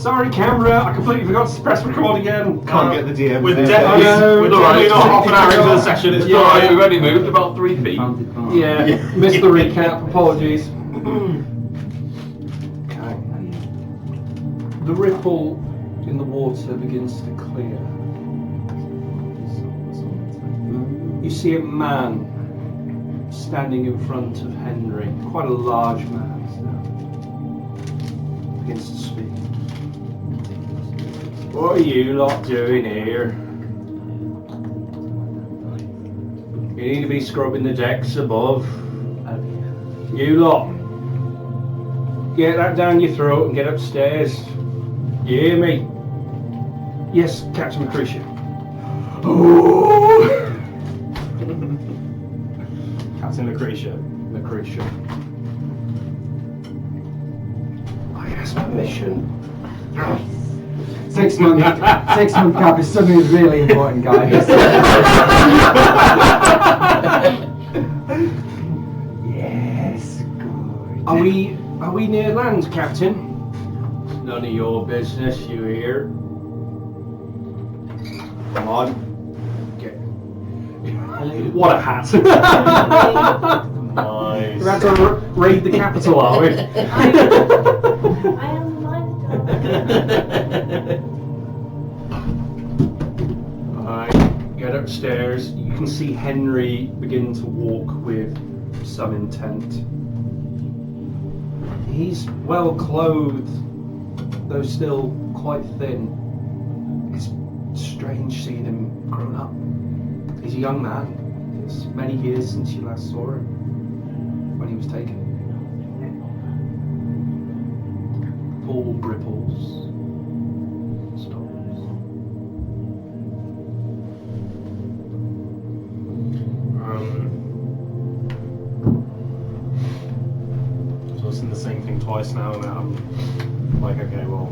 Sorry, camera. I completely forgot to press record again. Can't get the DM. We're definitely not half an hour into the session. It's alright. We've only moved about 3 feet. Yeah, missed the recap. Apologies. Okay. The ripple in the water begins to clear. You see a man standing in front of Henry, quite a large man. Begins to speak. What are you lot doing here? You need to be scrubbing the decks above. You lot, get that down your throat and get upstairs. You hear me? Yes, Captain Lucretia. Oh. Captain Lucretia. I asked permission. 6 month gap is suddenly really important, guys. Yes, good. Are we near land, Captain? None of your business, you hear? Come on. Get. What a hat! Nice. We're about to raid the capital, are we? I am Alright, get upstairs. You can see Henry begin to walk with some intent. He's well clothed, though still quite thin. It's strange seeing him grown up. He's a young man. It's many years since you last saw him, when he was taken. Pool ripples. Stops. So it's in the same thing twice now, and I'm like, okay, well,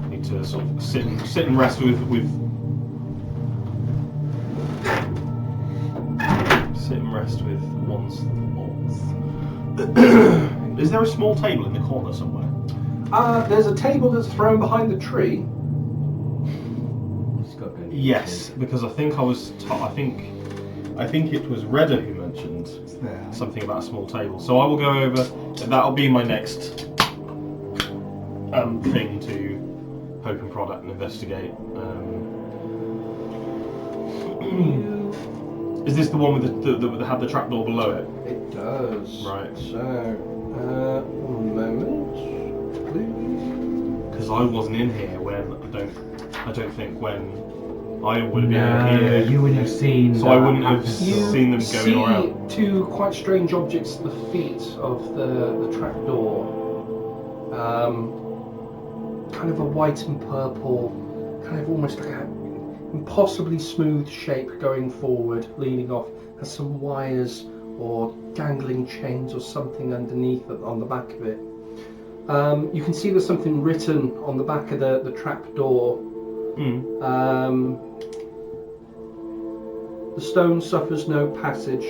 I need to sort of sit and rest with one's thoughts. Is there a small table in the corner somewhere? There's a table that's thrown behind the tree. Yes, because I think I think it was Redder who mentioned something about a small table. So I will go over. That'll be my next thing to poke and prod at and investigate. Is this the one with that had the trapdoor below it? It does. Right. So, one moment, please. Because I wasn't in here when I don't think when I would have been here. You wouldn't have seen. So I wouldn't have seen them going You around. see two quite strange objects at the feet of the trapdoor. Kind of a white and purple, kind of almost like a impossibly smooth shape going forward, leaning off, has some wires or dangling chains or something underneath it on the back of it. You can see there's something written on the back of the trap door. The stone suffers no passage,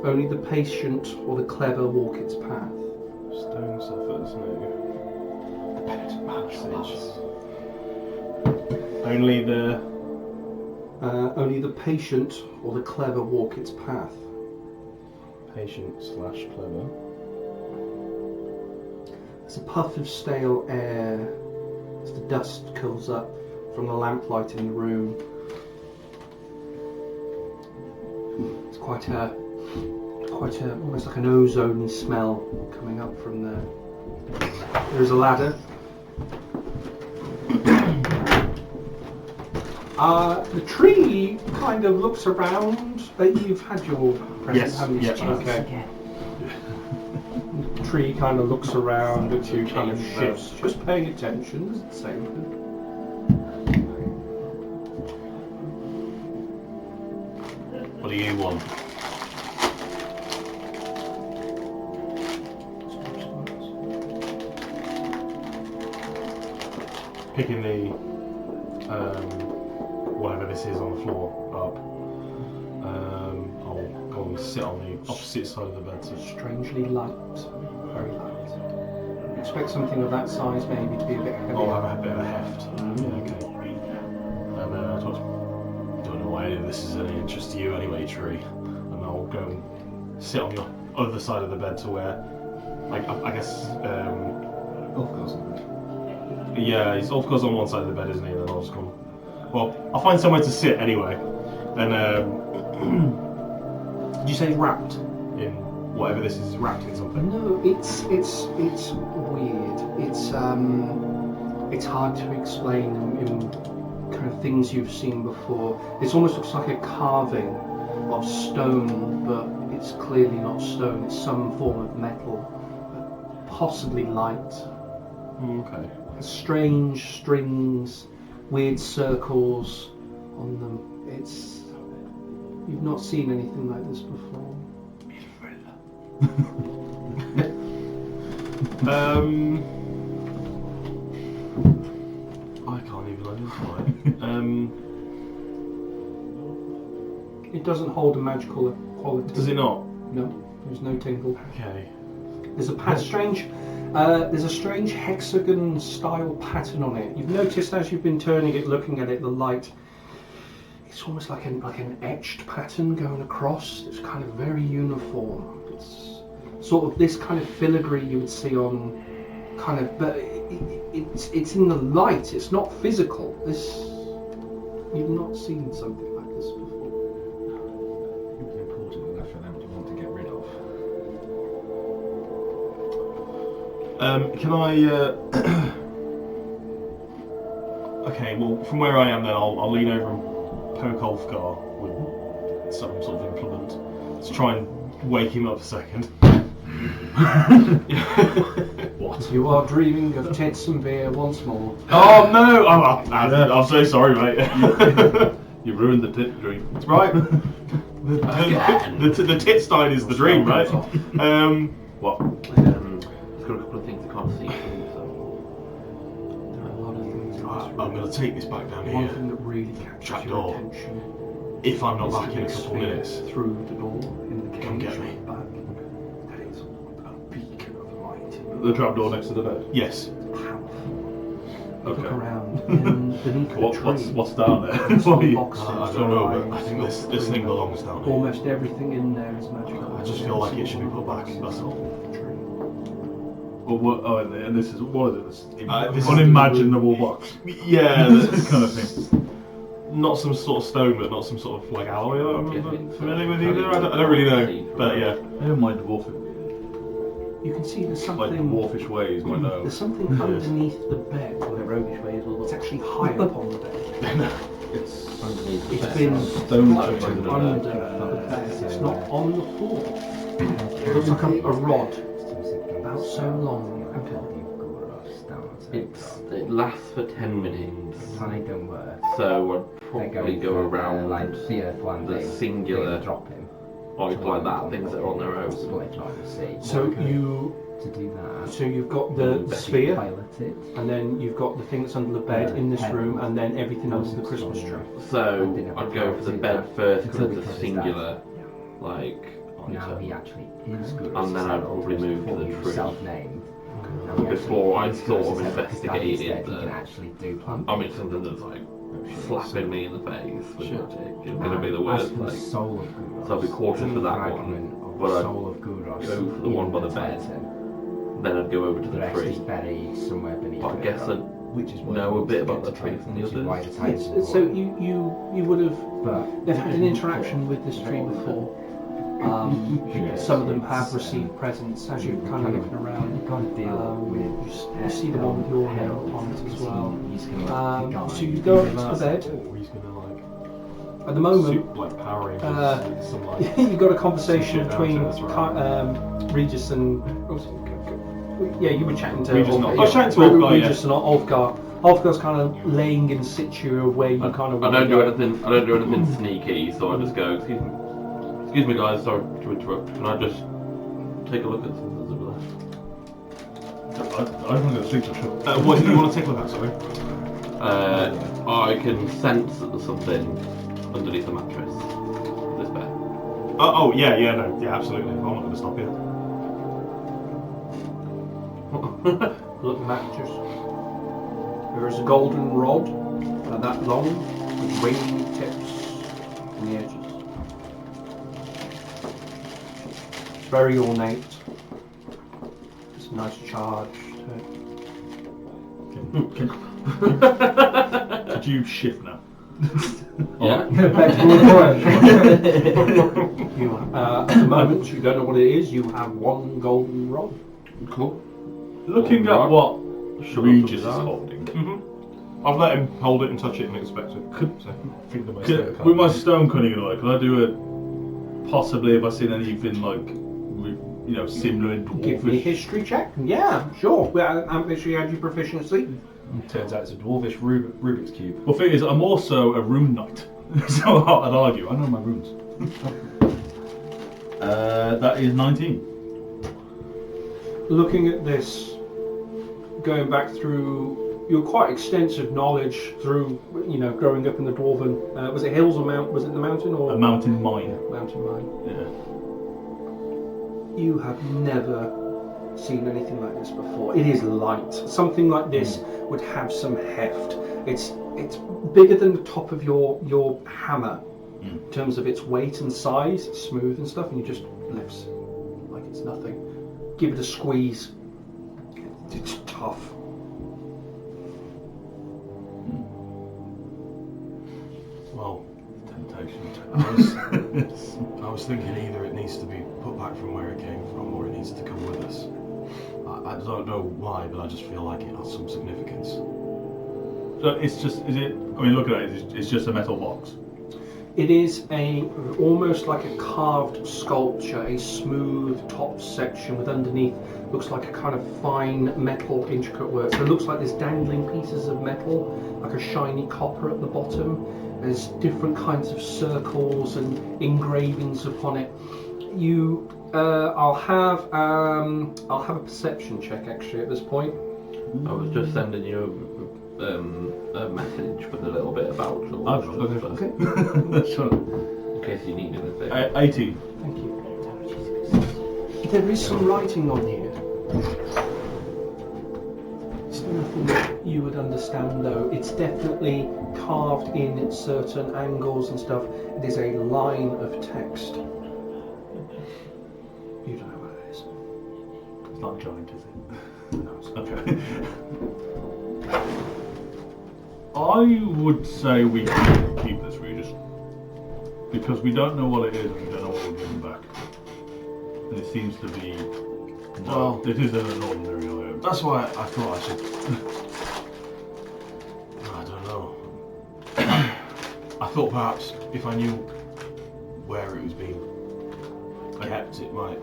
only the patient or the clever walk its path. Stone suffers no passage. Only the patient or the clever walk its path. Patient/clever. There's a puff of stale air as the dust curls up from the lamplight in the room. It's quite a almost like an ozone smell coming up from there. There's a ladder. The tree kind of looks around. You've had your present, haven't you? Okay. The tree kind of looks around at you, kind of shifts, just paying attention. Doesn't say anything. What do you want? Picking the whatever this is on the floor up. I'll go and sit on the opposite side of the bed. Strangely light, very light. expect something of that size maybe to be a bit heavier. I'll have a bit of a heft. Yeah, okay. And I don't know why any of this is any interest to you anyway, Tree. And I'll go and sit on the other side of the bed to where, I guess, Ulfgar's on the bed. yeah, he's Ulfgar's on one side of the bed, isn't he? And then I'll just come. Well, I'll find somewhere to sit anyway. And Did you say wrapped? in whatever this is wrapped in something. No, it's weird. It's hard to explain in kind of things you've seen before. It almost looks like a carving of stone, but it's clearly not stone. It's some form of metal, possibly light. Okay. Strange strings, weird circles on them. You've not seen anything like this before. I can't even identify it. It doesn't hold a magical quality. Does it not? No, there's no tingle. Okay. There's a strange hexagon style pattern on it. You've noticed as you've been turning it, looking at it, the light. It's almost like an etched pattern going across. It's kind of very uniform. It's sort of this kind of filigree you would see on kind of, but it's in the light. It's not physical. You've not seen something like this before. It was important enough for them to want to get rid of. Can I? Okay. Well, from where I am, then I'll lean over and poke Ulfgar with some sort of implement to try and wake him up a second. What? You are dreaming of tits and beer once more. Oh no! I'm so sorry, mate. You ruined the tit dream. That's right. The tit stein is the dream, right? What? It's got a couple of things I can't see. So. There are a lot of things. in this I'm room. going to take this back down One here. thing that really captures your Trapdoor. attention If I'm not is back the in a big couple sphere minutes. through the door in the cage Come get at me. the back. That is a beacon of light. The trapdoor next to the bed. Yes. Powerful. You Okay. look around and beneath the tree. What's down there? Some boxes, I don't know, but I drawings, think this thing belongs down here. Almost everything in there is magical. I just feel like it should be put back, that's all. Well, and this is what is it? This This is- unimaginable box. Yeah, This kind of thing. not some sort of stone, but not some sort of like alloy that I'm Yeah. familiar with either. I don't really know, but yeah. I don't mind dwarfing. You can see there's Like something. dwarfish ways, I know. There's something underneath the bed. The roguish way as well. It's actually high up on the bed. It's underneath the It's bed. been Stone plucked under under the bed. It's not on the floor. It looks like a rod, about so long. It lasts for 10 minutes. Panic don't work. So I'd They probably go around like the earth landing. the singular drop him. or like that, things that are on their own. Split on the sea. So you've got the sphere, piloted. and then you've got the thing that's under the bed in this room, and then everything under the Christmas tree. So I'd go for the bed first because it's a Because singular, like, Now he item. actually is good. And then I'd probably move to the tree. Self-named. Before I sort of investigated He can the. actually do plant. I mean, something that's like slapping me in the face with Shit. magic is going to be the worst. As for the Like, soul of Gudros, so I'll be cautious for that fragment one, of but the I'd soul of Gudros go for the one by the in bed. Titan. then I'd go over to The the rest is tree. buried somewhere beneath. But I guess Gudros, I'd which is why know he a wants bit to about get the to tree Titan, from the which is why others. the Titans Yes, were so born. you would have. But They've had an interaction with this tree before. Some of them have received presents as you're kind of looking around. You've got to deal with. You see the one with your name on it as well. He's gonna So you go up to the bed. Or he's gonna like At the moment, super, like Power Rangers, some like. you've got a conversation Shit, between that's right. Regis and. Yeah, you were chatting to. Regis and Ulfgar. I was chatting to Ulfgar, Regis and Ulfgar. Ulfgar's kind of laying in situ of where you kind of. I don't do anything. I don't do anything sneaky, so I just go. Excuse me, guys. Sorry to interrupt. Can I just take a look at something over there? I'm going to sleep for sure. What do you want to take a look at? Sorry. I can sense that there's something underneath the mattress. This bed. Oh yeah, absolutely. I'm not going to stop you. Look matches. There is a golden rod, that long, with wing tips on the edges. It's very ornate. It's a nice charge to it. Could you shift now? Yeah. Back to the point. At the moment, you don't know what it is. You have one golden rod. Cool. Looking at what Regis is Bizarre. holding, I've let him hold it and touch it and expect it. So, I think the most with my stone cunning and all that, could I do a possibly if I've seen anything like similar in Give me a dwarfish? history check. Yeah, sure. Well, ambitious, you had your proficiency. Turns out it's a dwarvish Rubik's Cube. Well, thing is, I'm also a rune knight, so I'd argue I know my runes. That is 19. Looking at this, going back through your quite extensive knowledge through, growing up in the Dwarven, was it hills or mount? Was it the mountain or A mountain mine. mountain mine? Yeah. You have never seen anything like this before. It is light. Something like this would have some heft. It's bigger than the top of your hammer in terms of its weight and size. It's smooth and stuff, and you just lifts like it's nothing. Give it a squeeze. It's tough. Well, Temptation. I was thinking either it needs to be put back from where it came from or it needs to come with us. I don't know why, but I just feel like it has some significance. So it's just, is it? I mean, look at it. It's just a metal box. It is almost like a carved sculpture, a smooth top section with underneath looks like a kind of fine metal intricate work. So it looks like there's dangling pieces of metal, like a shiny copper at the bottom. There's different kinds of circles and engravings upon it. I'll have a perception check actually at this point. I was just sending you a message with a little bit about the Okay. in case you need anything. 18. Thank you. There is some writing on here. It's nothing that you would understand though. It's definitely carved in at certain angles and stuff. It is a line of text. You don't know what it is. It's not giant, is it? No, it's not. Okay. I would say we keep this, Regis, because we don't know what it is and we don't know what we're getting back. And it seems to be. Well, it isn't an ordinary item. that's why I thought I should. I don't know. I thought perhaps if I knew where it was being kept, it might.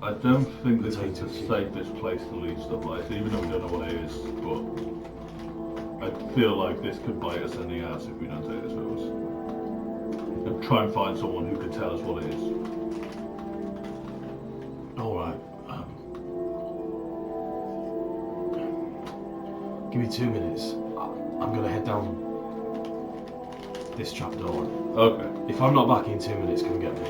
I don't think this Take is the it. safest place to leave stuff like this, even though we don't know what it is. But I feel like this could bite us in the ass if we don't take this with us. And try and find someone who can tell us what it is. All right. Give me 2 minutes. I'm gonna head down this trap door. Okay. If I'm not back in 2 minutes, come get me.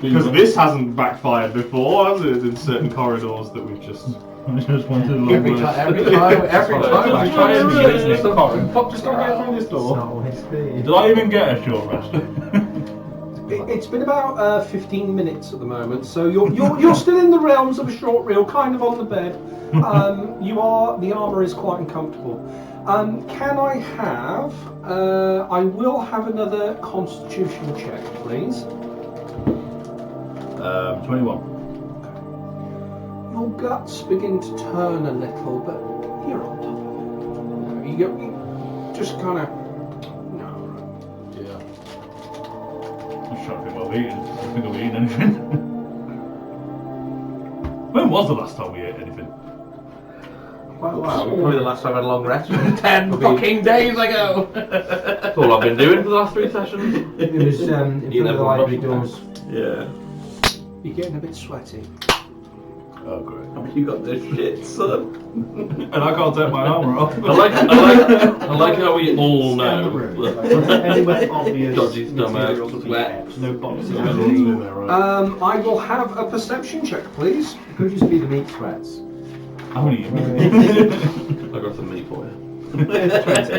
Because this hasn't backfired before, has it? In certain corridors that we've just. I just wanted to Every time I try and use this corridor, just don't get through this It's door. not always speed. Did I even get a short rest? It's been about 15 minutes at the moment, so you're still in the realms of a short reel, kind of on the bed. The armour is quite uncomfortable. Can I have? I will have another Constitution check, please. 21. Your guts begin to turn a little, but you're on top of it. You just kind of. No. Yeah. I'm just trying to think what I've eaten. I don't think I've eaten anything. When was the last time we ate anything? Quite a while. Probably the last time I had a long rest. 10 fucking days ago! That's all I've been doing for the last 3 sessions. It was in front of the library doors. Yeah. You're getting a bit sweaty. Oh, great. I mean, you got this shit, son. And I can't take my armor off. I like how we all Scan the know. room. Like, anywhere obvious Dodgy materials stomach, will be sweat. kept. No boxes. Yeah, lots in there, right? I will have a perception check, please. It could just be the meat sweats. How many you I got some meat for you.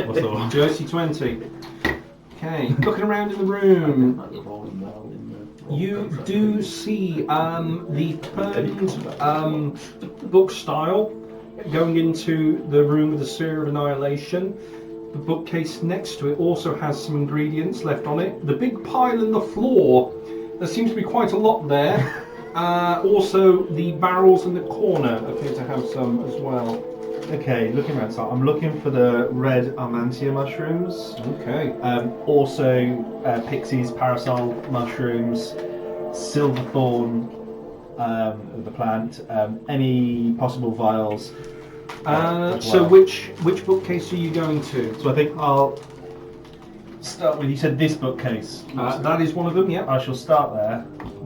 What's the one? Dirty 20. Okay, looking around in the room, you do see the turned book style going into the room with the Seer of Annihilation. The bookcase next to it also has some ingredients left on it. The big pile in the floor, there seems to be quite a lot there. Also, the barrels in the corner appear to have some as well. Okay, looking around, so I'm looking for the red Armantia mushrooms. Okay. Also, Pixie's parasol mushrooms, silverthorn, the plant, any possible vials. as So well. which bookcase are you going to? So I think I'll start with, you said this bookcase. That is one of them, yeah. I shall start there.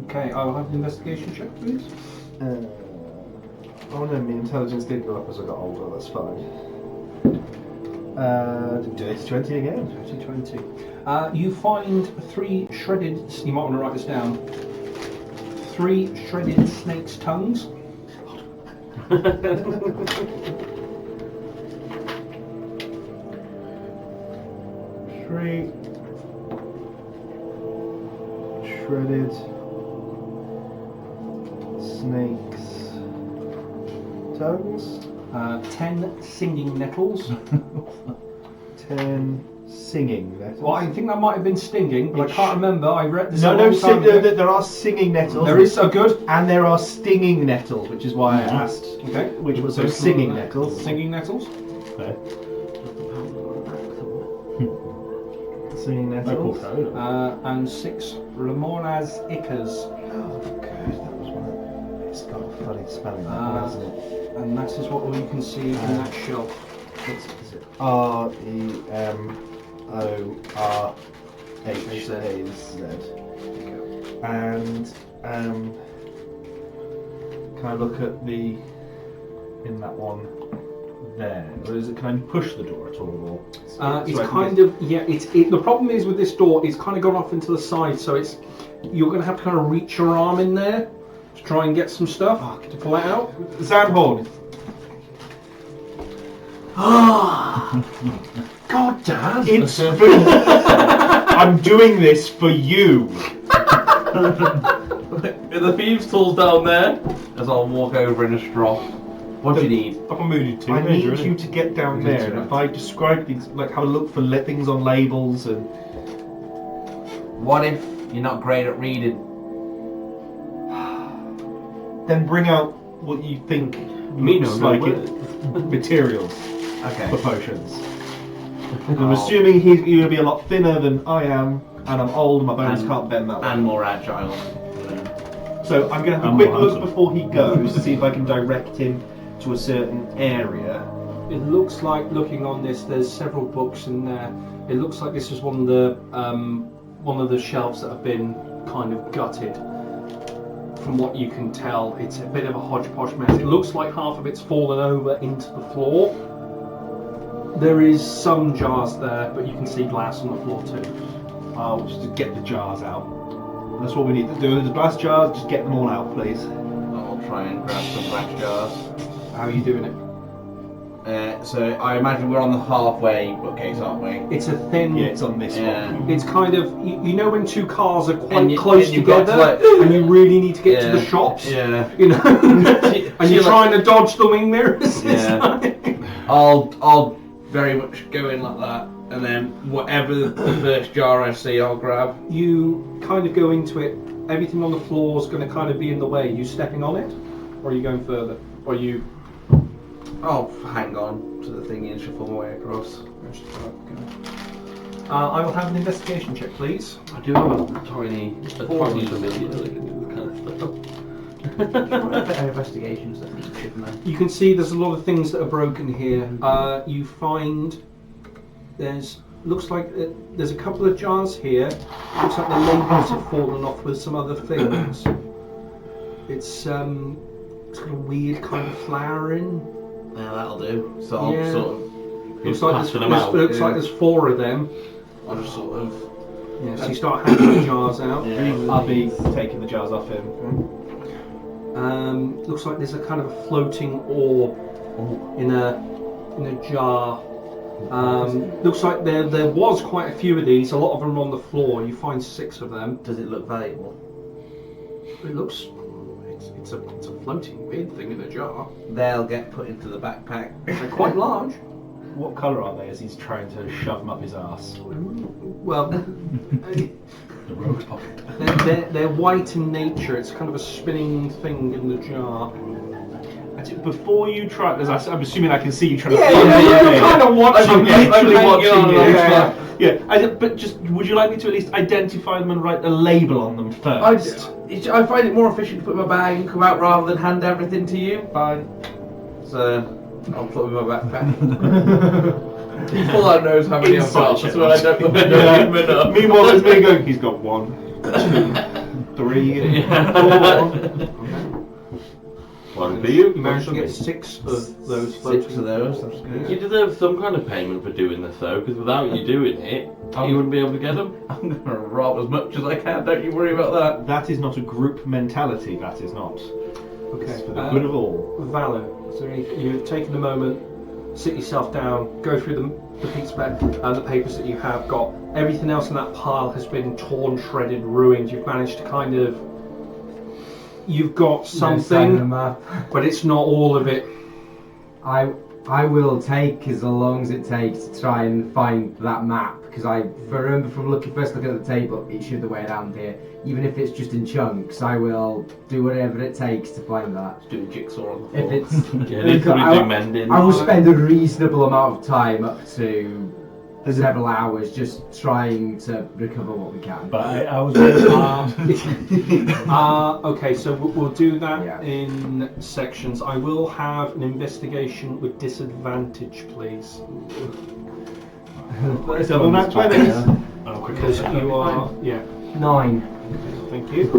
Okay, I will have an investigation check, please. Oh no, my intelligence did go up as I got older, that's fine. Dirty 20 again. 2020. You find 3 shredded, you might want to write this down, 3 shredded snake's tongues. 3 shredded snakes tongues. 10 singing nettles. 10 singing nettles. Well, I think that might have been stinging, but I can't remember. I read this No, a no, long time ago. there are singing nettles. There is so good. And there are stinging nettles, which is why I asked. Okay. Which was so singing nettles. Singing nettles. Okay. Singing nettles. And 6 Ramonas Ickers. Oh, good. That was one. It's got a funny spelling, hasn't it? And that is what you can see in that shelf. Is it REMORHAZ? And can I look at the in that one there, or is it? Can I push the door at all? Or It's kind of, yeah. The problem is with this door, it's kind of gone off into the side, so you're going to have to kind of reach your arm in there to try and get some stuff to pull it out. Zandhorn. God damn! It's for I'm doing this for you. The thieves' tools down there. As I'll walk over in a straw. What do you need? I'm a moody I teenager. need you to get down there, and if I describe things, like have a look for things on labels and. What if you're not great at reading? Then bring out what you think Me looks no like word. it, materials Okay. for potions. I'm assuming you're going to be a lot thinner than I am, and I'm old and my bones And- can't bend that way. And more agile. So I'm going to have a And quick more look handsome. before he goes to see if I can direct him to a certain area. It looks like, looking on this, there's several books in there. It looks like this is one of the shelves that have been kind of gutted. From what you can tell, it's a bit of a hodgepodge mess. It looks like half of it's fallen over into the floor. There is some jars there, but you can see glass on the floor too. Just to get the jars out. That's what we need to do. There's glass jars, just get them all out, please. I'll try and grab some glass jars. How are you doing it? So I imagine we're on the halfway bookcase, aren't we? It's a thin. Yeah, it's on this one. It's kind of, you know when two cars are quite And you- close and you've got together, to, like- and you really need to get to the Yeah, shops. yeah. You know, and you're like- trying to dodge the wing mirrors. Yeah. I'll very much go in like that, and then whatever the first jar I see, I'll grab. You kind of go into it. Everything on the floor is going to kind of be in the way. Are you stepping on it, or are you going further? Or are you? I'll hang on to the thingy and shuffle my way across. I will have an investigation check, please. I do have a tiny familiar that can do this kind of stuff. Better investigations, I think, shouldn't I? You can see there's a lot of things that are broken here. You find looks like there's a couple of jars here. Looks like the labels have fallen off with some other things. It's It's got a weird kind of flower in. Yeah, that'll do. So I'll Yeah. sort of. Looks like there's 4 of them. I'll just sort of. Yeah, so you start handing the jars out. I'll be taking the jars off him. Looks like there's a kind of a floating orb in a jar. Looks like there was quite a few of these. A lot of them are on the floor. You find 6 of them. Does it look valuable? It looks. It's a floating weird thing in a jar. They'll get put into the backpack. They're quite large. What colour are they as he's trying to shove them up his arse? Well, The rogue's pocket. they're white in nature. It's kind of a spinning thing in the jar. Actually, before you try, because I'm assuming I can see you trying Yeah, to. you're kind of watching. I'm literally watching you. But just would you like me to at least identify them and write a label on them first? I find it more efficient to put my bag and come out rather than hand everything to you. Fine. So I'll put them in my backpack. All I know is how many I've got. That's what I don't know. Meanwhile, there's me going. He's got 1, 2, 3, 4. One for you. You managed to get 6 of those. 6 of those. That's good. You deserve some kind of payment for doing this though, because without you doing it, you wouldn't be able to get them. I'm going to rob as much as I can. Don't you worry about that. That is not a group mentality. That is not. Okay. It's for the good of all. Valor. So you've taken a moment, sit yourself down, go through the piece of the papers that you have got. Everything else in that pile has been torn, shredded, ruined. You've managed to kind of. You've got something, but it's not all of it. I will take as long as it takes to try and find that map, because I remember from first looking at the table, it should be the way around here. Even if it's just in chunks, I will do whatever it takes to find that. Just doing jigsaw on the floor. If it's, Yeah, need something mending. I will spend a reasonable amount of time, up to several hours, just trying to recover what we can. But I was. Okay, so we'll do that Yeah. in sections. I will have an investigation with disadvantage, please. Double nat 20s. Because you are, 9. thank you.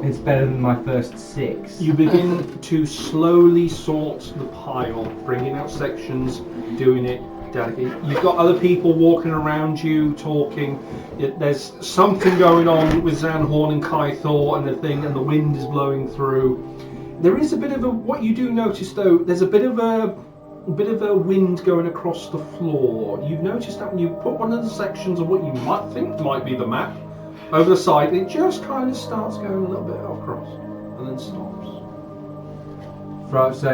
It's better than my first 6. You begin to slowly sort the pile, bringing out sections, doing it delicately. You've got other people walking around you, talking. There's something going on with Zanhorn and Kaithor and the thing, and the wind is blowing through. There is a bit of a. What you do notice though, there's a bit of a wind going across the floor. You've noticed that when you put one of the sections of what you might think might be the map over the side, it just kind of starts going a little bit across and then stops. So,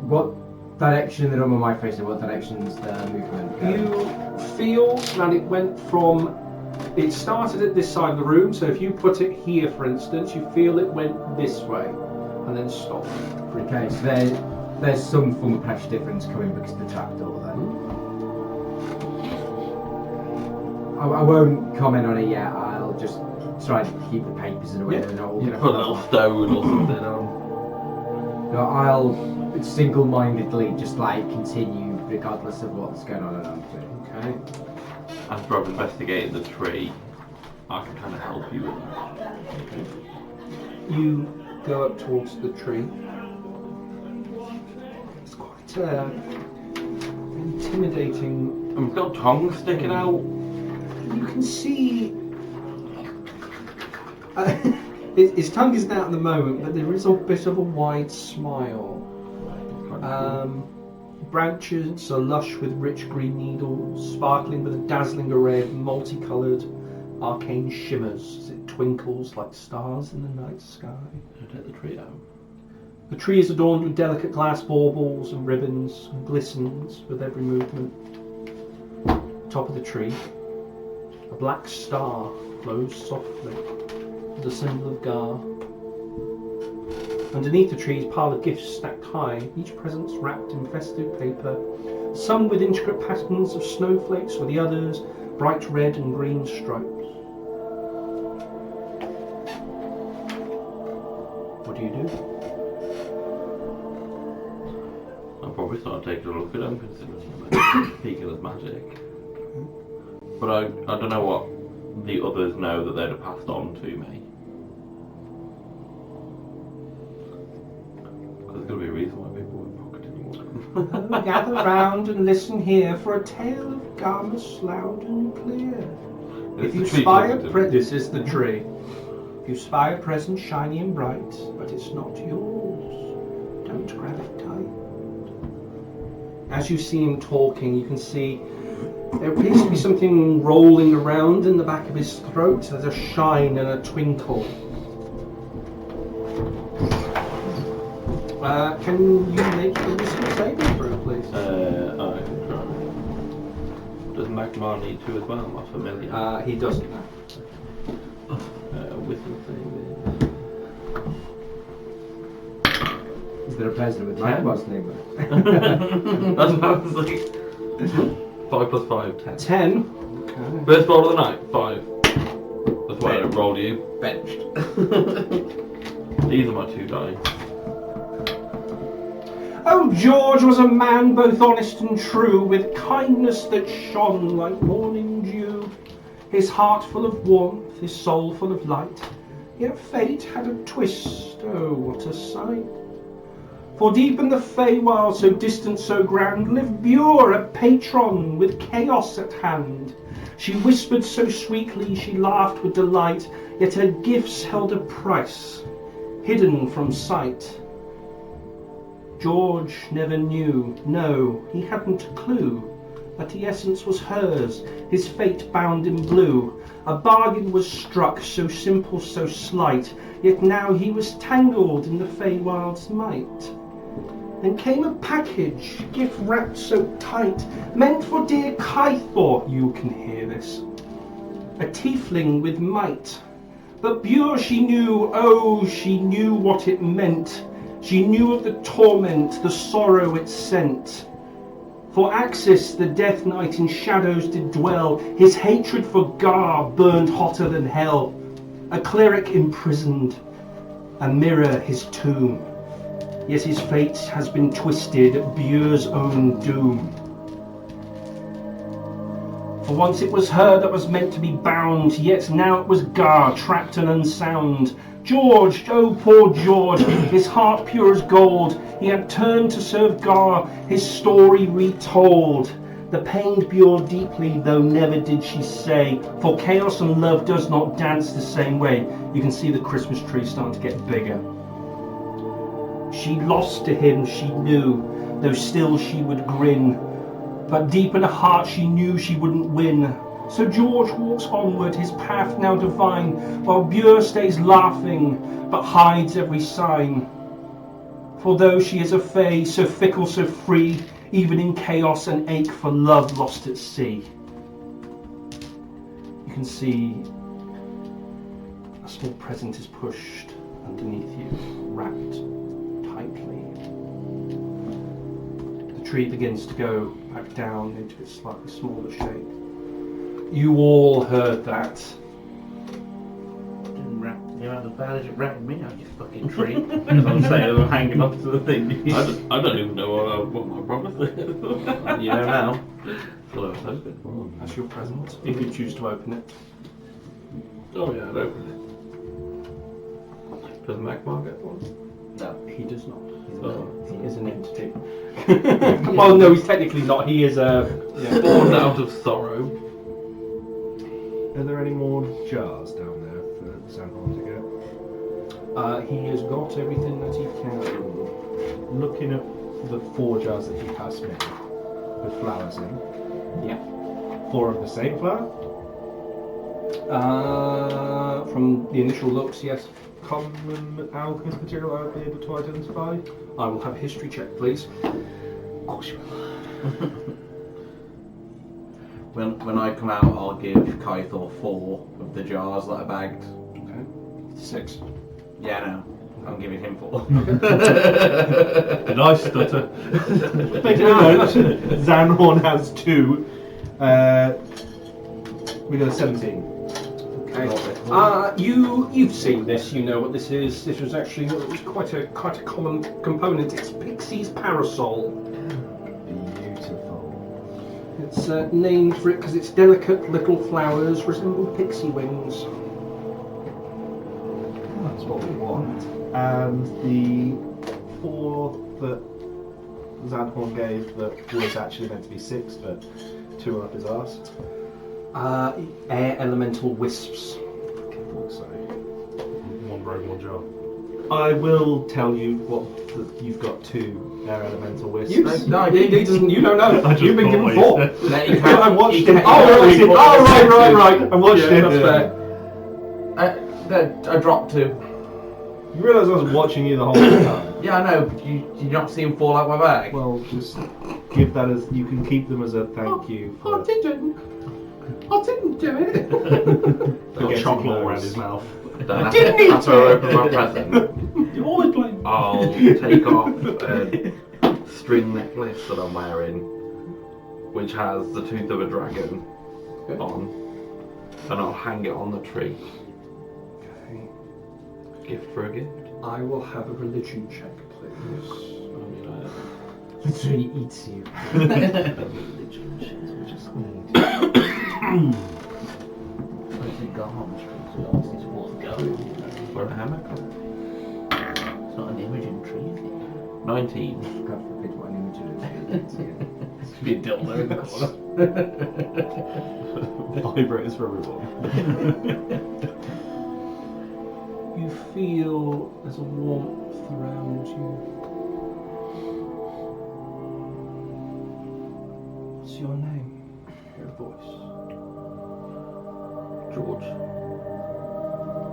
what direction the drum on my face and what direction's the movement? You feel that it went from. It started at this side of the room, so if you put it here, for instance, you feel it went this way and then stopped. Okay, so there's some form of pressure difference coming because of the trapdoor then. I won't comment on it yet, I'll just try to keep the papers in a way they're not all You going put a little stone or something on. No, I'll single-mindedly just continue regardless of what's going on around me. Okay. After I've investigated the tree, I can kind of help you with that. You go up towards the tree. It's quite intimidating. And we've got tongues sticking out. You can see. His tongue isn't out at the moment, but there is a bit of a wide smile. Branches are lush with rich green needles, sparkling with a dazzling array of multicoloured, arcane shimmers as it twinkles like stars in the night sky. I'll take the tree out. The tree is adorned with delicate glass baubles and ribbons and glistens with every movement. Top of the tree, a black star glows softly, the symbol of Gar. Underneath the tree is a pile of gifts stacked high, each present's wrapped in festive paper, some with intricate patterns of snowflakes, with the others bright red and green stripes. What do you do? I'll probably start taking a look at them, considering speaking as magic. But I don't know what the others know that they'd have passed on to me. Gather round and listen here for a tale of Garmus loud and clear. If you spy a this is the tree. If you spy a present shiny and bright, but it's not yours, don't grab it tight. As you see him talking, you can see there appears to be something rolling around in the back of his throat. There's a shine and a twinkle. Can you make the wisdom saving throw, please? I can try. Does Magmar need to as well? Not familiar. He doesn't. Wisdom saving. Is there a president with Magmar's name? That's what I was like. 5 plus 5, 10. 10. Okay. First roll of the night, 5. That's why I rolled you. Benched. These are my 2 dice. Oh, George was a man both honest and true, with kindness that shone like morning dew. His heart full of warmth, his soul full of light. Yet fate had a twist, oh, what a sight. For deep in the Feywild, so distant, so grand, lived Bure, a patron with chaos at hand. She whispered so sweetly, she laughed with delight, yet her gifts held a price, hidden from sight. George never knew, no, he hadn't a clue, that the essence was hers, his fate bound in blue. A bargain was struck, so simple, so slight, yet now he was tangled in the Feywild's might. Then came a package, gift wrapped so tight, meant for dear Kythor, you can hear this, a tiefling with might. But Bure she knew, oh, she knew what it meant. She knew of the torment, the sorrow it sent. For Axis, the Death Knight in shadows did dwell, his hatred for Gar burned hotter than hell. A cleric imprisoned, a mirror his tomb. Yet his fate has been twisted, Bure's own doom. For once it was her that was meant to be bound, yet now it was Gar, trapped and unsound. George, oh poor George, his heart pure as gold, he had turned to serve Gar, his story retold. The pained Bure deeply, though never did she say, for chaos and love does not dance the same way. You can see the Christmas tree starting to get bigger. She lost to him, she knew, though still she would grin. But deep in her heart she knew she wouldn't win. So George walks onward, his path now divine, while Bure stays laughing, but hides every sign. For though she is a fey, so fickle, so free, even in chaos an ache for love lost at sea. You can see a small present is pushed underneath you, wrapped tightly. The tree begins to go back down into its slightly smaller shape. You all heard that. Didn't wrap you out as bad as it wrapped me out, you fucking tree. As I'm saying, I'm hanging up to the thing. I don't even know what my promise is. You know now. Well, I was hoping for. That's your present, if you choose to open it. Oh yeah, I'd open it. Does Magmar get one? No, he does not. Oh. He is an entity. Well, no, he's technically not. He is a... Yeah. Born out of sorrow. Are there any more jars down there for Sanhorn to get? He has got everything that he can. Looking at the 4 jars that he passed me with flowers in. Yeah. 4 of the same flower? From the initial looks, yes. Common alchemist material I would be able to identify? I will have a history check, please. Of course you will. When I come out, I'll give Kythor 4 of the jars that I bagged. Okay. 6. Yeah, no. I'm giving him 4. Did I stutter? Make a note. Zanhorn has 2. We got a 17. Okay. You've seen this. You know what this is. This was actually quite a common component. It's Pixie's parasol. Beautiful. It's named for it because its delicate little flowers resemble pixie wings. That's what we want. And the 4 that Zadhorn gave that was actually meant to be 6, but 2 are up his arse? Air elemental wisps. So One rogue, one jar. I will tell you that you've got 2 air elemental wisps. No, he doesn't. You don't know. I just You've been thought given what 4. I watched it. Oh, right. I watched it. Yeah. That's fair. I dropped 2. You realise I was watching you the whole time? Yeah, I know. But you not see him fall out my bag? Well, just give that as you can keep them as a thank you. For I didn't do it. Got getting chocolate those. around his mouth. Then didn't eat after I open my present, You're always playing. I'll take off a string necklace that I'm wearing, which has the tooth of a dragon on, and I'll hang it on the tree. Okay. Gift for a gift. I will have a religion check, please. The tree eats you. For a hammock. It's not an imaging tree, is it? 19. God forbid what an image it is. It's be a dildo in the corner. Vibrators for everyone. You feel there's a warmth around you. What's your name? Hear a voice. George.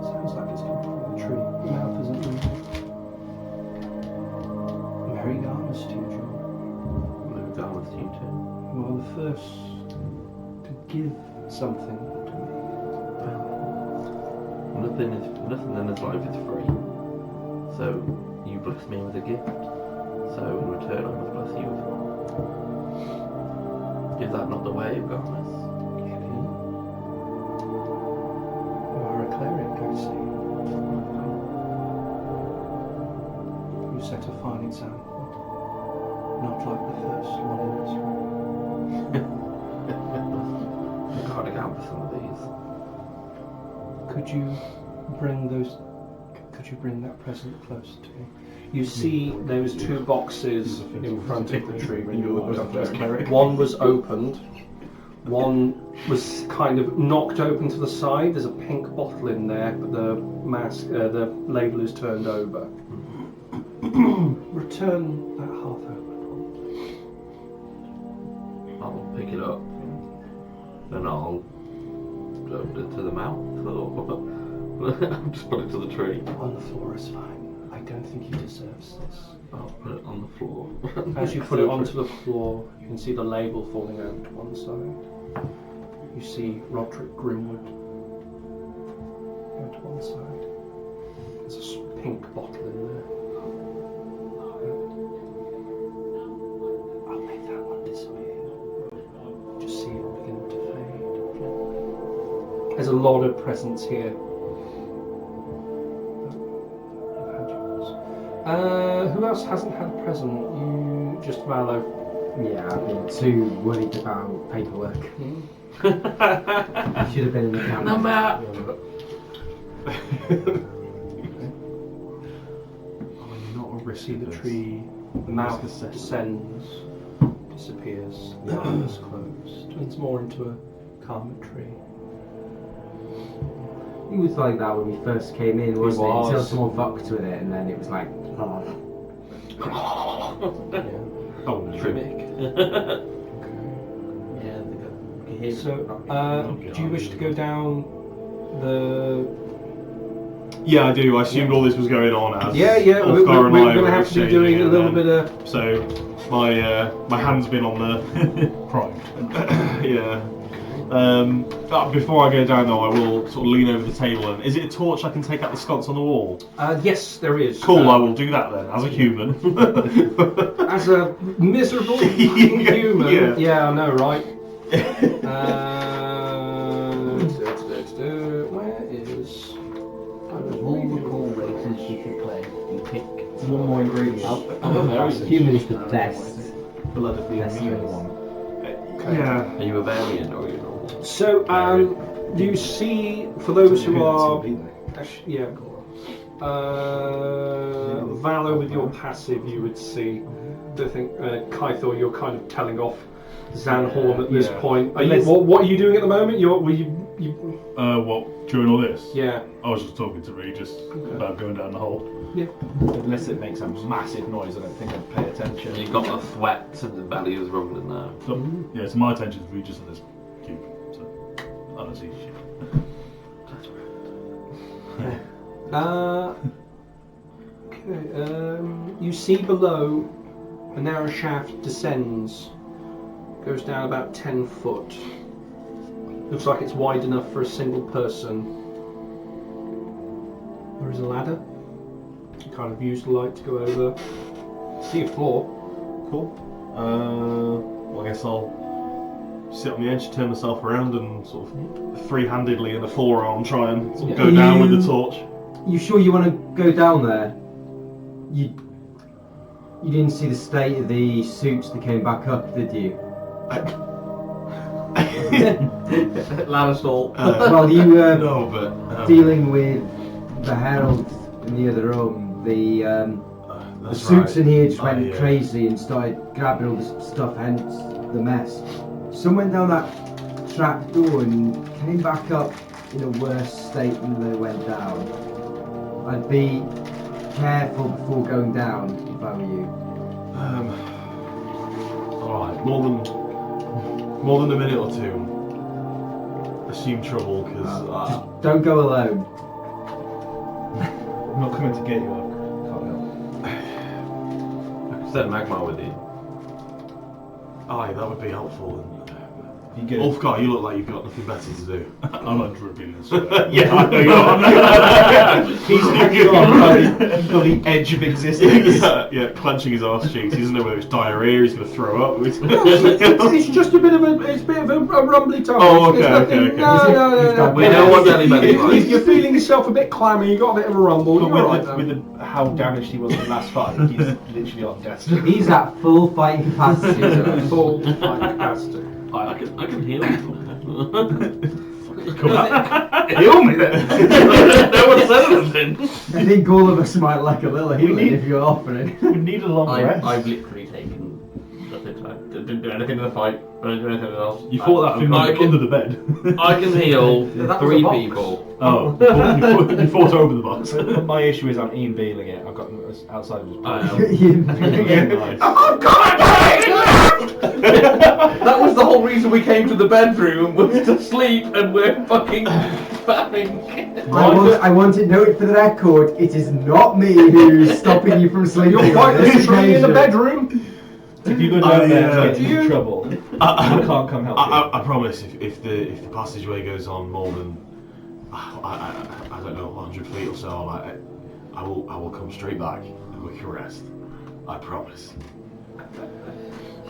Sounds like it's coming from the tree. The mouth isn't moving. Merry Garmas to you, John. Moved on with you too. You are the first to give something to me. Nothing in this life is free. So you bless me with a gift. So in return I must bless you as well. Is that not the way of Garmas? You are a cleric, I see. You set a fine example. Not like the first one in this room. I can't account for some of these. Could you bring that present closer to me? You see those 2 boxes in front of the tree when you walked up there. One was opened, one was kind of knocked open to the side. There's a pink bottle in there, but the label is turned over. Return that half open. I'll pick it up. Then I'll open it to the mouth. Or just put it to the tree. On the floor is fine. I don't think he deserves this. I'll put it on the floor. As you put it onto the floor, you can see the label falling over to one side. You see Roderick Grimwood go to one side. There's a pink bottle in there. I'll make that one disappear. Just see it begin to fade. There's a lot of presents here. Who else hasn't had a present? You, just Mallow. Yeah, I've been too worried about paperwork. Should have been in the camera. Number. See the tree, the mouth descends, disappears, the eyes closed, turns more into a calmer tree. He was like that when we first came in, wasn't it? was. Until someone fucked with it, and then it was like, Oh, Trimic. Yeah, they got. So, do you wish to go down the... Yeah, I do. I assumed all this was going on as Yeah, we're Ulfgar and going I to were have to be exchanging doing it, a and little then- bit of... So my hand's been on the Primed. yeah. But before I go down though, I will sort of lean over the table and is it a torch I can take out the sconce on the wall? Yes, there is. Cool, I will do that then as a human. As a miserable human. Yeah. Yeah, I know, right? Where is... Of all the cool races you could play, you pick. One more ingredient. human is the best. Blood of the Best immune race. one. Yeah. Are you a variant or are you normal? So, you see, for those who are... Yeah, Valor with your passive, you would see. I think Kythor, you're kind of telling off Zanhorn at this point. Are you, what are you doing at the moment? What, during all this? Yeah. I was just talking to Regis about going down the hole. Yeah. Unless it makes a massive noise, I don't think I'd pay attention. You've got the sweat and the belly is rumbling now. So, yeah, so my attention is Regis and this cube. So I don't see shit. Okay. You see below a narrow shaft descends, goes down about 10 foot. Looks like it's wide enough for a single person. There is a ladder. You kind of use the light to go over. See a floor. Cool. Well, I guess I'll sit on the edge, turn myself around, and sort of free-handedly in the forearm try and sort of go down with the torch. You sure you want to go down there? You didn't see the state of the suits that came back up, did you? Ladder stall. Well, you were No, but dealing with the herald in the other room. The that's suits right. in here just went crazy and started grabbing all this stuff, hence the mess. Some went down that trap door and came back up in a worse state than they went down. I'd be careful before going down if I were you. Alright, more than a minute or two. Assume trouble, because Just don't go alone. I'm not coming to get you, I can't help. I could send Magmar with you. aye, that would be helpful. You get Ulfgar, you look like you've got nothing better to do. I'm not dripping this. Yeah, I know you are. He's got the edge of existence. yeah, clenching his arse cheeks. He doesn't know whether it's diarrhea, he's going to throw up. It's just a bit of a rumbly tongue. Oh, okay, It's nothing- okay. No. We know what Belly Belly's like. You're feeling yourself a bit clammy. You got a bit of a rumble. But You're all right, though. with how damaged he was in the last fight, he's literally on death's door. He's at full fighting capacity. Full fight capacity. I can heal. Heal me then! No one said anything. I think all of us might like a little healing if you're offering. We need a long rest. I've literally taken nothing. I didn't do anything in the fight. I didn't do anything else. You fought that thing under the bed. I can heal That was 3 a box. people. Oh, you fought over the box. But my issue is I'm Ian Beeling it. I've got him outside of his Nice. That was the whole reason we came to the bedroom, was to sleep, and we're fucking fapping. I want it noted for the record, it is not me who's stopping you from sleeping. You're quite on this literally in the occasion. bedroom. If you go down there and get Do you- into trouble, I can't come help you. I promise, if the passageway goes on more than I don't know 100 feet or so, I will come straight back and we can rest. I promise.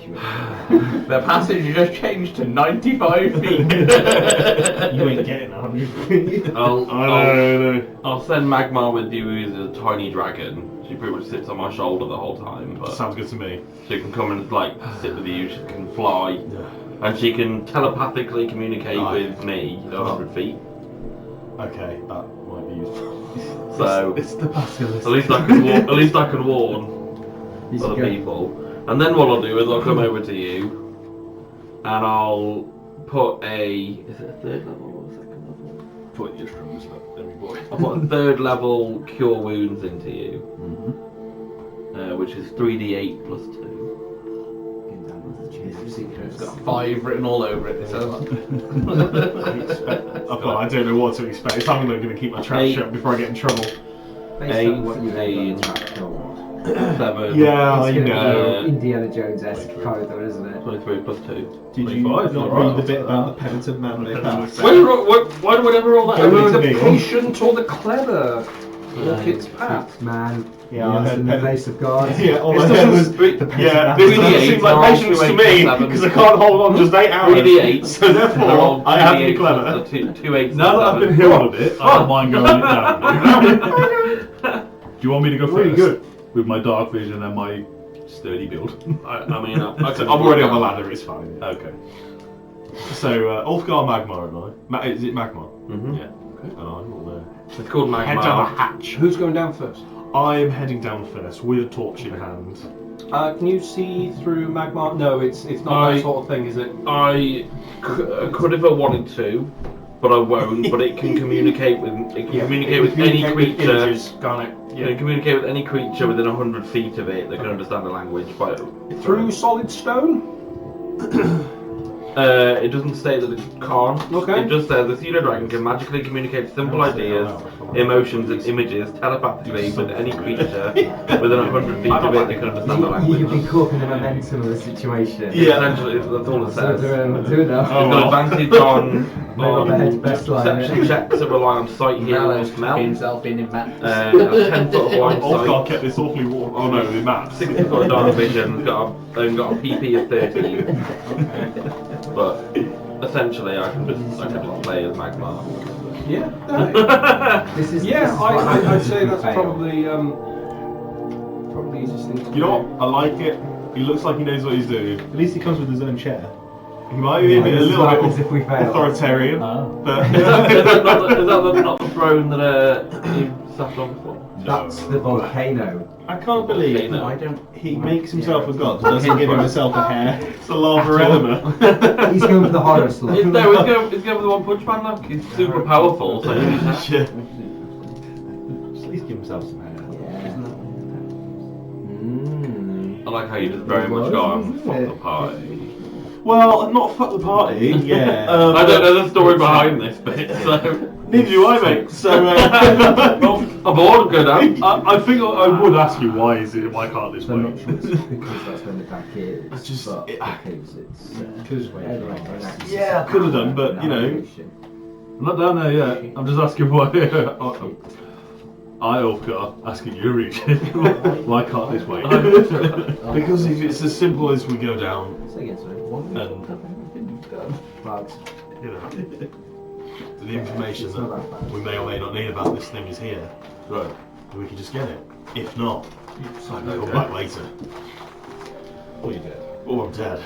The passage just changed to 95 feet. You ain't getting 100 feet. I'll send Magmar with you, who's a tiny dragon. She pretty much sits on my shoulder the whole time. But Sounds good to me. she can come and sit with you. She can fly, and she can telepathically communicate with me at 100 feet. Okay, that might be useful. So It's the basilisk. at least I can warn You should other go. people. And then what I'll do is I'll come over to you, and I'll put a. Is it a 3rd level or a 2nd level? Put your strongest up, there we go. I'll put a 3rd level cure wounds into you, which is 3d8 plus 2. It's got 5 written all over it. So I don't know what to expect. I'm going to keep my trap shut before I get in trouble. Based on what you read on 18. the map, go on. 7. Yeah, I It's gonna be know. Indiana Jones-esque corridor, isn't it? 23 plus 2. Did you 25, not alright. read the bit about the penitent man they passed? Why do I never roll that? Over to the me, huh? patient or the clever. Walk its path. Man, Yeah, I yes, heard in the pen- face of God. Yeah, all This I heard doesn't- was the penitent this man. doesn't 3d8 seem like are patience to 2, me 8, 7. because I can't hold on just 8 hours. 3d8. So therefore, I have to be clever. 2 8 Now that I've been healed a bit, I don't mind going it down. Do you want me to go first? Really good. With my dark vision and my sturdy build. I mean, I'm already on the ladder. It's fine. Okay. So Ulfgar Magmar, am I? Is it Magmar? Mhm. Yeah. And I will It's called head down the Magmar. hatch. Who's going down first? I'm heading down first with a torch in hand. Can you see through Magmar? No, it's not that sort of thing, is it? I could if I wanted to, but I won't. But it can communicate with communicate with any creature. Images, can't it? It can communicate with any creature within 100 feet of it that can understand the language. But Through solid stone? it doesn't say that it can't. Okay. It just says the pseudo dragon can magically communicate simple ideas, emotions, and images telepathically with any creature within 100 feet of it that can understand the language. You can be caught in the momentum of the situation. Yeah, essentially, that's all it says. So do enough. It's got advantage on Best line, perception checks that rely on sight, hearing, or smell. himself in maps. 10 foot of blind Oscar sight, kept this awfully warm. Oh no, the maps. 60 foot of dark vision, got a PP of 13. But essentially, I can just play as Magmar. Yeah. This is I'd say that's probably the easiest thing to do. You know what? I like it. He looks like he knows what he's doing. At least he comes with his own chair. He might be a This is little what bit happens if we fail. authoritarian, but Is that not the throne that you sat on before? That's the volcano. I can't believe No. he makes himself a god, but doesn't give himself a hair. It's a lava enema. He's going for the horror slot. He's going with the One Punch Man look. He's super powerful, so he's Just at least give himself some hair. I like how you just very much go and fuck the party. Well, not fuck the party. Yeah. I don't know the story behind this bit, so Neither do I, mate. So. I'm all good. I think I would ask you why can't this I'm work? not sure it's because that's when the back is. It's just- but it- because it's. Yeah, I could have done, but you know, I'm not down there yet. I'm just asking why. Oscar, asking you, Richard, why can't this wait? Because if it's as simple as we go down, Say again, sorry. and Bugs. you know, the information It's not that that bad. we may or may not need about this thing is here, Right. we can just get it. If not, I can come back later. Or you dead. Or I'm dead.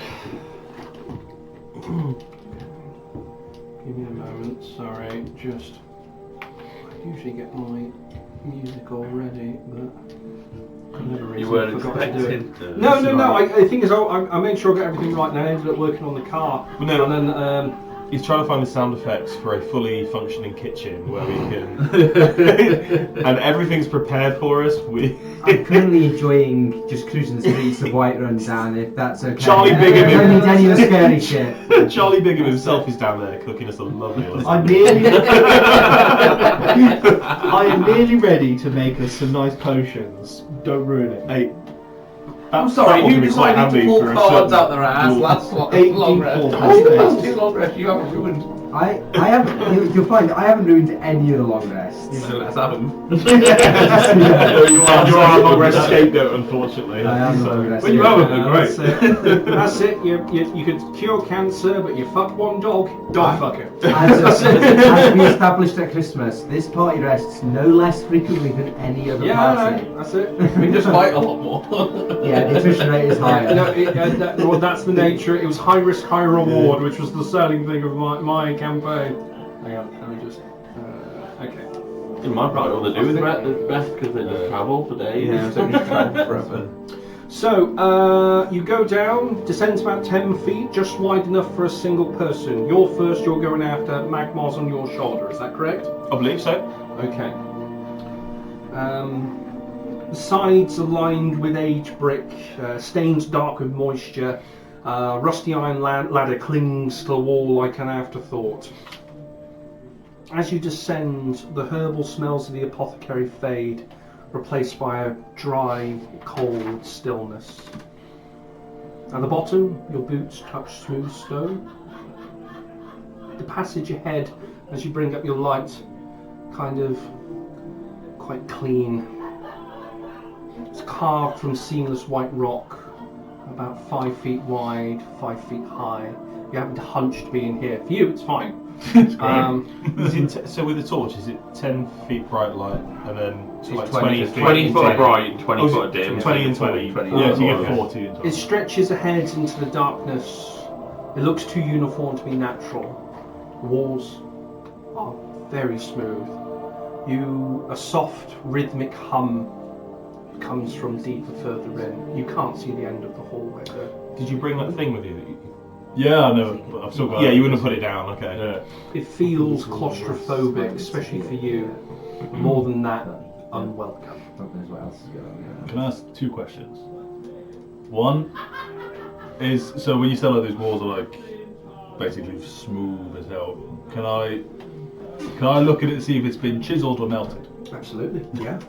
Give me a moment, sorry, just... I usually get my music all ready, but... for whatever You reason, weren't I forgot to do it. expecting. No, I think is I made sure I got everything right, and I ended up working on the car. Well, no. And then, He's trying to find the sound effects for a fully functioning kitchen where we can, and everything's prepared for us. I'm currently enjoying just cruising the streets of Whiterun, Dan, if that's okay. Charlie Bigham. I don't need any of the scary shit. Charlie Bigham himself is down there cooking us a lovely lunch. I'm nearly, I am nearly ready to make us some nice potions. Don't ruin it. Hey, I'm sorry, you decided to pull cards out their ass last long rest. Last two long rests you haven't ruined. I haven't, you'll find I haven't ruined any of the long rests. So let's have them. you are a long rest scapegoat, unfortunately. I am the long rest. When you have it, they're great. that's it. You could cure cancer, but you fuck one dog. Dog fucker. As we established at Christmas, this party rests no less frequently than any other party. That's it. We just fight a lot more. Yeah, the attrition rate is higher. Well, that's the nature. It was high risk, high reward, which was the selling thing of my campaign. Hang on, let me just. Okay. In my part, all they do is best because they just travel for days. Yeah. So just travel forever. So, you go down, descends about 10 feet, just wide enough for a single person. You're first, you're going after Magmar's on your shoulder, is that correct? I believe so. Okay. The sides are lined with aged brick, stains dark with moisture. Rusty iron ladder clings to the wall like an afterthought. As you descend, the herbal smells of the apothecary fade, replaced by a dry, cold stillness. At the bottom, your boots touch smooth stone. The passage ahead, as you bring up your light, kind of quite clean. It's carved from seamless white rock, about 5 feet wide, 5 feet high. You happen to hunch to be in here. For you, it's fine. So with the torch, is it 10 feet bright light and then like 20 20 feet? 20 foot bright, 20 foot dim. 20 and 20. Yeah, so you get 40 and 20. It stretches ahead into the darkness. It looks too uniform to be natural. The walls are very smooth. A soft rhythmic hum comes from deeper further in. You can't see the end of the hallway though. Did you bring that thing with you? Yeah, I know, but I've still got. Yeah, you wouldn't have put it down. Okay. Yeah. It feels claustrophobic, especially for you. More than that, unwelcome. God knows what else is going on. Can I ask 2 questions? One is, so when you say like these walls are like basically smooth as hell, can I look at it and see if it's been chiseled or melted? Absolutely, yeah.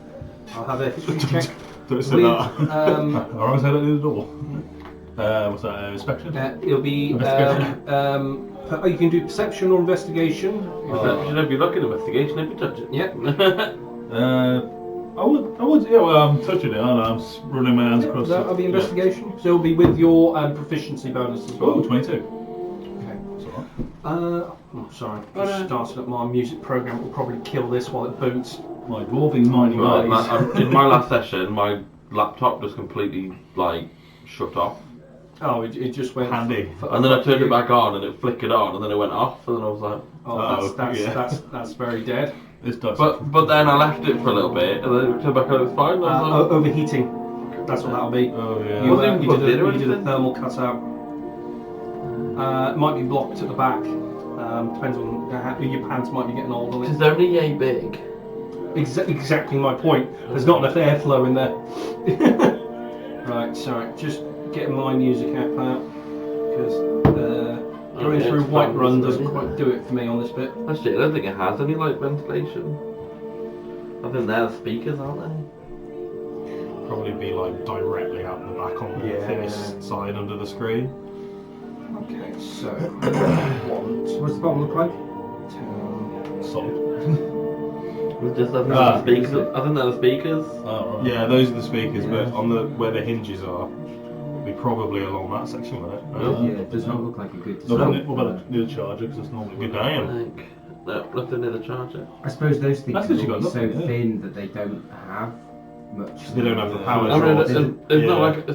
I'll have a history check. Don't say that. Or I was headed to the door. What's that? Inspection? It'll be. You can do perception or investigation. Perception if you look at investigation if you touch it. Yep. I would. Yeah. Well, I'm touching it, aren't I? I'm running my hands across. That'll be investigation. So it'll be with your proficiency bonus as well. Oh, 22. Okay. That's alright. Oh, sorry. Just started up my music program. It will probably kill this while it boots. My dwarving mining Well, eyes. in my last session, my laptop just completely like shut off. Oh, it just went Handy. And then I turned it back on and it flickered on and then it went off and then I was like, Oh, that's very dead. This does. but then I left it for a little bit and then it turned back on, it was fine. And I was like, Overheating. That's what that'll be. Oh yeah. You, Wasn't even you did a anything? thermal cutout. It might be blocked at the back. Depends on how your pants might be getting old on it's it. only yay big. Exactly my point. There's not enough airflow in there. Right, sorry. Just getting my music app out because going Okay, through it's fine, Whiterun it's doesn't fine. quite do it for me on this bit. Actually, I don't think it has any like ventilation. I think they're the speakers, aren't they? Probably be like directly out the back on the Yeah. thinnest side under the screen. Okay, so want What's the bottom look like? Solid. It's just I think they're the speakers. I think they're the speakers. Oh, right. Yeah, those are the speakers, but on the where the hinges are, be probably along that section with it. Yeah, it does not look like a good What design. about the charger? Because that's normally Good good. day. I think. No, nothing near the charger. I suppose those things That's will 'cause you be got so nothing, yeah. thin that they don't have much. They don't have the power I mean, draws. it's Yeah.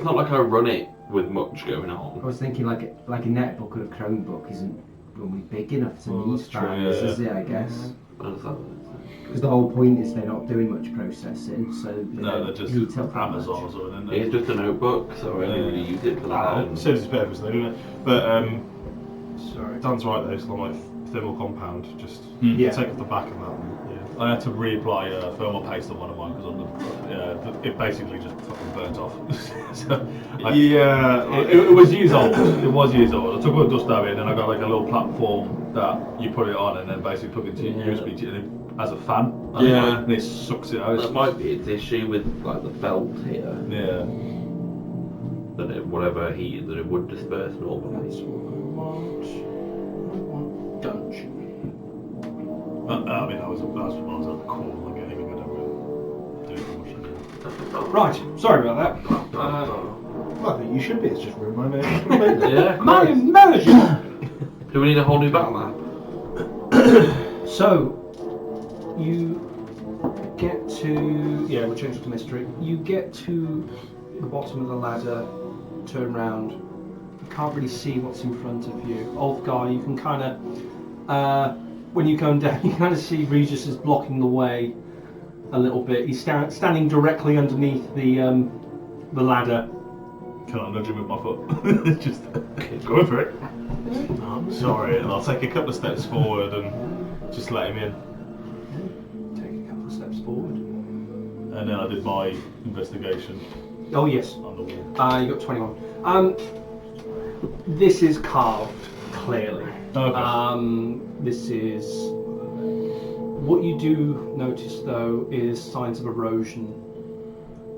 not like I run it with much going I on. was thinking like a netbook or a Chromebook isn't normally big enough to Well, need that's true, fans, yeah. is it? I guess Because because the whole point is they're not doing much processing, so they No, don't they're just heat up that Amazon or much. something, isn't it's it? just a notebook, so I only really use it for that. It serves its purpose, though, doesn't it? But sorry. Dan's right though. It's not like thermal compound. Just Yeah. take off the back of that. And, I had to reapply thermal paste on one of mine because it basically just fucking burnt off. So it was years old. It was years old. I took all the dust out of it, and then I got like a little platform that you put it on, and then basically plug it to your USB as a fan. Yeah. And it sucks it out. That might be its issue with like the felt here. Yeah. That it, whatever heat that it would disperse normally. Dungeon. I mean, that was when I was at cool. Like anything I don't really do much. Right, sorry about that. I think you should be. It's just ruined my name completely. Yeah. Manager! Do we need a whole new battle map? So, you get to... Yeah, we'll change it to mystery. You get to the bottom of the ladder, turn round. You can't really see what's in front of you. Ulfgar, you can kind of... when you're going down, you kind of see Regis is blocking the way a little bit. He's standing directly underneath the ladder. Can I nudge him with my foot? Just go for it. I'm sorry, and I'll take a couple of steps forward and just let him in. Take a couple of steps forward. And then I did my investigation Oh yes. on the wall. You got 21. This is carved, clearly. Okay. This is... What you do notice, though, is signs of erosion.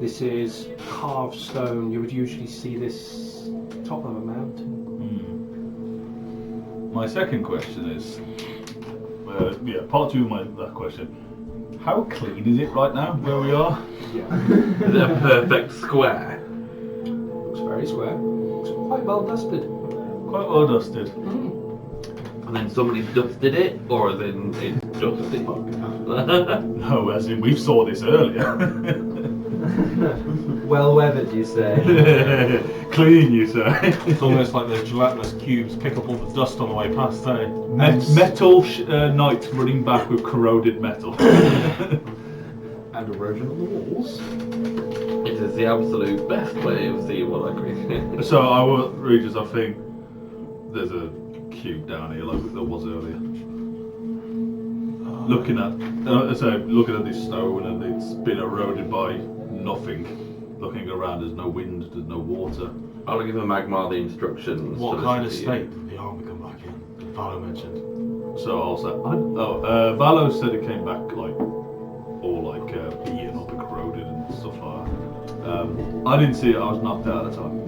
This is carved stone. You would usually see this top of a mountain. My second question is, part 2 of that question. How clean is it right now where we are? Yeah. Is it a perfect square? Looks very square. Looks quite well dusted. Quite well dusted. And then somebody's dusted it, or as in it's dusty? No, as in we saw this earlier. Well weathered, you say? Clean, you say? It's almost like the gelatinous cubes pick up all the dust on the way past, eh? Metal knights running back with corroded metal. And erosion on the walls. It is the absolute best way of seeing what I created. So I will, Regis, I think there's a cube down here like there was earlier. Looking at this stone and it's been eroded by nothing. Looking around, there's no wind, there's no water. I'll give Magmar the instructions. What to kind of listen to you. state did the army come back in? Valo mentioned. So I'll say, Valo said it came back like all like beaten up and corroded and stuff like that. I didn't see it. I was knocked out at the time.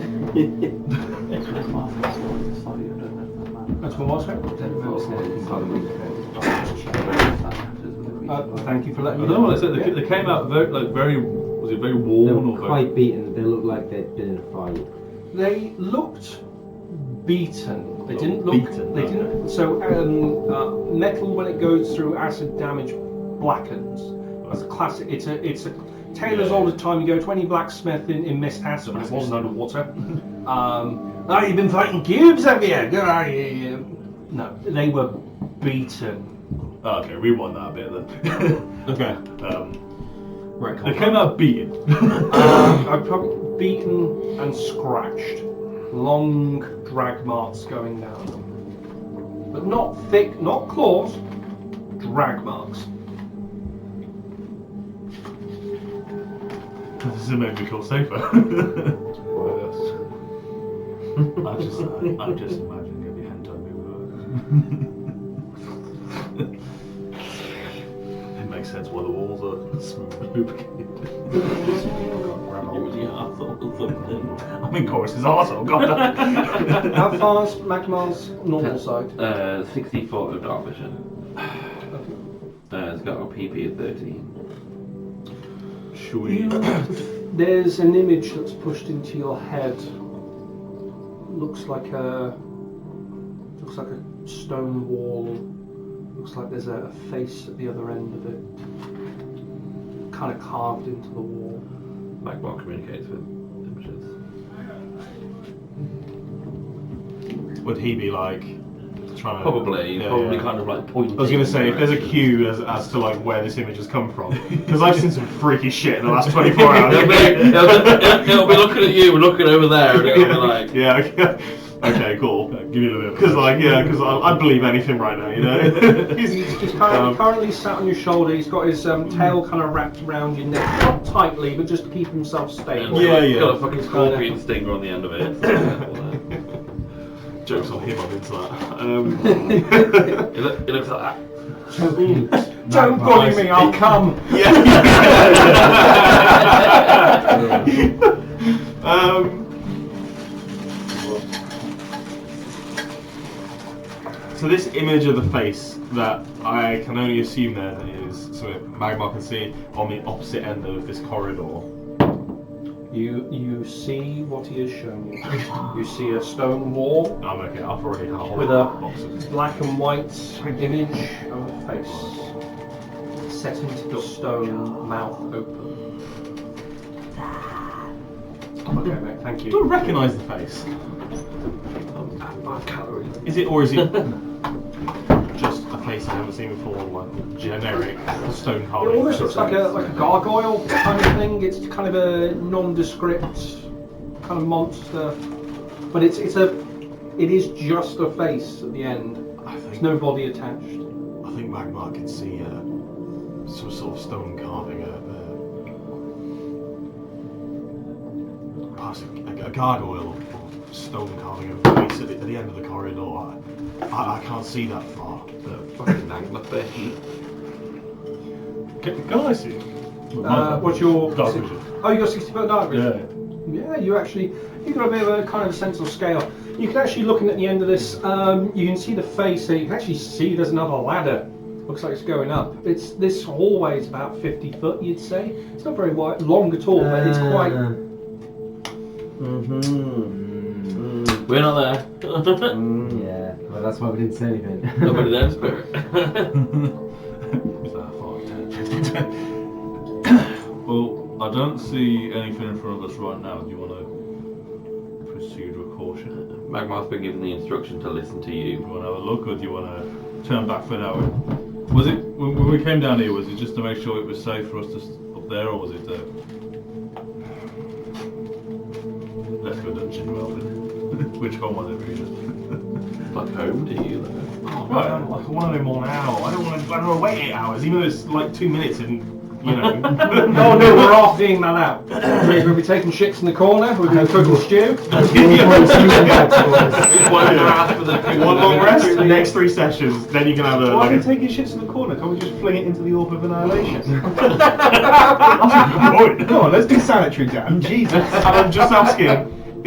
That's what was it? Thank you for I letting me don't know know. what I said. They came out very was it very They worn were or quite very? beaten. They looked like they'd been in a fight. They looked beaten. They didn't look. Beaten, They okay. didn't. So metal, when it goes through acid damage, blackens. That's a classic. It's a tailor's oldest time. You go to any blacksmith in Mist House, but it wasn't underwater. Oh, you've been fighting cubes, have you? No, they were beaten. Oh, okay, rewind that a bit then. Okay. Right, They came out beaten. I've probably beaten and scratched. Long drag marks going down them. But not thick, not claws, drag marks. This has made me feel safer. I just imagine getting hentai movie. It makes sense why the walls are smooth and lubricated. I'm in Chorus's arsehole, God. How far's Magmar's normal side? 60 foot of dark vision. It's got a PP of 13. Should we? There's an image that's pushed into your head. Looks like a stone wall. Looks like there's a face at the other end of it, kind of carved into the wall. Magmar communicates with images. Would he be like trying to... Probably kind of like pointing. I was going to say, if there's a cue as to like where this image has come from, because I've seen some freaky shit in the last 24 hours. It'll be looking at you, looking over there, and it'll be like... Yeah, okay, cool. Give me a little bit. Because I'd believe anything right now, you know? He's currently sat on your shoulder. He's got his tail kind of wrapped around your neck, not tightly, but just to keep himself stable. Yeah. Got a fucking scorpion stinger on the end of it. Joke's on him, I'm into that. It looks like that. Don't bully me, I'll come. So this image of the face that I can only assume then is something Magmar can see on the opposite end of this corridor. You see what he has shown you. You see a stone wall I'm okay, I've already had with a boxes. black and white image of a face set into the stone, mouth open. Okay, mate, thank I you. don't recognise the face. Is it just a face I haven't seen before, like generic stone It carving? almost looks like a gargoyle kind of thing. It's kind of a nondescript kind of monster, but it is just a face at the end. There's no body attached. I think Magmar can see some sort of stone carving, perhaps a gargoyle or stone carving of a face at the end of the corridor. I can't see that far. Fucking anglerfish. Can I see? What's your Dark vision. Oh, you got 60 foot dark vision. Yeah, you got a bit of a kind of a sense of scale. You can actually, looking at the end of this, you can see the face. So you can actually see there's another ladder. Looks like it's going up. This hallway is about 50 foot, you'd say. It's not very wide, long at all, but it's quite. We're not there. Yeah, well, that's why we didn't say anything. Nobody there, spirit. Well, I I don't see anything in front of us right now. Do you want to proceed with caution? Magmar's been given the instruction to listen to Do you you. want to have a look, or do you want to turn back for now? Was it when we came down here? Was it just to make sure it was safe for us to up there, or was it? Let's go dungeon Melvin. Which one was it, really? Like home to you, though. Oh, right. I want to know more now. I don't want to wait 8 hours, even though it's like 2 minutes and, you know. Oh no, we're off being that out. We're going to be taking shits in the corner. We're going to cook and stew. One long rest, the next 3 sessions, then you can have a... Why are we taking shits in the corner? Can't we just fling it into the orb of annihilation? Come on, let's do sanitary, Dan. Jesus. And I'm just asking,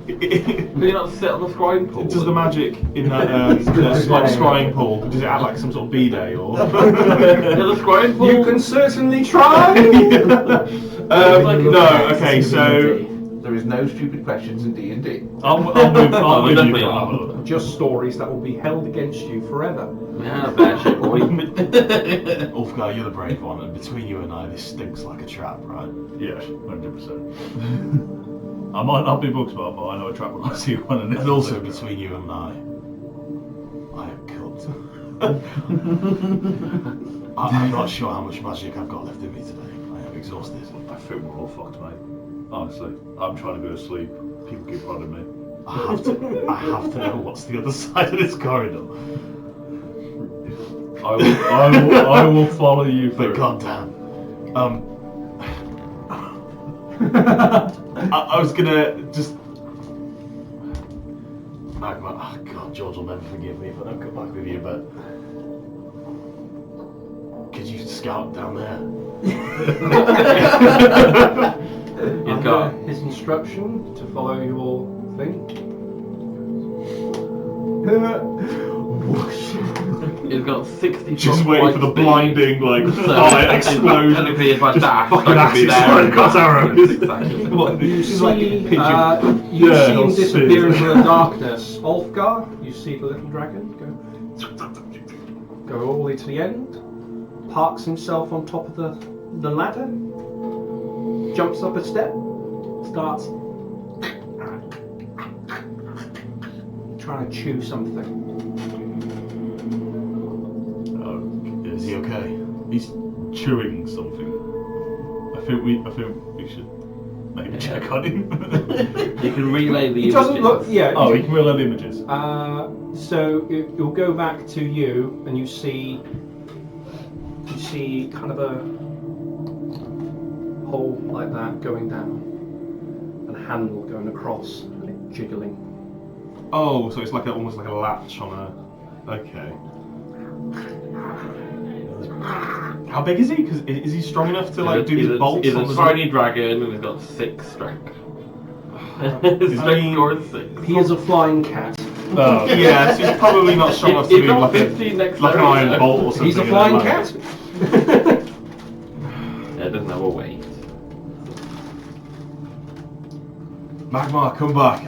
Can you not sit on the scrying pool? does the magic in that like scrying pool, does it have like some sort of B-day or... the scrying pool? You can certainly try. No, okay, so... There is no stupid questions in D&D. I'll move you definitely for are. a look. Just stories that will be held against you forever. Yeah, bear shit, boy. Ulfgar, you're the brave one, and between you and I, this stinks like a trap, right? Yeah, 100%. I might not be book smart, but I know a trap when I see one. And also between you and I am cooked. I'm not sure how much magic I've got left in me today. I am exhausted. I think we're all fucked, mate. Honestly, I'm trying to go to sleep. People keep prodding me. I have to know what's the other side of this corridor. I will follow you But through. goddamn. I was gonna just... Magma, oh god, George will never forgive me if I don't come back with you, but... Could you scout down there? You've got... his instruction to follow your thing. He's got 60 Just foot waiting for the flight speed. blinding, like, So, fire explosion. technically, if I Just dash, fucking I could be axes there. flying across arrows. Exactly. You see, like a you Yeah, see him I'll disappear see. into the darkness. Ulfgar, you see the little dragon go all the way to the end, parks himself on top of the ladder, jumps up a step, starts trying to chew something. Is he okay? He's chewing something. I think we should maybe check on him. You can relay the He doesn't images. look. Yeah. Oh, he can relay the images. So you'll go back to you, and you see kind of a hole like that going down, and a handle going across, and it jiggling. Oh, so it's like almost like a latch on a... Okay. How big is he? Cause is he strong enough to like do these bolts He's on a the tiny dragon and he's got 6 strength. His strength score is 6. He is a flying cat. Oh, Yeah, so he's probably not strong enough to He's be got like 15 next an iron bolt or something. He's a and flying then, like- cat. Yeah, it doesn't have a weight. Magmar, come back.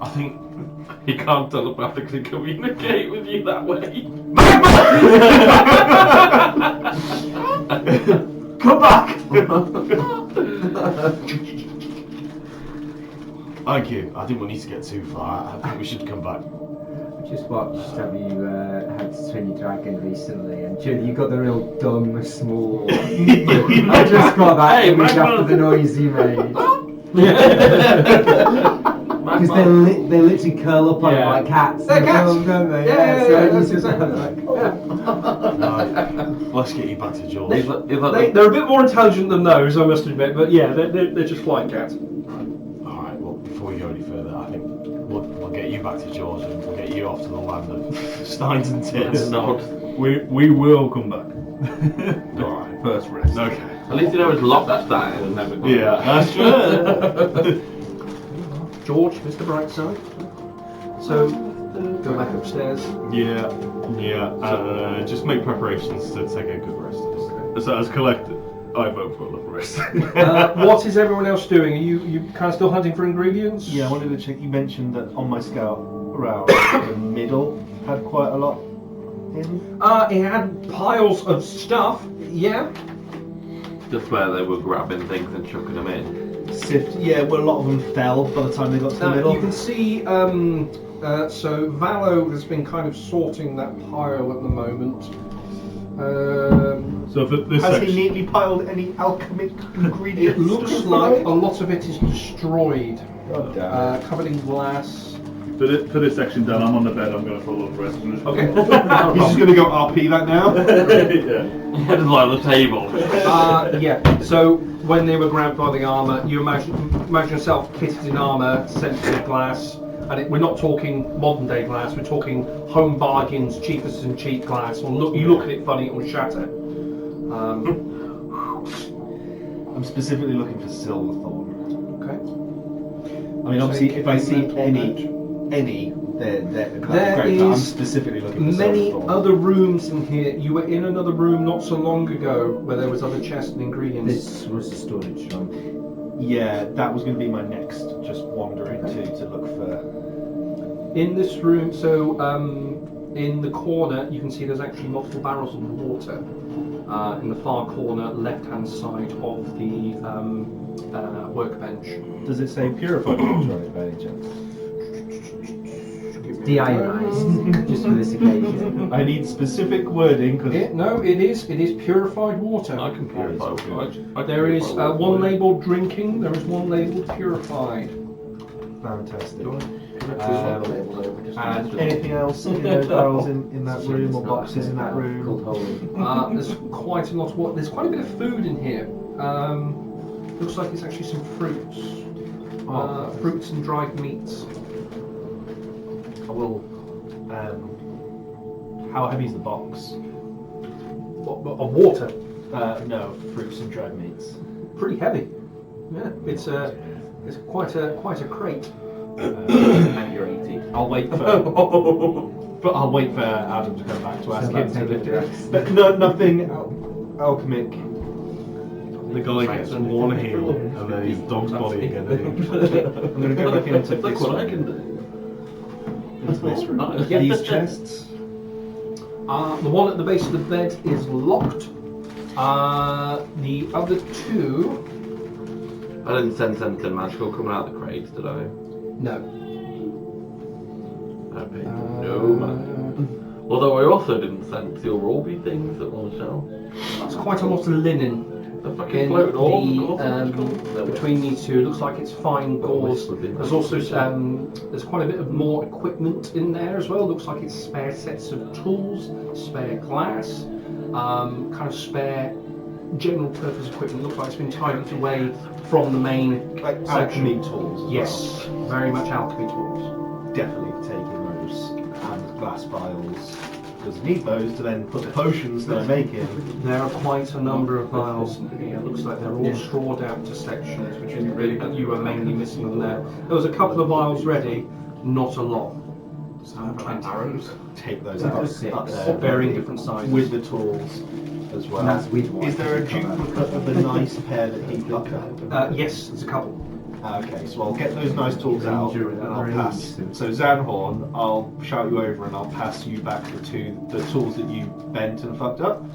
I think... He can't telepathically communicate with you that way. Come back! Thank you. I didn't want you to get too far. I think we should come back. Just watched have you had to train your dragon recently, and you got the real dumb, small. I just got that Hey, image Magma- after the noise he made. Because Magmar- they literally curl up on him Yeah. like cats. They're cats. Don't they? Yeah, so that's he's just exactly like, Right. Let's get you back to George. He's like They're a bit more intelligent than those, I must admit. But yeah, they're just flying cats. Alright, well, before we go any further, I think we'll get you back to George and we'll get you off to the land of Steins and Tits. nod. we will come back. Alright. First rest. Okay. At least you know it's locked down and never gone. Yeah, that's true. George, Mr. Brightside. So go back upstairs. Yeah. Just make preparations to take a good rest. So as collected, I vote for a little rest. What is everyone else doing? Are you kind of still hunting for ingredients? Yeah, I wanted to check. You mentioned that on my scout round, the middle had quite a lot in. It had piles of stuff. Yeah. Just where they were grabbing things and chucking them in. Sift. Yeah, well, a lot of them fell by the time they got to the middle. You can see, so Valo has been kind of sorting that pile at the moment. So for this Has section, he neatly piled any alchemic ingredients? It looks like a lot of it is destroyed, God damn. covered in glass. for this section, Dan, I'm on the bed. I'm going to follow the rest of this. Okay. He's just going to go RP that now? Yeah. Headed like the table. Yeah. So when they were grabbed by the armour, you imagine yourself kitted in armour, sensitive glass, and we're not talking modern day glass. We're talking home bargains, cheapest and cheap glass. Or you look at it funny, it will shatter. I'm specifically looking for Silverthorn. Okay. I mean, obviously, if I see any, they're great, but I'm specifically looking for many Silverthorn. other rooms in here. You were in another room not so long ago where there was other chests and ingredients. This was a storage room. Yeah, that was going to be my next, just wandering to look for. In this room, so in the corner, you can see there's actually multiple barrels of water. In the far corner, left-hand side of the workbench. Does it say purified water on it by any chance? Deionized, just for this occasion. I need specific wording because No, it is purified water. I can purify water. There is one labelled drinking. There is one labelled purified. fantastic. And And anything else in those barrels in that room or boxes in that room? there's quite a lot of there's quite a bit of food in here. Looks like it's actually some fruits. Fruits and dried meats. I will. How heavy is the box? Of water. No, fruits and dried meats. Pretty heavy. Yeah, it's quite a crate. And you're 80. I'll wait for. But I'll wait for Adam to come back to ask him to lift it. But no, nothing alchemic. The guy gets one heal and then his dog's body again. I'm going to go back into Look this what one. I can do. Into this room. Nice. These chests. The one at the base of the bed is locked. The other two, I didn't sense anything magical coming out of the crates, did I? no. Okay. No magic. Although I also didn't sense the Orbi things that were on the shelf. That's quite a lot of linen. The fucking In float all between these two, it looks like it's fine gauze. There's also there's quite a bit of more equipment in there as well. Looks like it's spare sets of tools, spare glass, kind of spare general purpose equipment. Looks like it's been tidied away from the main Like section. alchemy tools. As Yes, very much alchemy tools. well. Definitely taking those and glass vials. Because I need those to then put the potions that I make in. There are quite a number of vials in here. It looks like they're all strawed out to sections, which is really good. You were mainly missing them there. There was a couple of vials ready, not a lot. arrows. Take those out up Of there varying different sizes. with the tools as well. And that's with one. Is there a duplicate of the nice pair that he got? Yes, there's a couple. Okay, so I'll get those nice tools out and I'll pass. So Zanhorn, I'll shout you over and I'll pass you back the tools that you bent and fucked up.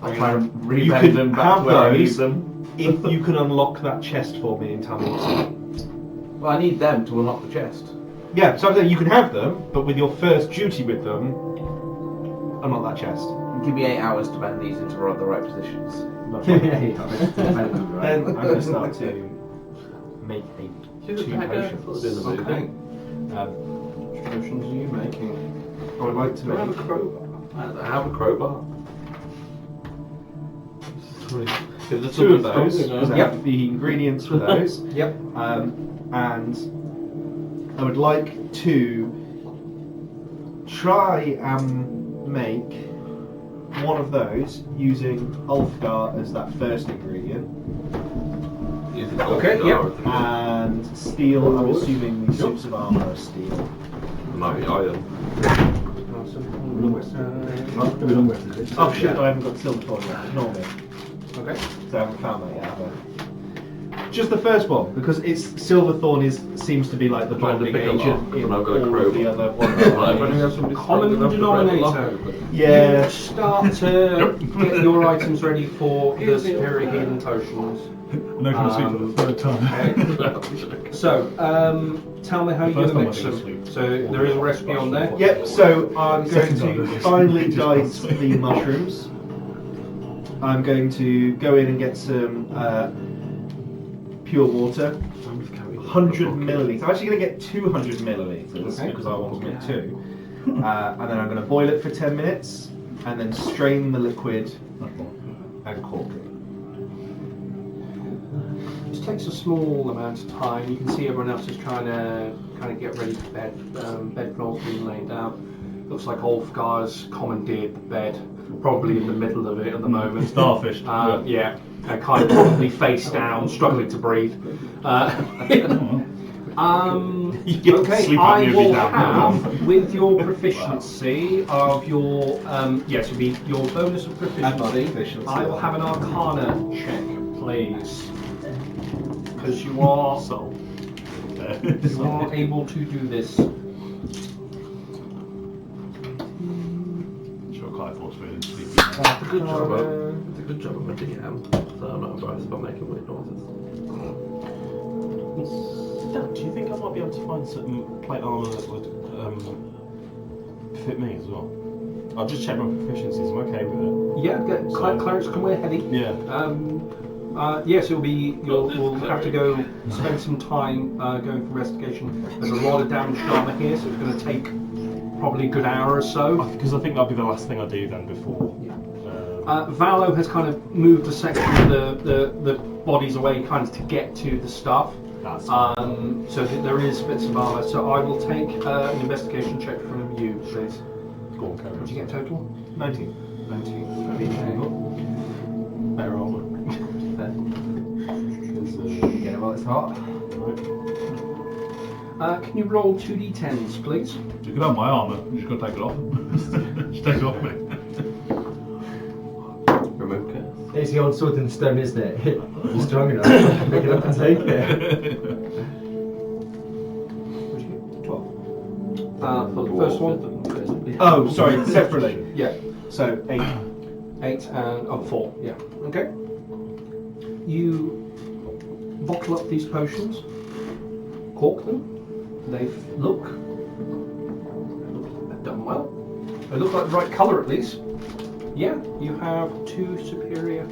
I'll try and You rebend could them back have to where I need those. them. If you can unlock that chest for me in Tamil. Well, I need them to unlock the chest. Yeah, so I'm saying you can have them, but with your first duty with them, unlock that chest. Give me 8 hours to bend these into the right positions. Then I'm going to start to make two potions. Okay. Which potions are you making? I would like to Do I have a make. crowbar? I have a crowbar. Is there Two of something those, strong because I enough? have the ingredients for those. Yep. And I would like to try and make one of those using Ulfgar as that first ingredient. Okay, yep. And steel, I'm assuming these suits of armour are steel. Might be iron. Oh shit, I haven't got silver for yet. Ignore me. Okay. So I haven't found that yet, have I? Just the first one, because it's Silverthorn seems to be like the bonding agent in all of the other ones. Common denominator. Yeah. You start to get your items ready for the superior healing potions. I'm not going to sleep for the third time. So, tell me how you're going to mix them. So, there is a recipe on there. Yep, so I'm going to finely dice the mushrooms. I'm going to go in and get some pure water. 100 millilitres. I'm actually going to get 200 millilitres because I want to make 2. And then I'm going to boil it for 10 minutes and then strain the liquid and cork it. It takes a small amount of time. You can see everyone else is trying to kind of get ready for bed. Bedclothes being laid down. Looks like Ulfgar's commandeered the bed, probably in the middle of it at the moment. Starfish. Yeah, kind of probably face down, struggling to breathe. Okay, I will have, with your proficiency of your, yes, it'll be your bonus of proficiency, I will have an Arcana check, please. Because you are able to do this. Sure, Clive was feeling sleepy. It's a good job of a DM, so I'm not embarrassed about making weird noises. Do you think I might be able to find certain plate armour that would fit me as well? I'll just check my proficiencies. I'm okay with it. Yeah, clerics can wear heavy. Yeah. Yes, you'll have to go spend some time going for investigation. There's a lot of damaged armour here, so it's going to take probably a good hour or so. Because I think that'll be the last thing I do then before. Valo has kind of moved a section of the bodies away, kind of to get to the stuff. So there is bits of armour. So I will take an investigation check from you, please. Go on, carry on. What did you get total? 19. 19. Better armour. Get it while it's hot. Can you roll 2d10s, please? You can have my armour, you just got to take it off. Just take it off me. Remove curse. It's the old sword in the stone, isn't it? You're strong enough to pick it up and take it. What did you get? 12. For the first one? Oh, sorry, separately. Yeah. So 8. 8 and 4. Yeah. Okay. You bottle up these potions, cork them. They've done well. They look like the right colour at least. Yeah, you have 2 superior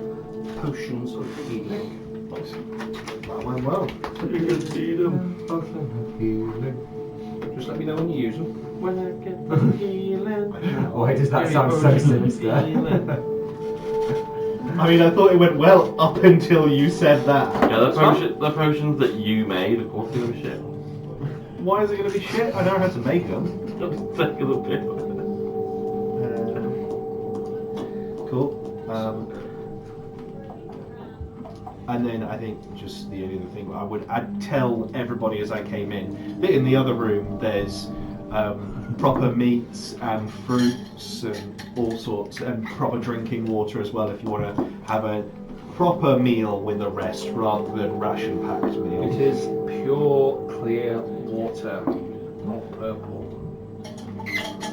potions of healing. Nice. Well. You can see them. Just let me know when you use them. When I get the healing. Why does that sound so sinister? I mean, I thought it went well up until you said that. Yeah, the potions that you made, of course, they're gonna be shit. Why is it going to be shit? I know how to make them. Just take a little bit. Cool. And then I think just the only other thing I'd tell everybody as I came in that in the other room there's proper meats and fruits and all sorts, and proper drinking water as well if you want to have a proper meal with the rest rather than ration packed meal. It is pure, clear water, not purple.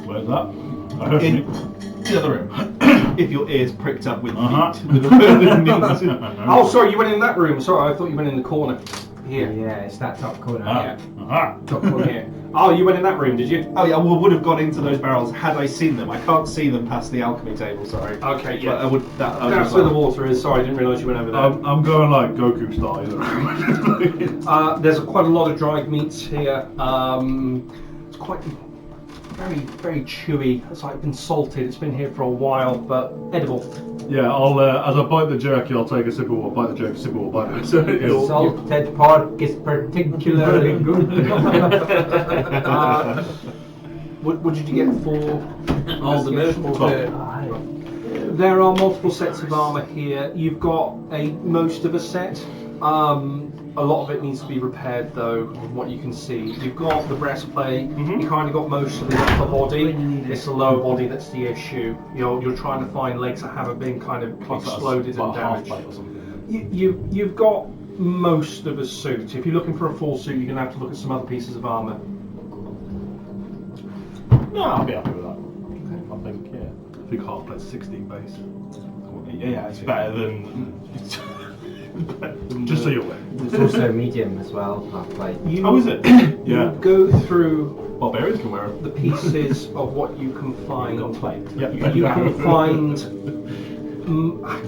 Where's that? I heard In it. the other room. If your ears pricked up with Uh-huh. meat. With meat. Oh, sorry, you went in that room. Sorry, I thought you went in the corner. Here. Yeah, it's that top corner. Yeah. Aha. Top corner here. Oh, you went in that room, did you? Oh yeah, I would have gone into those barrels had I seen them. I can't see them past the alchemy table, sorry. Okay, But yeah. I would. That's where the water is. Sorry, I didn't realise you went over there. I'm going like Goku style. There's quite a lot of dried meats here. It's quite very, very chewy. It's like been salted. It's been here for a while, but edible. Yeah, I'll as I bite the jerky, I'll take a sip of water, bite the jerky, sip of water, bite the Salted pork is particularly good. What did you get for? All the There are multiple sets of armour here. You've got most of a set. A lot of it needs to be repaired though, from what you can see. You've got the breastplate, you kind of got most of the upper body. It's the lower body that's the issue. You're trying to find legs that haven't been kind of exploded and damaged. You've got most of a suit. If you're looking for a full suit, you're going to have to look at some other pieces of armour. No, I'll be happy with that. I think, yeah. I think half plate's 16 base. Yeah, it's better than. Just so you're aware. It's also medium as well, half plate. Oh, is it? You go through Barbarians can wear them. the pieces of what you can find. Yep. You can find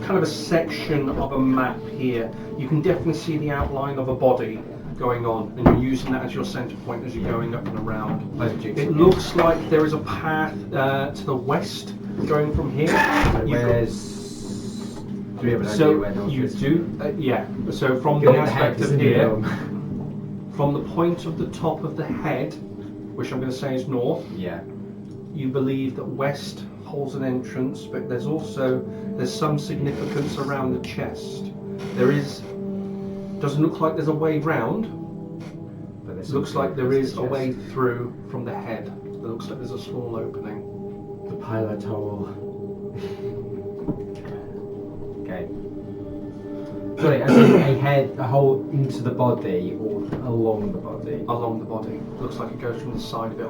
kind of a section of a map here. You can definitely see the outline of a body going on, and you're using that as your centre point as you're going up and around. It looks like there is a path to the west going from here. Do we have an idea where north you is? do, yeah. So from the perspective here, from the point of the top of the head, which I'm going to say is north, Yeah. you believe that west holds an entrance, but there's some significance around the chest. Doesn't look like there's a way round, but it looks like there is a way through from the head. It looks like there's a small opening. The pilot hole. Okay. Sorry, as in a hole into the body or along the body? Along the body. Looks like it goes from the side of it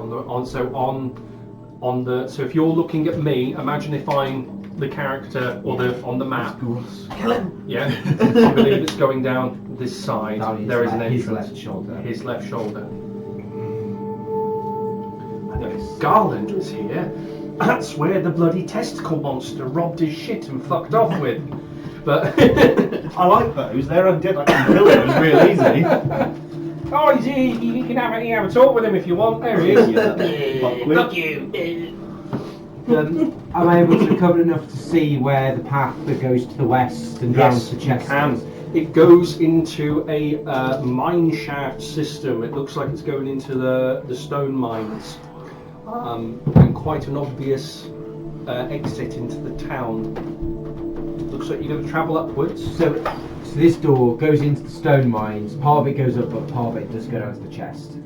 so if you're looking at me, imagine if I'm the character or on the map. Kill him! Yeah. I believe it's going down this side. There is an entrance. His left shoulder. His left shoulder. And if Garland was here, that's where the bloody testicle monster robbed his shit and fucked off with. But I like those. They're undead. I can kill them real easy. oh, he's here. You can have a talk with him if you want. There he is. Fuck you. Am I able to recover enough to see where the path that goes to the west and down to chest is? It goes into a mine shaft system. It looks like it's going into the stone mines, and quite an obvious exit into the town. Looks like you're going to travel upwards. So this door goes into the stone mines. Part of it goes up, but part of it does go down to the chest.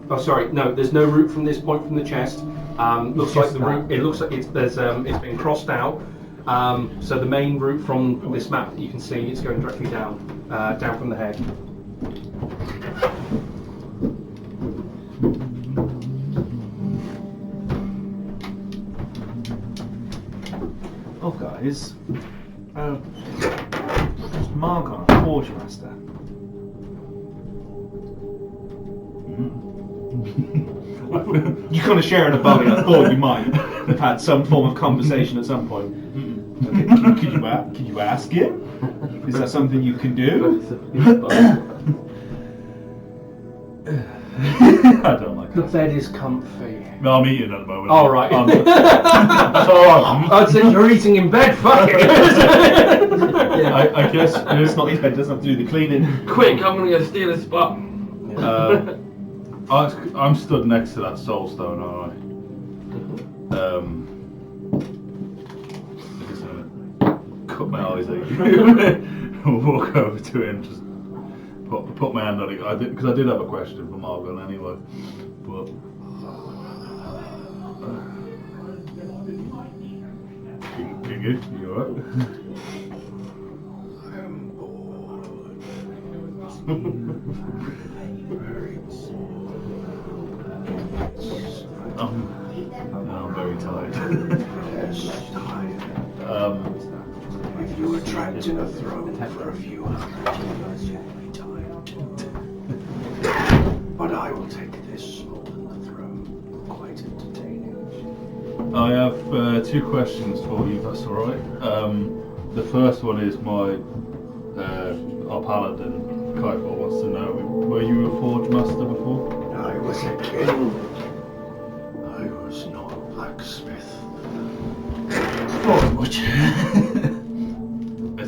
Oh, sorry. No, there's no route from this point from the chest. Looks like the route. It looks like it's been crossed out. So the main route from this map that you can see, it's going directly down from the head. Oh, guys. Mark on a Forge Master. You're kind of sharing a buggy. I thought you might have had some form of conversation at some point. Okay, could you ask him? Is that something you can do? I don't like The that. bed is comfy. No, I'm eating at the moment. All right. That's all right. I'd say you're eating in bed. Fuck it. I guess it's not his bed. Doesn't have to do the cleaning. Quick, I'm gonna go steal a spot. I'm stood next to that soul stone, aren't I? I'm just gonna cut my eyes out and walk over to it and just put my hand on it. Because I did have a question for Margot anyway. But you alright? I'm bored. I'm very tired. If you were trapped in a throne for a few hundred years, you'd be tired. But I will take this more than the throne. Quite entertaining. I have two questions for you, if that's alright. The first one is our paladin, Kuiper, wants to know, were you a Forge Master before? I was a king. I was not a blacksmith. Not much.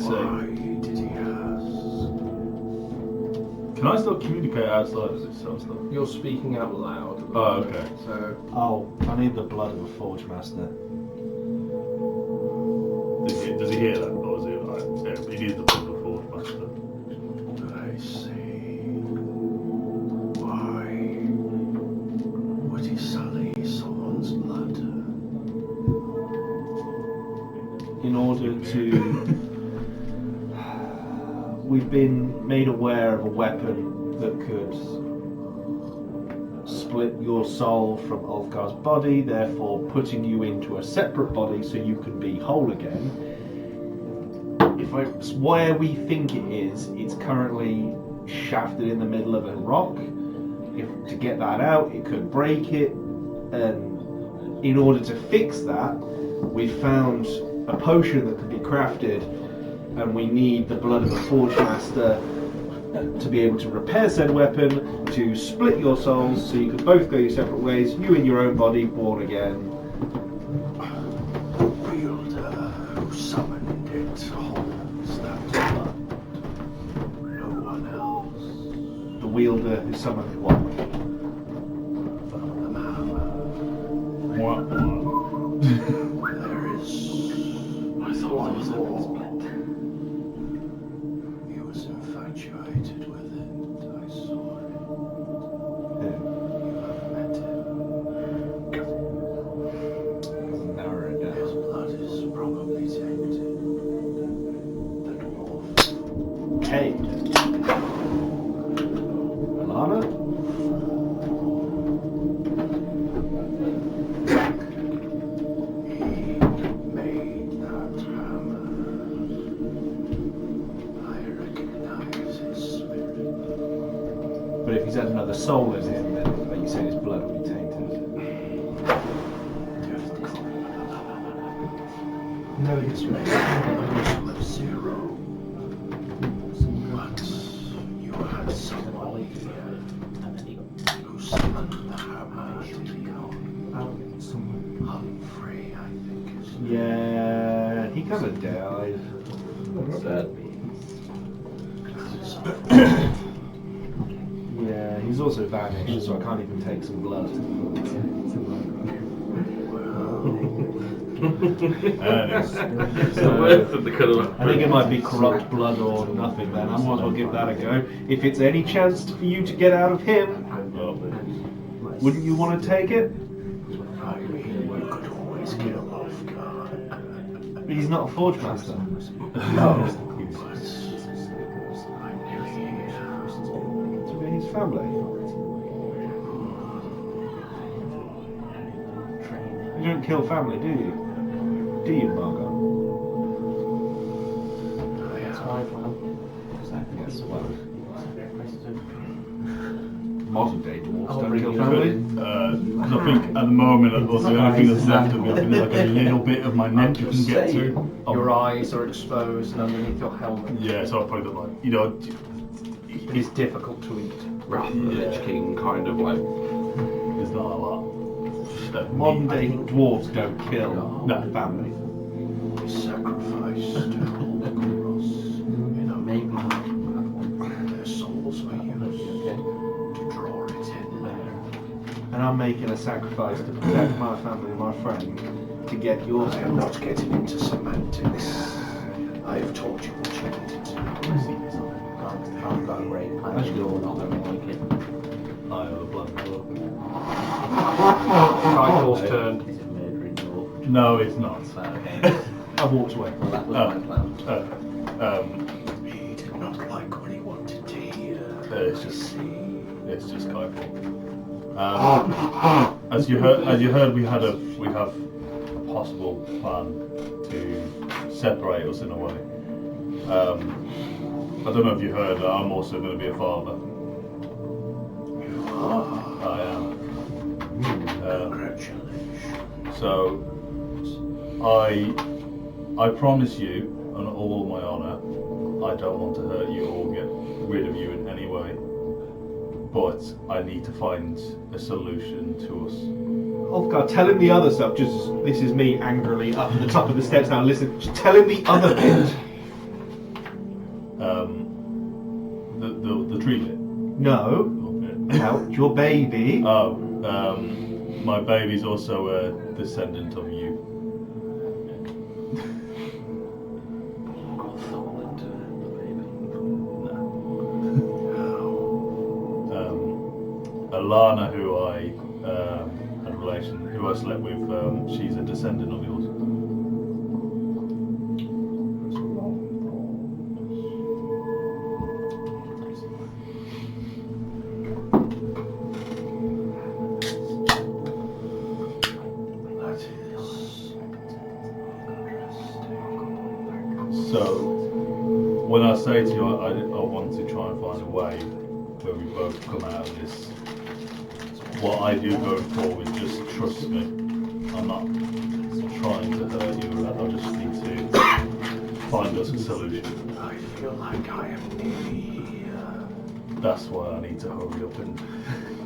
Why did he ask? Can I still communicate outside of this sort of stuff? You're speaking out loud. Oh, okay. So Oh, I need the blood of a Forge Master. Does he hear that? Or is he like, yeah, he needs the blood of a Forge Master. I see. Why would he sully someone's blood? In order to we've been made aware of a weapon that could split your soul from Ulfgar's body, therefore putting you into a separate body so you can be whole again. Where we think it is, it's currently shafted in the middle of a rock. To get that out, it could break it, and in order to fix that, we found a potion that could be crafted, and we need the blood of a Forge Master to be able to repair said weapon, to split your souls so you can both go your separate ways, you in your own body, born again. The wielder who summoned it holds that blood. No one else. The wielder who summoned what? The hammer. What? There is. I thought there was more. He was infatuated with it. I saw it. You have met him. Narrow it down. His blood is probably tainted. The dwarf. Hey. Alana? He made that hammer. I recognize his spirit. But if he's had another soul in him, then like you say, his blood will be tainted. No, it's made of zero. But you had someone here who summoned the hammer, did he not? Humphrey, I think his name. Yeah, he kind of died. Yeah, he's also vanished, so I can't even take some blood. It's the worst of the colour. I think it might be corrupt blood or nothing then. I might as well give that a go. If it's any chance for you to get out of him, wouldn't you want to take it? I mean, you could always kill Ulfgar. But he's not a Forge Master. No, but I'm nearly here. To be his family. You don't kill family, do you? Do you, Margot? Yes, well. Modern day dwarves don't kill family. Because I think at the moment, also the only thing that's left of me, I think there's like a little bit of my neck you can get to. Your eyes are exposed and underneath your helmet. Yeah, so I've probably got like, you know, It is difficult to eat. Rather than the Lich King kind of like. there's not a lot. Modern day dwarves don't kill family. We sacrificed to hold the cross in a moment. Their souls were used to draw it in. And I'm making a sacrifice to protect my family and my friend to get yours. I am not getting into semantics. I have told you what you needed to know. I've got a great plan. You're not going to like it. I have a blood color. Kaitor's turn. Is it murdering your... No, it's not. Okay. I walked away. Well, that was my plan. He did not like what he wanted to hear. It's just Skyfall. As you heard, we have a possible plan to separate us in a way. I don't know if you heard that I'm also going to be a father. You are. I am. Congratulations. So I promise you, on all my honour, I don't want to hurt you or get rid of you in any way. But I need to find a solution to us. Ulfgar, tell him the other stuff. This is me angrily up at the top of the steps now. Listen, just tell him the other bit. The tree bit. No, Okay. about your baby. My baby's also a descendant of you. Alana, who I had a relation, who I slept with, she's a descendant of yours. when I say to you, I want to try and find a way where we both come out of this. What I do going forward, just trust me. I'm not trying to hurt you. I just need to find us a solution. I feel like I am nearly. That's why I need to hurry up and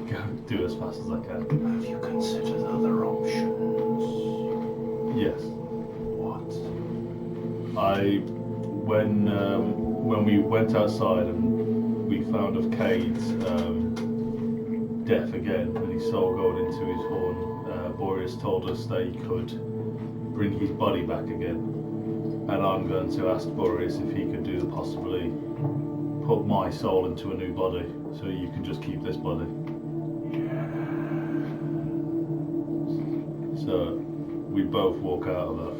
go do as fast as I can. Have you considered other options? Yes. What? When we went outside and we found of Cade's death again and his soul going into his horn, Boreas told us that he could bring his body back again. And I'm going to ask Boreas if he could do the possibly put my soul into a new body so you can just keep this body. So we both walk out of that.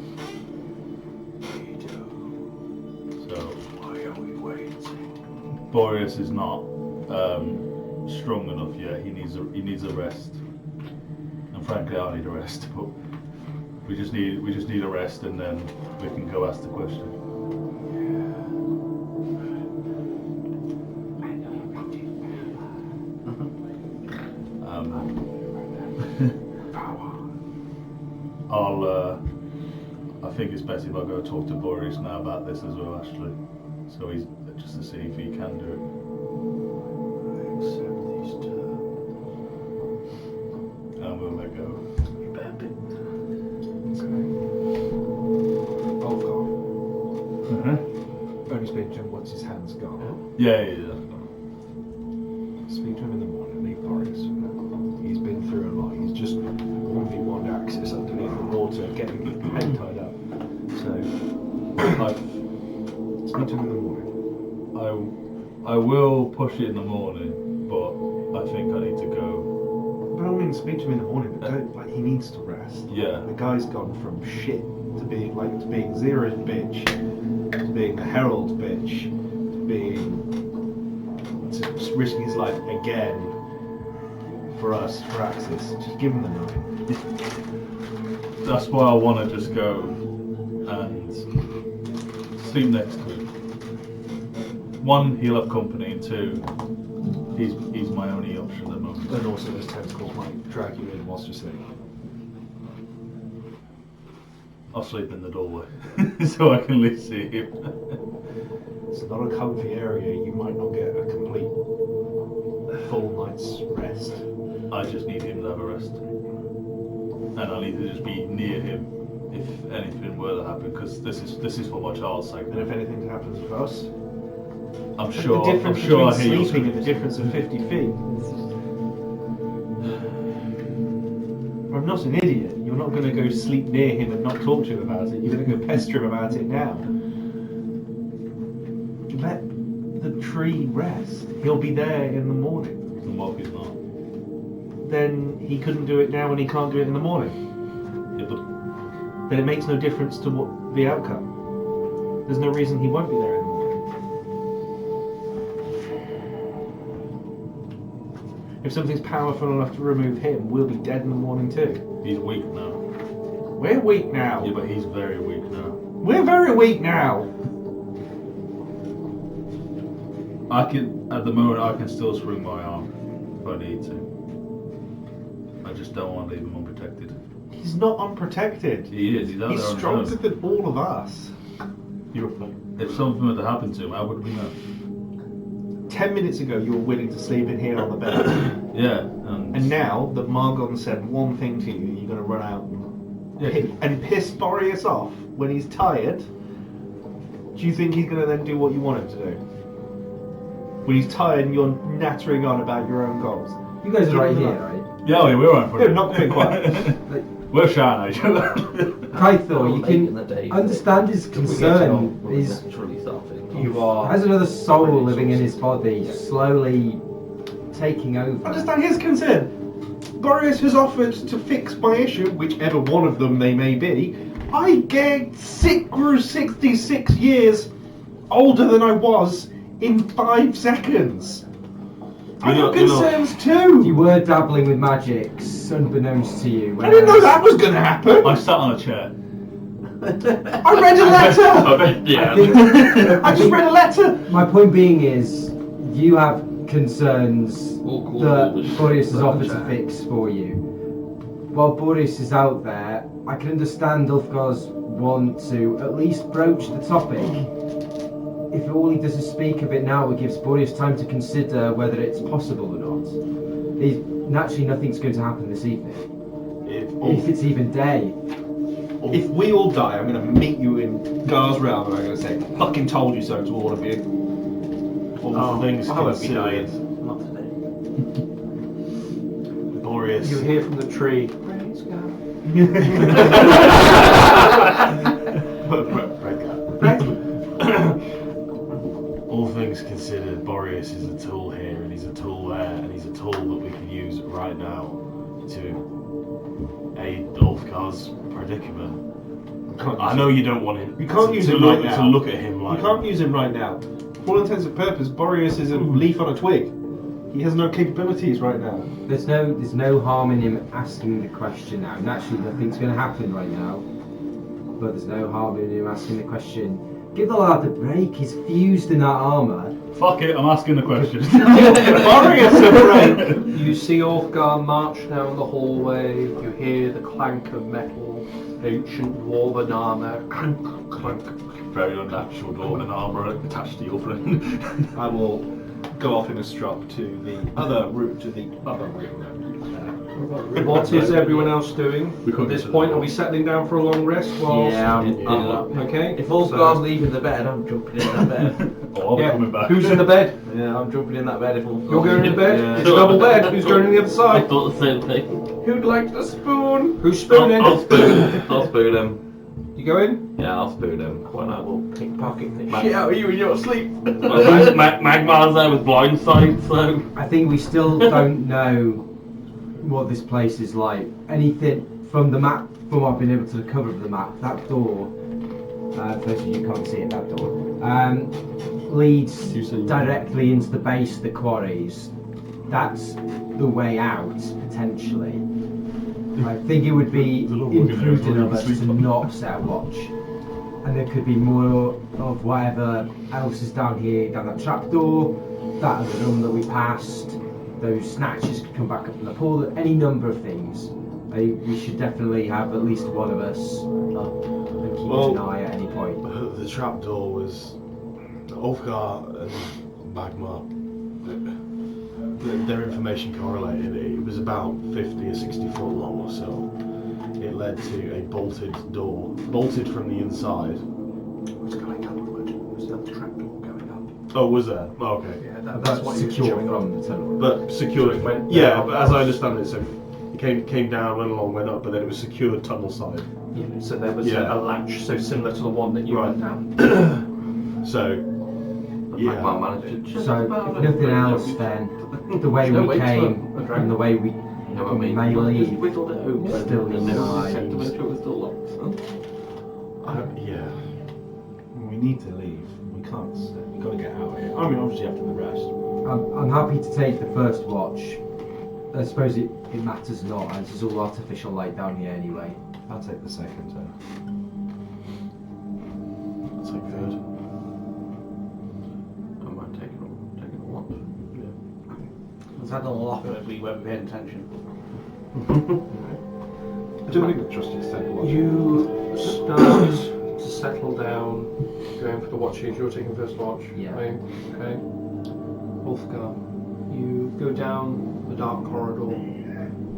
We do. So Why are we waiting? Boreas is not strong enough yet. He needs a rest. And frankly, I need a rest. But we just need a rest, and then we can go ask the question. I think it's best if I go talk to Boreas now about this as well, actually. So he's just to see if he can do it. I accept these terms. And we'll let go. You bet it. Only speak to him once his hand's gone. Yeah. Speak to him in the morning, leave Boreas. He's been through a lot. He's just 1v1 axis underneath the water, getting his head tied up. So, speak to him in the morning. I will push it in the morning, but I think I need to go. By all means, speak to him in the morning, but don't, he needs to rest. Yeah. The guy's gone from shit to being Zera's bitch, to being the Herald's bitch, to risking his life again for us, for Axis. Just give him the night. That's why I want to just go and sleep next to him. One, he'll have company, and two, he's my only option at the moment. And also those tentacles might drag you in whilst you're asleep. I'll sleep in the doorway, so I can at least see him. It's not a comfy area, you might not get a complete full night's rest. I just need him to have a rest. And I need to just be near him if anything were to happen, because this is for my child's sake. And if anything happens with us, I'm sure the difference I hear you between sleeping screaming. and the difference of 50 feet. I'm not an idiot. You're not going to go sleep near him and not talk to him about it. You're going to go pester him about it now. Let the tree rest. He'll be there in the morning. And what if he's not? Then he couldn't do it now and he can't do it in the morning. Yeah, but Then it makes no difference to what the outcome. There's no reason he won't be there in the morning. If something's powerful enough to remove him, we'll be dead in the morning too. he's weak now. We're weak now. Yeah, but he's very weak now. We're very weak now. At the moment, I can still swing my arm if I need to. I just don't want to leave him unprotected. He's not unprotected. He is. He's out He's there on his stronger own. than all of us. If something were to happen to him, how would we know? 10 minutes ago, you were willing to sleep in here on the bed. Yeah, And now that Margon said one thing to you, you're going to run out and piss Boreas off when he's tired. Do you think he's going to then do what you want him to do? When he's tired and you're nattering on about your own goals. You guys are right here, right? Yeah, we're right for No, it. not quite quiet. We're shouting at each other. Kaithor, you Late in the can day. understand his concern. He's naturally starting. You are. has another soul living in his body, slowly taking over. Understand his concern. Boreas has offered to fix my issue, whichever one of them they may be. I grew 66 years older than I was in 5 seconds. I've got concerns too. You were dabbling with magic, unbeknownst to you. I didn't know that was going to happen. I sat on a chair. I read a letter! Yeah. I just read a letter! My point being is, you have concerns that Boreas has offered to fix for you. While Boreas is out there, I can understand Ulfgar's want to at least broach the topic. If all he does is speak of it now, it gives Boreas time to consider whether it's possible or not. Naturally, nothing's going to happen this evening. If it's even day. If we all die, I'm going to meet you in Gar's realm and I'm going to say, fucking told you so to all of you. All things I won't be considered, dying. Not today. Boreas. You hear from the tree. Praise God. All things considered, Boreas is a tool here, and he's a tool there, and he's a tool that we can use right now to aid Ulfgar's predicament. I know you don't want him. You can't use to him look, right now. to look at him like. You can't use him right now. For all intents and purposes, Boreas is a leaf on a twig. He has no capabilities right now. There's no harm in him asking the question now. Naturally, nothing's going to happen right now. But there's no harm in him asking the question. Give the lad a break. He's fused in that armour. Fuck it, I'm asking the question. Boreas, a break! You see Ulfgar march down the hallway. You hear the clank of metal, ancient dwarven armour. Clank, clank. Very unnatural dwarven armour attached to your friend. I will go off in a strop to the other room, What is everyone else doing We at couldn't this get to point? the Are we settling down for a long rest? Whilst Yeah, okay. If Ulfgar's leaving the bed, I'm jumping in that bed. Oh, I'll be Yeah. coming back. Who's in the bed? Yeah, I'm jumping in that bed if Ulfgar's You're going in the bed? Yeah. It's a double bed. Who's going on the other I side? thought the same thing. Who'd like to spoon? Who's spooning? I'll spoon. I'll spoon him. You go in? Yeah, I'll spoon him. Why not? We'll pickpocket the Ma- shit out of you in your sleep. Magmar's there with blindside, so. I think we still don't know what this place is like. Anything from the map, from what I've been able to recover of the map, that door, firstly you can't see it, that door, leads directly into the base of the quarries. That's the way out, potentially. I think it would be imprudent of us to not set a watch. And there could be more of whatever else is down here, down that trapdoor, that other room that we passed, those snatches could come back up from the pool, any number of things. We should definitely have at least one of us and keep an eye at any point. The trapdoor was Ulfgar and Magma. Their information correlated. It was about 50 or 60 foot long or so. It led to a bolted door, bolted from the inside. What's going upward? Was that trapdoor going up? Oh, was there? Oh, okay. Yeah, That's that's what you're secure showing on. from the tunnel. But secured. Went Yeah, down. but as I understand it, so it came down, went along, went up, but then it was secured tunnel side. Yeah, so there was Yeah. a latch, so similar to the one that you Right. went down. So, yeah. Magma managed to So, if nothing else, then the way No, we wait came for a and the way we Yeah, I mean, may Just leave wiggled it open. still and in then our checked to make eyes. sure it was still locked. Yeah. We need to leave. We can't stay. We've got to get out of here. I mean, obviously after the rest. I'm happy to take the first watch. I suppose it matters not, as it's all artificial light down here anyway. I'll take the second turn. That's like third. I might take it a watch. Let's have a laugh at it, we won't be paying attention. I don't think I trust you to take a watch. You start to settle down, going for the watches. You're taking first watch. Yeah. Right? Okay. Ulfgar, you go down the dark corridor.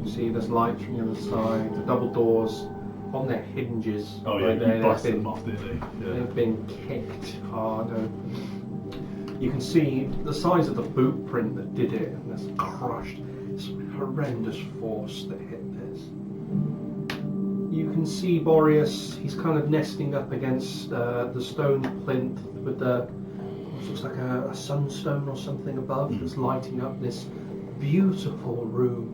You see there's light from the other side. The double doors on their hinges. Oh yeah, right there, you they've busted been- them off, didn't they? Yeah. They've been kicked hard open. You can see the size of the boot print that did it, and it's crushed. It's horrendous force that hit this. You can see Boreas, he's kind of nesting up against the stone plinth with the, what looks like a sunstone or something above that's lighting up this beautiful room.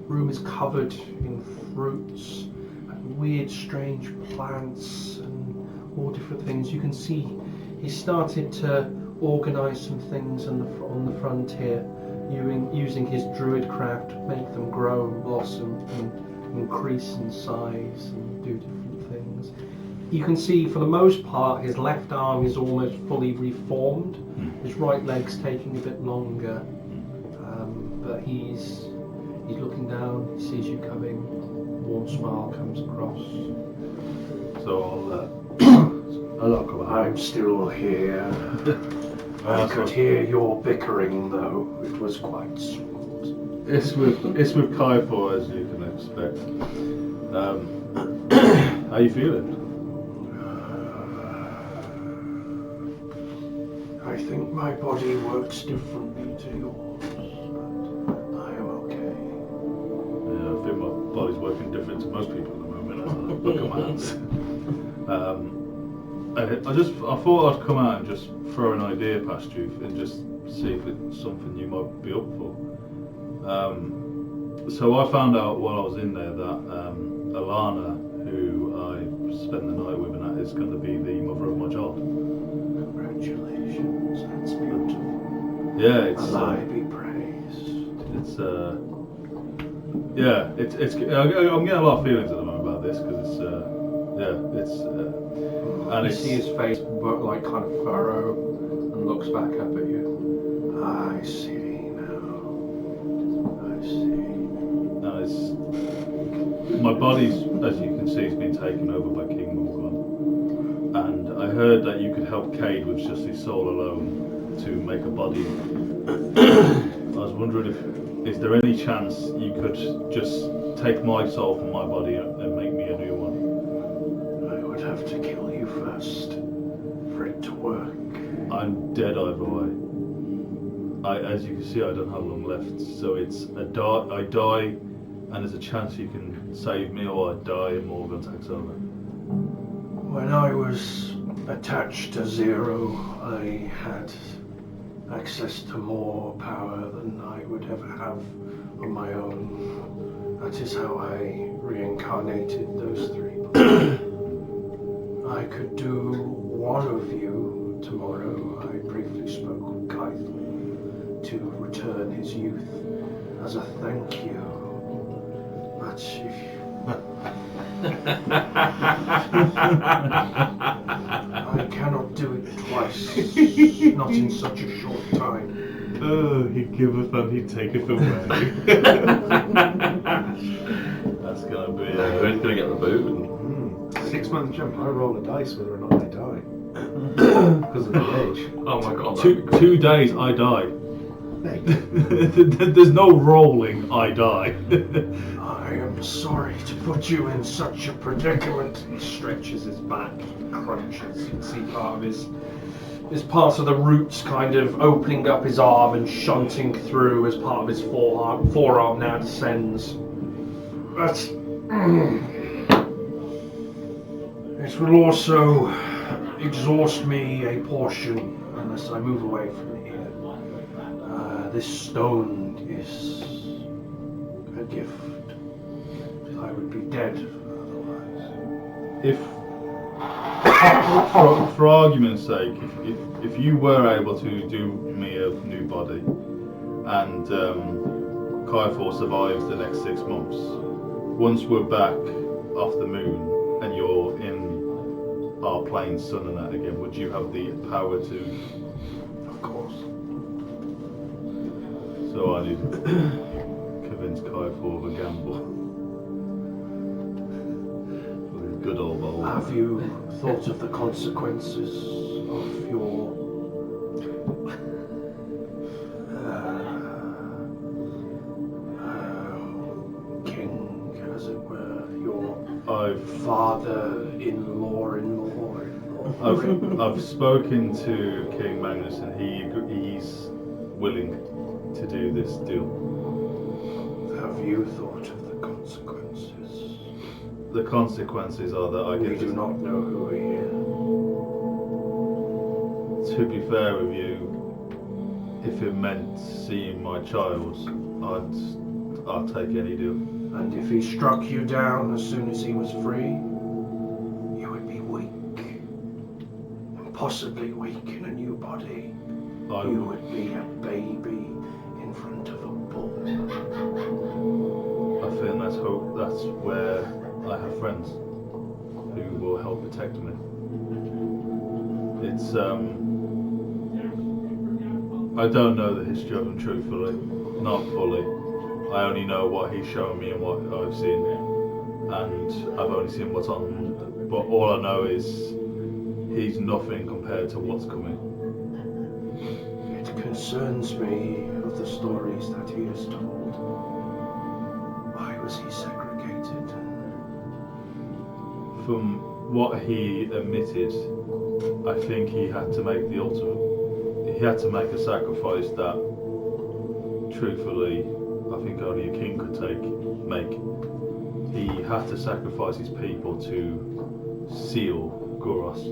Room is covered in fruits and weird, strange plants and all different things. You can see he's started to organise some things on the front here, using his druid craft to make them grow and blossom and increase in size and do different things. You can see, for the most part, his left arm is almost fully reformed. His right leg's taking a bit longer, but he's looking down. He sees you coming. Warm smile comes across. So I'll come out. I'm still here. I could hear your bickering, though. It was quite sweet. It's with Kaifor, as you can expect. How you feeling? I think my body works differently to yours, but I am okay. Yeah, I think my body's working different to most people at the moment. As I look at my hands. I thought I'd come out and just throw an idea past you and just see if it's something you might be up for. So I found out while I was in there that Alana, who I spent the night with, and that is going to be the mother of my child. Congratulations, that's beautiful. Yeah, it's. Allah be praised. It's yeah, it's. I'm getting a lot of feelings at the moment about this because it's and You see his face like kind of furrow and looks back up at you. I see now. I see. No, it's my body's, as you can see, has been taken over by King Morgan, and I heard that you could help Cade with just his soul alone to make a body. I was wondering is there any chance you could just take my soul from my body and make me a new one? I would have to kill you first for it to work. I'm dead either way. As you can see, I don't have long left, so it's I die, and there's a chance you can save me, or I die and Morgan takes over. When I was attached to Zero, I had access to more power than I would ever have on my own. That is how I reincarnated those three. I could do one of you tomorrow. I briefly spoke with Kaithal to return his youth as a thank you. But if I cannot do it twice, not in such a short time. Oh, he'd giveth and he'd taketh away. That's gonna be. Who's gonna get the boot? 6 month jump. I roll a dice whether or not I die because of the age. Oh my god. 2 days, I die. There's no rolling, I die. I am sorry to put you in such a predicament. He stretches his back, crunches. You can see part of his part of the roots kind of opening up his arm and shunting through as part of his forearm now descends. But it will also exhaust me a portion unless I move away from here. This stone is a gift. I would be dead otherwise. For argument's sake, if you were able to do me a new body, and Kaifor survives the next 6 months, once we're back off the moon and you're in our plane sun and that again, would you have the power to? Of course. So I need to convince Kaifor of a gamble. Good old old. Have you thought of the consequences of your king, as it were, your father-in-law? I've spoken to King Magnus, and he's willing to do this deal. Have you thought of the consequences? The consequences are that I We get do not know who he is. To be fair with you, if it meant seeing my child, I'd take any deal. And if he struck you down as soon as he was free, you would be weak. Impossibly weak in a new body. You would be a baby in front of a bull. I think that's where I have friends who who will help protect me. It's I don't know the history of him truthfully, not fully. I only know what he's shown me and what I've seen, and I've only seen what's on. But all I know is he's nothing compared to what's coming. It concerns me of the stories that he has told. Why was he segregated? From what he admitted, I think he had to make the ultimate. He had to make a sacrifice that, truthfully, I think only a king could make. He had to sacrifice his people to seal Goros.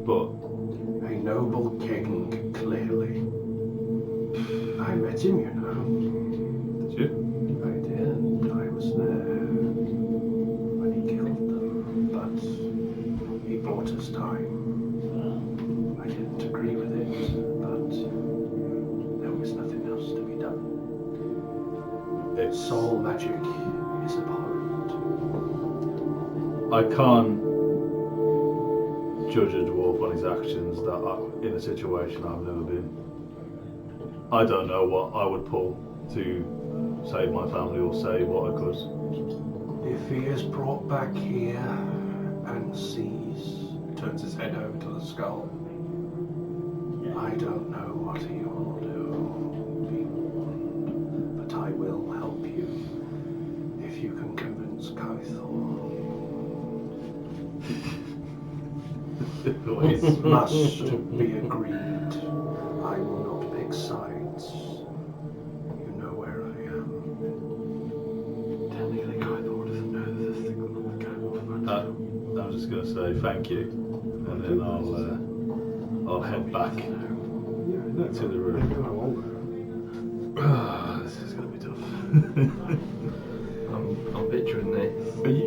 But A noble king, clearly. I met him, you know. did you? I did. I was there when he killed them. But he bought his time. I didn't agree with it, but there was nothing else to be done. It's Soul magic is abhorrent. I can't judge a dwarf on his actions that are in a situation I've never been. I don't know what I would pull to save my family or save what I could. If he is brought back here and turns his head over to the skull, I don't know what he will do. Be warned, but I will help you if you can convince Kythor. It must be agreed. I will not pick sides. You know where I am. Technically, Kythor doesn't know that this thing will not go off. I'm just going to say thank you, and then I'll head back to the room. This is going to be tough. I'm picturing this.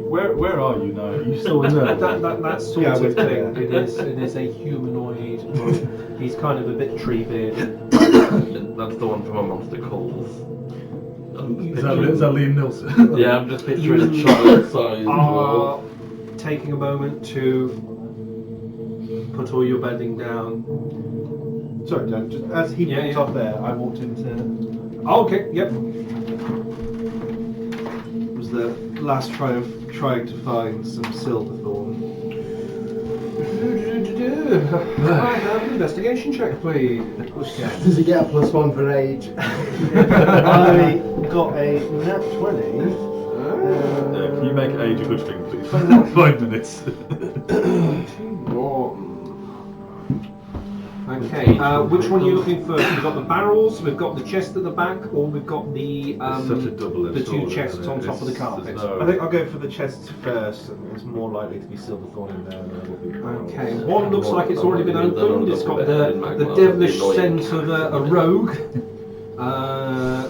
Where are you now? Are you still in there? that sort of thing. It is a humanoid. He's kind of a bit tree bearded. That's the one from a Monster Calls. Is that Liam Nilsson? Yeah, I'm just picturing a child-sized dwarf. Taking a moment to put all your bedding down. Sorry, Dan, just as he walked up there, I walked into. Oh, okay, yep. Was the last trying to find some silverthorn. I have an investigation check, please. Does he get a +1 for age? I got a nat 20. Can you make age a good thing, please? 5 minutes. Okay, which one are you looking first? We've got the barrels, we've got the chest at the back, or we've got the It's such a double-edged the two sword, chests isn't it? on top of the It's- carpet. there's no- I think I'll go for the chests first. And it's more likely to be silverthorn in there than it will be. Okay, one looks like it's already been opened. It's got the devilish scent of a rogue.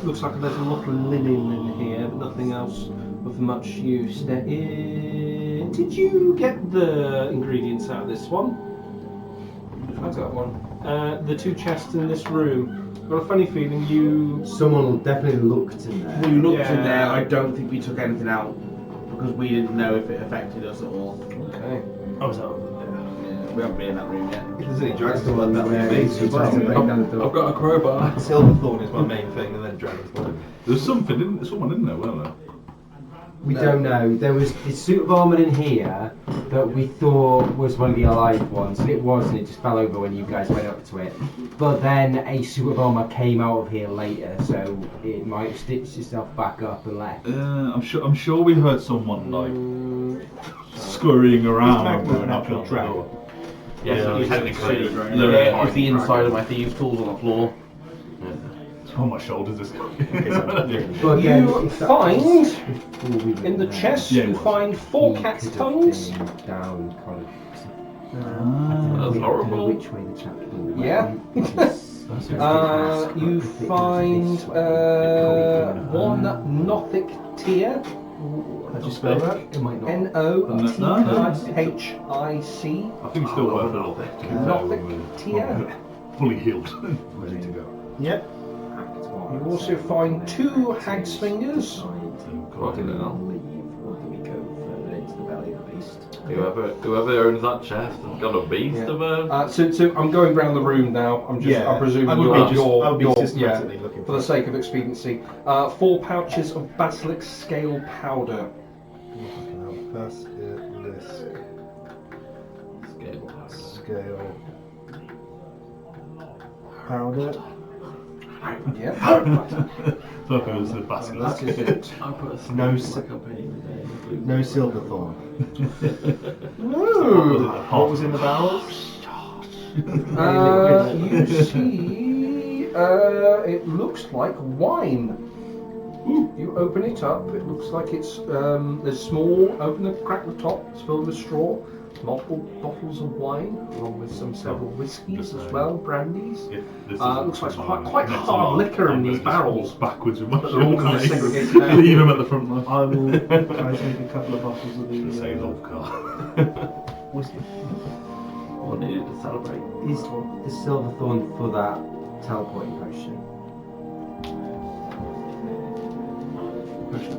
Looks like there's a lot of linen in here, but nothing else of much use. Did you get the ingredients out of this one? I got one. The two chests in this room. I've got a funny feeling you. Someone definitely looked in there. We looked in Yeah. there. I don't think we took anything out because we didn't know if it affected us at all. Okay. I was out there. Yeah, we haven't been in that room yet. If there's any That's dragons the like one that, where maybe he as tries well. to break down the door. I've got a crowbar. Silverthorn is my main thing, and then dragons. There's someone in there, wasn't there? We don't know. There was a suit of armour in here that we thought was one of the alive ones, and it wasn't. It just fell over when you guys went up to it. But then a suit of armour came out of here later, so it might have stitched itself back up and left. I'm sure we heard someone like scurrying around. Magma an actual dragon? Yeah, technically. It's the inside of my thieves' tools on the floor. It's on my shoulders. This guy. But again, You if that find was before we went in the there, chest, Yeah, it you was. find 4 he cat's could have tongues. been down kind of. I That's don't know horrible. which way the chapter went. Yeah. You find one Nothic tear. How'd you spell that? It might not. Nothic. I think it's still worth a lot. Nothic tear. Fully healed, ready to go. Yep. You also find 2 hag's fingers. Fucking hell. We go further into the valley. Whoever owns that chest has got a beast of a. So I'm going round the room now. I'm presuming I would be systematically looking for the sake of expediency. 4 pouches of basilic scale powder. Basilisk scale powder. Yeah. Thought it was the basilisk. That is it. No silverthorn. What was in the barrels? You see, it looks like wine. You open it up. It looks like it's there's small. Open the crack the top. It's filled with straw. Multiple bottles of wine, along with several whiskies as well, brandies. Looks like it's quite hard liquor in these barrels. Backwards with my They're all kind of segregated. Leave them at the front line. I will try to take a couple of bottles of the Save old car. whiskey. What needed to celebrate? Is the Silverthorn for that teleporting potion?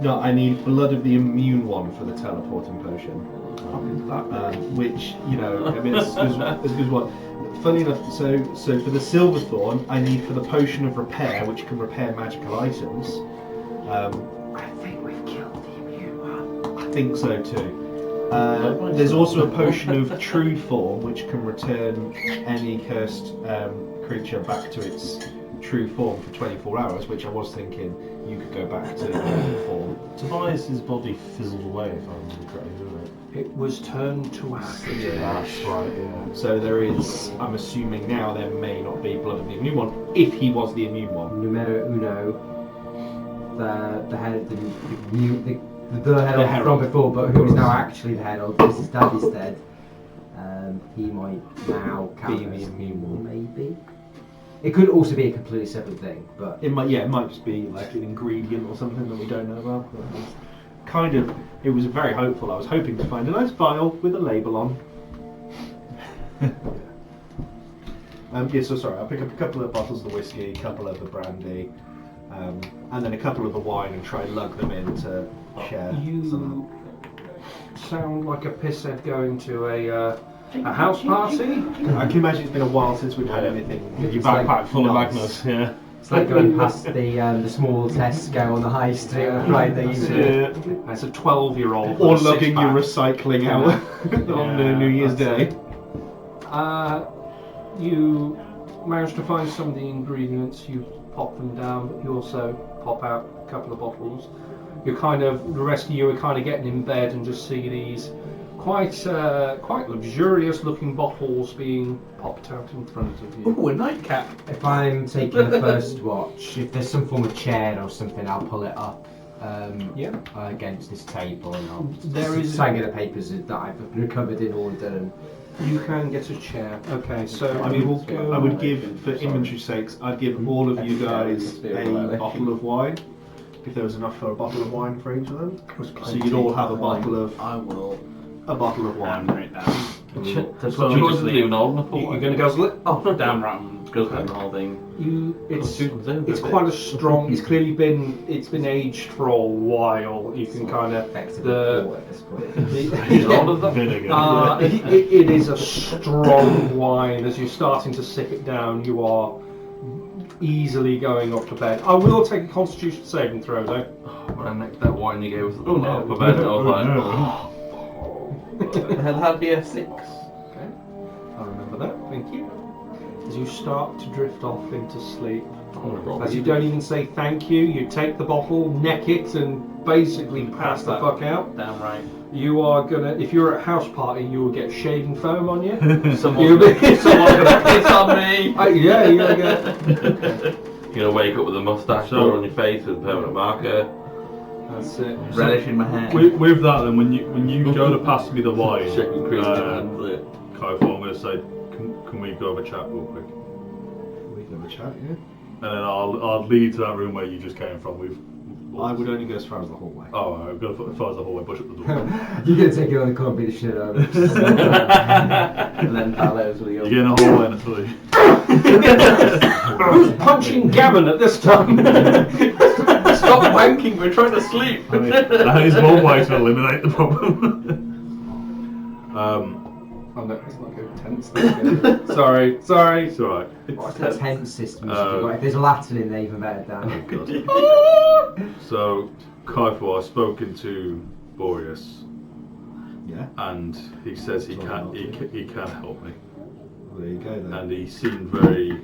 No, I need blood of the immune one for the teleporting potion. Which, I mean, it's as good as what. Funny enough, so for the Silverthorn, I need for the potion of repair, which can repair magical items. I think we've killed the immune one. I think so too. There's also a potion of true form, which can return any cursed creature back to its true form for 24 hours, which I was thinking you could go back to normal form. Tobias's body fizzled away, if I remember correctly, didn't it? It was turned to ash. That's right, yeah. So there is, I'm assuming now, there may not be blood of the immune one, if he was the immune one. Numero uno, the head, the herald from before, but who is now actually the herald. This is Daddy's dead. He might now count Be the immune one. maybe. It could also be a completely separate thing, but It might just be like an ingredient or something that we don't know about. But it was very hopeful. I was hoping to find a nice vial with a label on. So sorry, I'll pick up a couple of bottles of the whiskey, a couple of the brandy, and then a couple of the wine and try and lug them in to share. You sound like a pisshead going to a house party. I can imagine it's been a while since we've had anything. With your It's like backpack full of nuts. Magnus, yeah. it's like going past the small Tesco on the high street on a Friday evening. It's a 12-year-old. Or with a lugging your six-pack. recycling out on New Year's Day. You manage to find some of the ingredients. You pop them down, but you also pop out a couple of bottles. The rest of you are kind of getting in bed and just see these quite luxurious looking bottles being popped out in front of you. Ooh, a nightcap. If I'm taking the first watch, if there's some form of chair or something, I'll pull it up against this table and I'll try and get the papers that I've recovered in order. And You can get a chair. Okay, so I would give, for inventory sakes, I'd give all of you guys a bottle of wine. If there was enough for a bottle of wine for each of them. So you'd all have a bottle of wine. Right now. That's what you wasn't even old enough for. You're going to guzzle it? Oh, damn right. I'm Guzzling the whole thing. It's quite a strong. It's clearly been aged for a while. You can kind of effectively at this point. Vinegar. it is a strong wine. As you're starting to sip it down, you are easily going off to bed. I will take a Constitution saving throw though. When I necked that wine you gave us, oh no, for bed, I was like, It had be a 6. Okay, I remember that. Thank you. As you start to drift off into sleep, as you don't even say thank you, you take the bottle, neck it, and basically pass the fuck out. Damn right. You are gonna, if you're at a house party, you will get shaving foam on you. someone's gonna piss on me. Yeah, you're gonna You're gonna wake up with a mustache all on your face with a permanent marker. That's it. Relish in my hand. With that, then, when you go to pass me the wine, Shaking cream in your hands. Kaifo, I'm going to say, can we go have a chat real quick? We can have a chat, yeah. And then I'll lead to that room where you just came from. I would only go as far as the hallway. Oh, alright, go as far as the hallway, push up the door. You're gonna take it on the car and beat the shit out of it. And then Palos will You get in a hallway and a three. Who's punching Gavin at this time? Stop wanking, we're trying to sleep. That is one way to eliminate the problem. Oh no, it's not go tense. Sorry. It's alright. What's the tense system? If there's Latin in there, even better, Dan. Oh god. So, Kaifu, I've spoken to Boreas. Yeah. And he says he can help me. Well, there you go then. And he seemed very,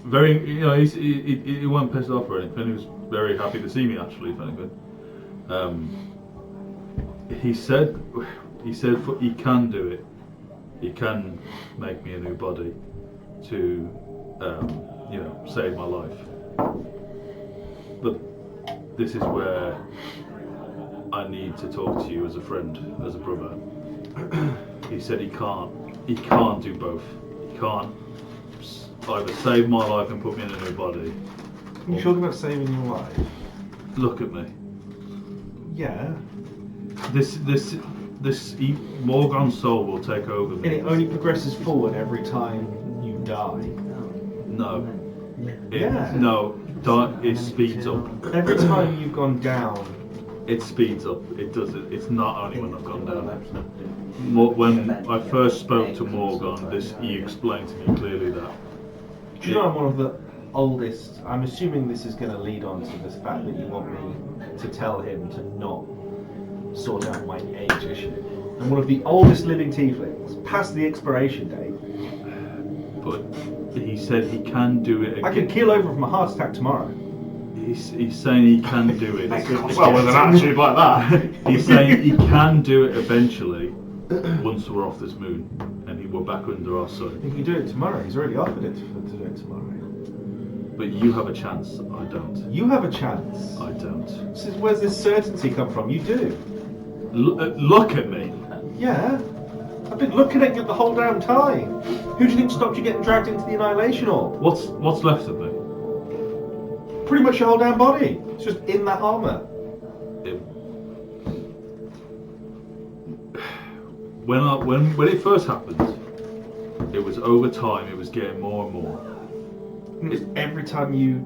he wasn't pissed off or anything. He was very happy to see me actually, if anything. He said he can do it. He can make me a new body to, save my life. But this is where I need to talk to you as a friend, as a brother. He said he can't do both. He can't either save my life and put me in a new body. You talking about saving your life? Look at me. Yeah. Morgan's soul will take over me. And it only progresses forward every time you die. No. Yeah. No. It speeds up. Every time you've gone down, it speeds up. It does it. It's not only when I've gone down. When I first spoke to Morgan, he explained to me clearly that. Do you know I'm one of the oldest? I'm assuming this is going to lead on to this fact that you want me to tell him to not sort out my age issue. I'm one of the oldest living tieflings, past the expiration date. But he said he can do it again. I could keel over from a heart attack tomorrow. He's saying he can do it. Well, with an attitude like that. He's saying he can do it eventually once we're off this moon and we're back under our sun. He can do it tomorrow. He's already offered it to do it tomorrow. But you have a chance. I don't. You have a chance. I don't. Where's this certainty come from? You do. Look at me. Yeah. I've been looking at you the whole damn time. Who do you think stopped you getting dragged into the Annihilation Orb? What's left of me? Pretty much your whole damn body. It's just in that armour. When it first happened, it was over time. It was getting more and more. Every time you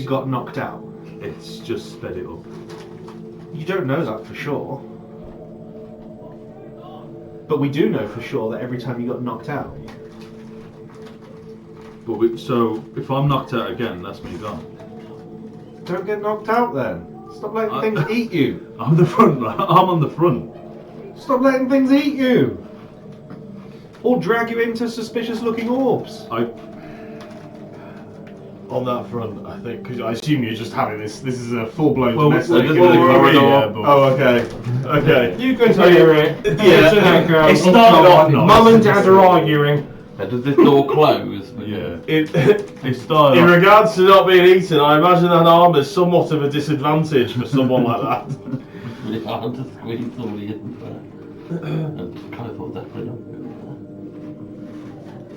got knocked out. It's just sped it up. You don't know that for sure. But we do know for sure that every time you got knocked out. So if I'm knocked out again, that's me gone. Don't get knocked out then. Stop letting things eat you. I'm the front. I'm on the front. Stop letting things eat you. Or drag you into suspicious-looking orbs. On that front, I think, because I assume you're just having this. This is a full-blown mess. Oh, okay. You can tell you're right. Yeah. It started off. Mum and Dad are arguing. Does this door close? Yeah. It started. In regards to not being eaten, I imagine that arm is somewhat of a disadvantage for someone like that. It's hard to squeeze somebody in there. I kind of thought definitely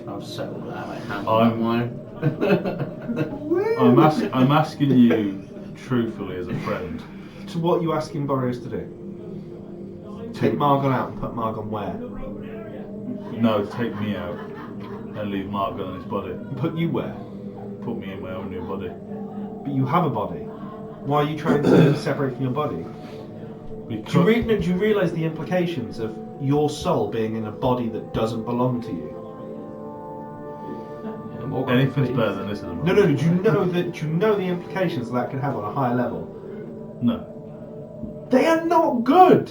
not. I've settled that. I'm asking you truthfully as a friend. So what are you asking Boreas to do? Take Margon out and put Margon where? No, take me out and leave Margon on his body. Put you where? Put me in my own new body. But you have a body. Why are you trying to separate from your body? Do you realise the implications of your soul being in a body that doesn't belong to you? Anything's better than this at the moment. No. Do you know the implications that could have on a higher level? No. They are not good.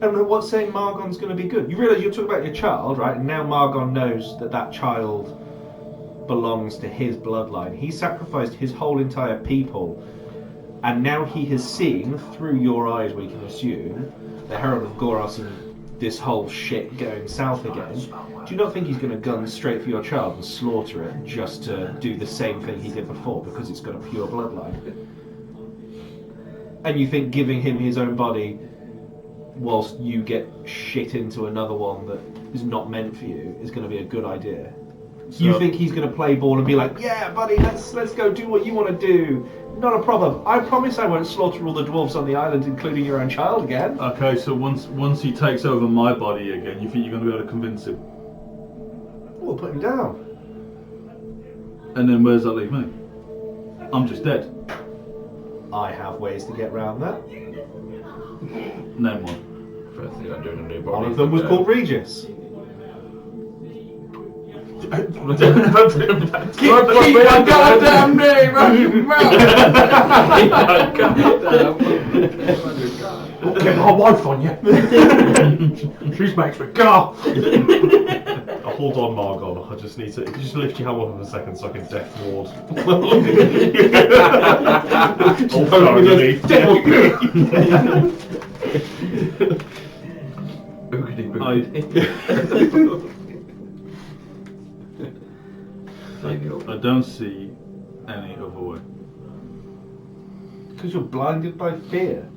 And what's saying Margon's going to be good? You realise you're talking about your child, right? And now Margon knows that child belongs to his bloodline. He sacrificed his whole entire people, and now he has seen through your eyes, we can assume, the Herald of Goros and this whole shit going south again. Do you not think he's going to gun straight for your child and slaughter it just to do the same thing he did before because it's got a pure bloodline? And you think giving him his own body whilst you get shit into another one that is not meant for you is going to be a good idea? So you think he's going to play ball and be like, yeah, buddy, let's go do what you want to do. Not a problem. I promise I won't slaughter all the dwarves on the island, including your own child again. Okay, so once he takes over my body again, you think you're going to be able to convince him? We'll put him down. And then where's that leave me? I'm just dead. I have ways to get around that. Name one. first thing I do in a new body. One of them was called Regis. Keep my goddamn name out your mouth! Get my wife on you. She's makes me go. Hold on, Margon. I just need to. If you just lift your hand up for a second so I can death ward. Oh, underneath. Boogity I don't see any other way. Because you're blinded by fear.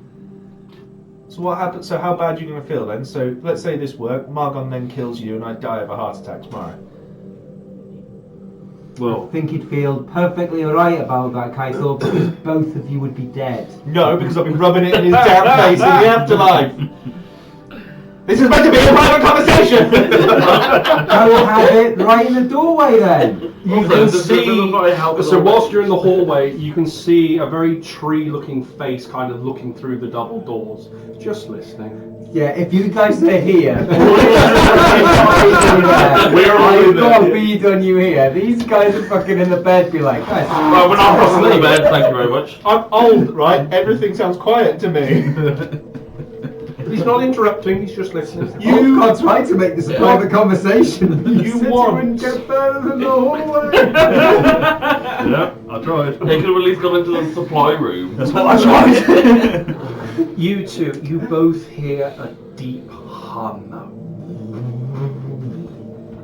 So what happens? So how bad are you going to feel then? So let's say this worked. Margon then kills you, and I die of a heart attack tomorrow. I Well, think he'd feel perfectly alright about that, Kaito, because both of you would be dead. No, because I've been rubbing it in his damn face in the afterlife. This is meant to be a private conversation. Go have it right in the doorway then. You can see, so whilst you're in the hallway, you can see a very tree-looking face kind of looking through the double doors, just listening. Yeah, if you guys are here, We're all I've in got a there. bead on you here. These guys are fucking in the bed, be like, guys. Right, we're not crossing the bed, thank you very much. I'm old, right? Everything sounds quiet to me. He's not interrupting, he's just listening. You can't try to make this a private conversation. You want- wouldn't get further than the hallway. yeah, I tried. They could have at least gone into the supply room. That's what I tried. You two, you both hear a deep hum.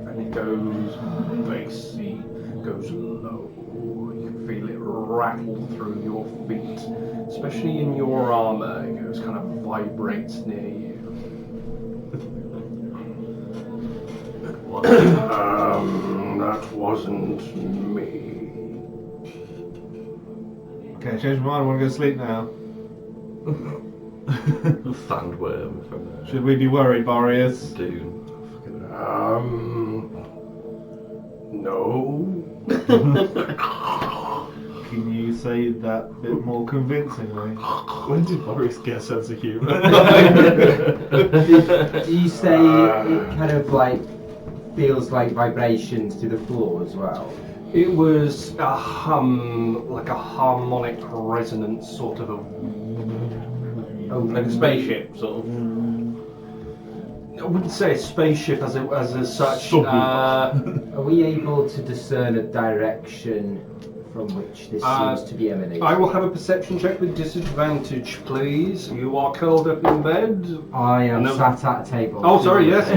And it goes bassy, goes low. You can feel it rattle through your feet, especially in your armour. It goes kind of vibrates near you. That wasn't me. Okay, change my mind. I want to go to sleep now. Sandworm from Should we be worried, Boreas? Dune. No. Can you say that a bit more convincingly? When did Boris get a sense of humour? Do you say it kind of like feels like vibrations to the floor as well? It was a hum, like a harmonic resonance, sort of a. Like a spaceship, sort of. I wouldn't say a spaceship as such. Are we able to discern a direction from which this seems to be emanating? I will have a perception check with disadvantage, please. You are curled up in bed. I am No. sat at a table. Oh, sorry, yes.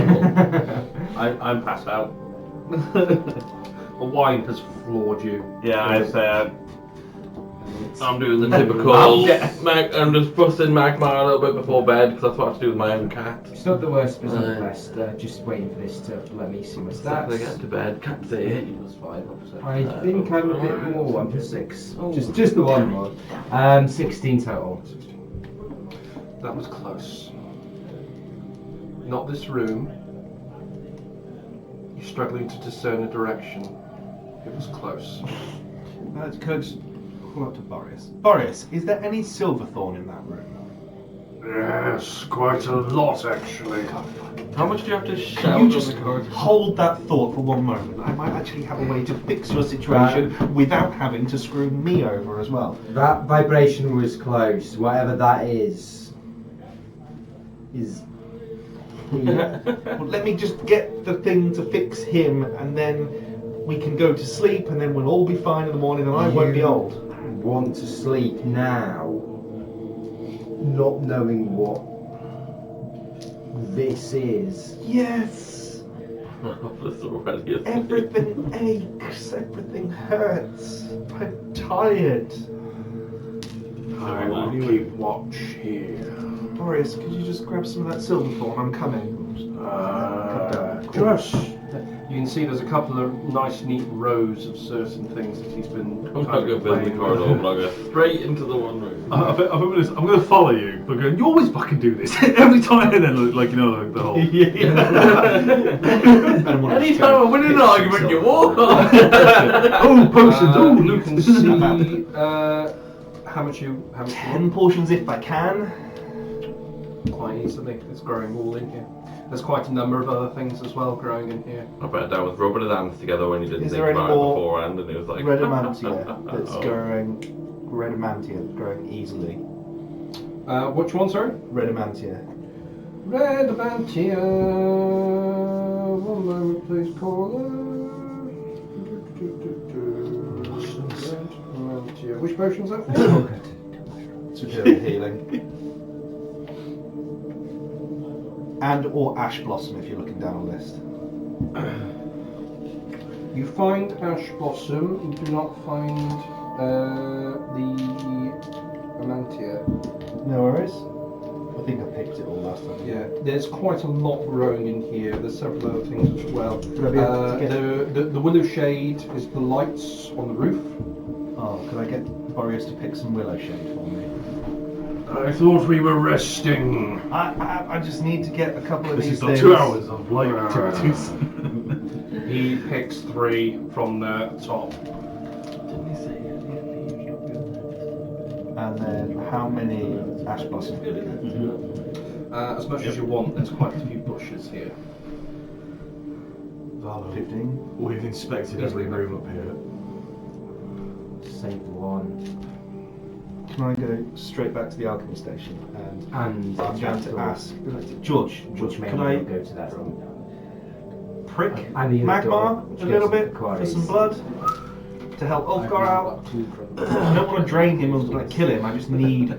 I'm passed out. The wine has floored you. Yeah, I say I'm doing the I'm typical. dead. I'm just busting magma a little bit before bed because that's what I have to do with my own cat. It's not the worst, but it's not the best. Just waiting for this to let me see my Start to get stats. to bed. Can't see it. I think I'm a bit more. 1 for 6. Oh. Just the one more. 16 total. That was close. Not this room. You're struggling to discern a direction. It was close. Can I just call up to Boreas? Boreas, is there any Silverthorn in that room? Yes, quite a lot actually. How much do you have to shout Can you just on the card? hold that thought for one moment? I might actually have a way to fix your situation without having to screw me over as well. That vibration was close. Whatever that is here. Well, let me just get the thing to fix him, and then we can go to sleep, and then we'll all be fine in the morning, and I won't be old. Want to sleep now, not knowing what this is. Yes. That's already a thing. Everything aches. Everything hurts. I'm tired. I will keep watch here. Boreas, could you just grab some of that Silverthorn? I'm coming. Just You can see there's a couple of nice, neat rows of certain things that he's been. I'm not going to build the corridor, I'm going to go straight into the one room. I'm going to follow you, but going, you always fucking do this every time, and then like you know like the whole. Anytime I'm winning an argument, you walk on. Oh, potions! Oh, You can see how much you. 10 potions if I can. quite easily. It's growing all in here. There's quite a number of other things as well growing in here. I bet Dad was rubbing his hands together when he didn't Is think there any about it more beforehand, and he was like, Redamantia that's Oh. growing. Redamantia that's growing easily. Which one, sorry? Redamantia. Redamantia. One moment, please, caller. Redamantia. Which potion's that? Superior healing. And or Ash Blossom if you're looking down a list. You find Ash Blossom, you do not find the Amantia. No worries. I think I picked it all last time. Yeah, there's quite a lot growing in here. There's several other things as well. Would I be able to get The Willow Shade is the lights on the roof. Oh, could I get Boreas to pick some Willow Shade for me? I thought we were resting. I just need to get a couple of This these is not things. 2 hours of light activities. He picks 3 from the top. And then how many Ash Blossoms do we get? As much as you want, there's quite a few bushes here. Valor, 15. we've inspected every room up here. Save one. Can I go straight back to the alchemy station and And I'm going to trapdoor, ask George, which may can not I go to that room. prick And the other door, Magmar which a little goes to bit the for quarries. some blood to help Ulfgar out? I don't want to drain him or like kill him. I just need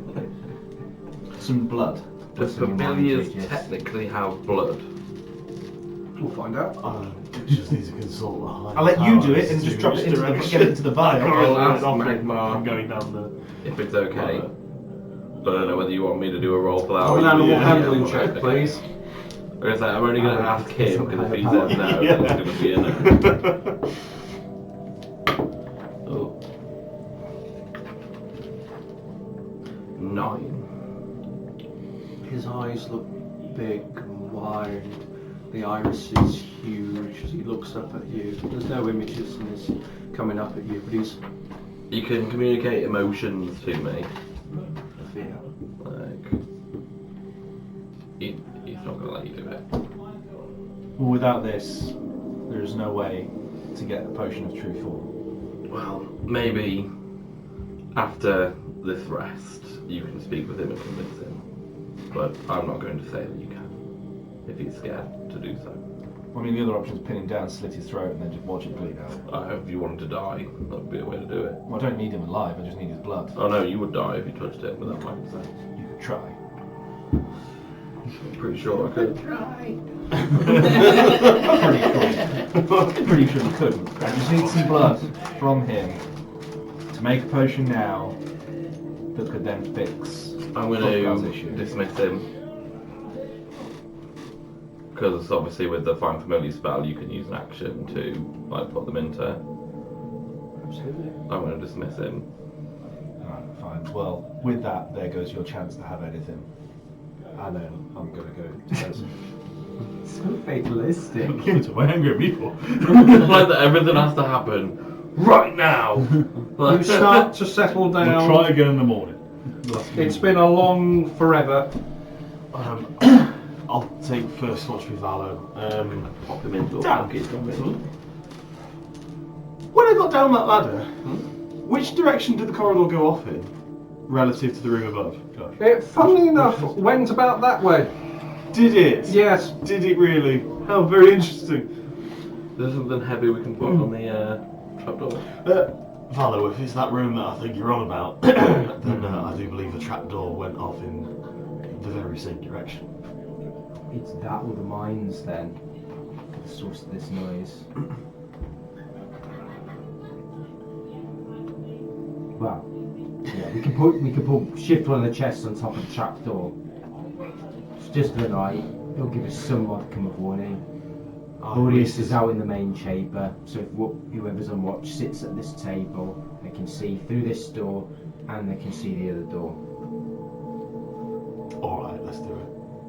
some blood. The familiars technically have blood. We'll find out. It just needs to consult a high I'll let you do power it and just to drop it into the, direction. get it into the vial. ask I'm Magmar. going down the. If it's okay. But I don't know whether you want me to do a roll for that. Oh, or an you- animal yeah, handling yeah, check, okay. please. I'm gonna say I'm only going to ask him because if he says no, then Yeah. it's going to be a no. Oh. 9. His eyes look big and wide. The iris is huge as he looks up at you. There's no images and he's coming up at you, but he's You can communicate emotions to me. fear. Like, he's not going to let you do it. Well, without this, there is no way to get the potion of true form. Well, maybe after this rest, you can speak with him and convince him. But I'm not going to say that you can, if he's scared to do so. I mean, the other option is pin him down, slit his throat, and then just watch it bleed out. If you wanted to die, that would be a way to do it. Well, I don't need him alive, I just need his blood. Oh no, you would die if you touched it, but that might say. You could try. I'm pretty sure I could. Pretty sure you couldn't. I just need some blood from him to make a potion now that could then fix. I'm going Ulfgar's to issue. dismiss him. Because obviously with the Find Familiar spell, you can use an action to like put them into. Absolutely. I'm going to dismiss him. Alright, fine. Well, with that, there goes your chance to have anything. And then I'm going to go to those. So fatalistic. So why angry at me for? Like that everything has to happen right now. You start to settle We'll down. try again in the morning. It's been a long forever. I'll take first watch with Valo. Pop him into a Damn. pocket. When I got down that ladder, which direction did the corridor go off in, relative to the room above? Gosh. It, funnily enough, went about that way. Did it? Yes. Did it really? How very interesting. There's something heavy we can put on the trapdoor. Valo, if it's that room that I think you're on about, then I do believe the trapdoor went off in the very same direction. It's that or the mines then. The source of this noise. Well, yeah, we can shift one of the chests on top of the trapdoor. Just for the night. It'll give us some modicum of warning. Boreas is out in the main chamber, so if whoever's on watch sits at this table, they can see through this door and they can see the other door. Alright, let's do it.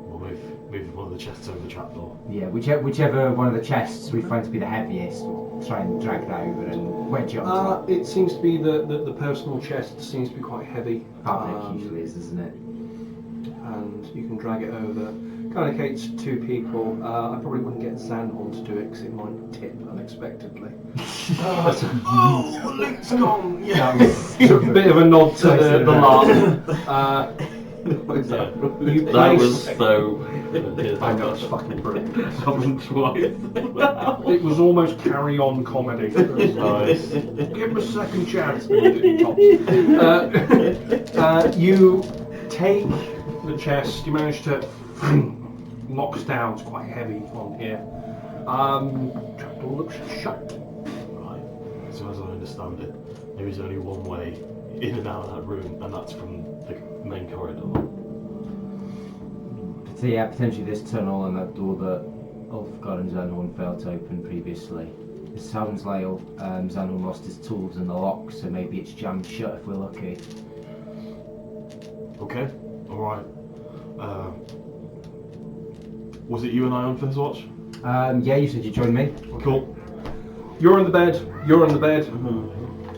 We'll move one of the chests over the trapdoor. Yeah, whichever one of the chests we find to be the heaviest, we'll try and drag that over and wedge it on top. It seems to be the personal chest seems to be quite heavy. Fabric usually is, isn't it? and you can drag it over. Kind of cates to 2 people. I probably wouldn't get Xanhorn to do it because it might tip unexpectedly. Luke's gone! Yeah. It's a bit of a nod to the laugh. You That place... was so. I know, it's fucking brilliant. Twice. It was almost carry-on comedy. It was nice. Give him a second chance. You take the chest. You manage to locks down. It's quite heavy on here. Trapdoor looks shut. Right. So as I understand it, there is only one way in and out of that room, and that's from the main corridor. So yeah, potentially this tunnel and that door that Ulfgar and Xanhorn failed to open previously. It sounds like Xanhorn lost his tools in the lock, so maybe it's jammed shut if we're lucky. Okay, alright. Was it you and I on first watch? Yeah, you said you joined me. Cool. You're on the bed. You're on the bed.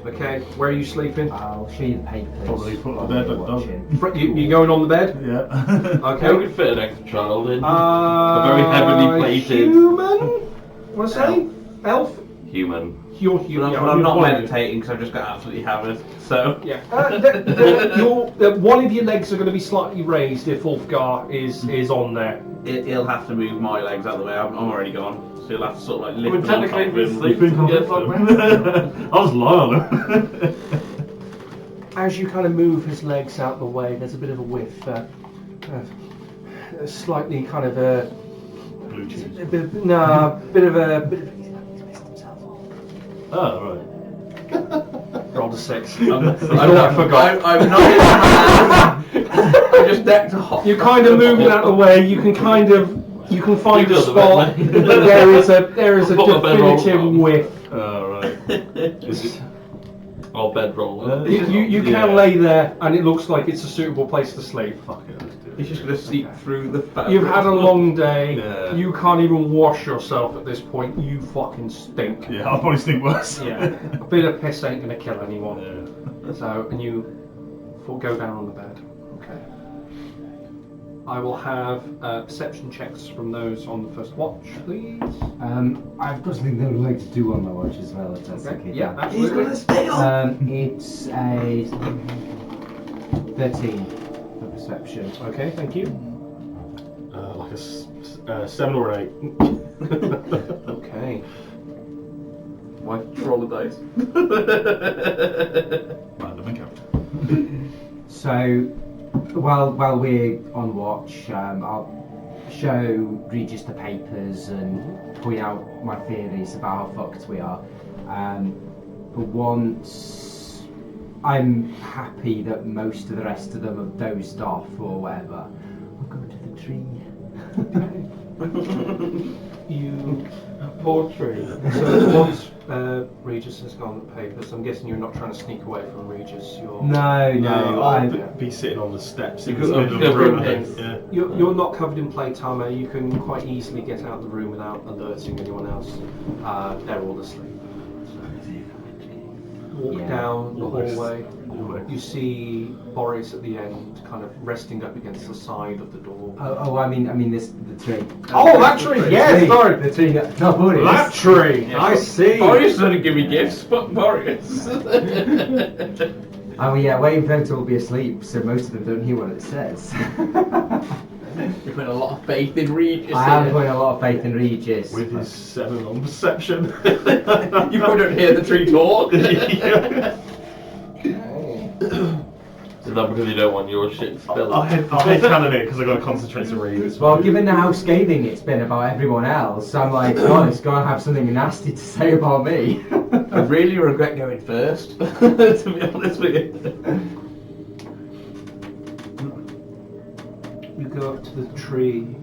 Okay, where are you sleeping? I'll show you the papers. Probably put while the bed we're at watching. You going on the bed? Yeah. Okay. How would fit an extra child in? A very heavily plated Human? What's that? Elf? human. You're But human. I'm not meditating because I've just got absolutely hammered. So Yeah. One of your legs are going to be slightly raised if Ulfgar is on there. he'll have to move my legs out of the way. I'm already gone. So he'll have to sort of like lift Well, them on top technically, of him. if Think Yeah, of fuck it. I was lying on him. As you kind of move his legs out the way, there's a bit of a whiff. Slightly kind of a Blue cheese. bit of a. Oh, right. Rolled a 6. I'm I forgot. I'm not in the hand. I just decked off. You kind of move out the way. You can find You a do the spot, bit, but mate. there is a Put the bedroll definitive on. whiff. Oh, right. Or bedroll. You can lay there, and it looks like it's a suitable place to sleep. Fuck it, let's do it. He's just going to seep through the fabric. You've had a long day. Yeah. You can't even wash yourself at this point. You fucking stink. Yeah, I'll probably think worse. Yeah. A bit of piss ain't gonna kill anyone. Yeah. So, and you go down on the bed. Okay. I will have perception checks from those on the first watch, please. I've got something that I would like to do on my watch as well, if that's okay. Yeah, absolutely. It's a 13 for perception. Okay, thank you. Like a 7 or an 8. Okay. Why roll the dice? Random encounter. So, while we're on watch, I'll show Regis the papers and point out my theories about how fucked we are. But once I'm happy that most of the rest of them have dozed off or whatever, I'll go to the tree. You. Poor tree. So once Regis has gone the papers, I'm guessing you're not trying to sneak away from Regis. You're. No, I'll be sitting on the steps in the Because middle of I'm the room. different. Yeah. You're not covered in plate armor. You can quite easily get out of the room without alerting anyone else. They're all asleep. Walk Yeah. down the Almost. hallway. You see Boris at the end, kind of resting up against the side of the door. I mean the tree. Oh, that tree! Yes, sorry. The tree. No, Boris. That tree! I see. Boris doesn't give me gifts, but Boris. Oh yeah, waiting for them to all be asleep, so most of them don't hear what it says. You put a lot of faith in Regis. I am putting a lot of faith in Regis. With his 7 on perception. You probably don't hear the tree talk. Is that because you don't want your shit spilled? I'll head cannon it because I've got to concentrate to read as well. Well, given how scathing it's been about everyone else, I'm like, God, it's got to have something nasty to say about me. I really regret going first, to be honest with you. You go up to the tree.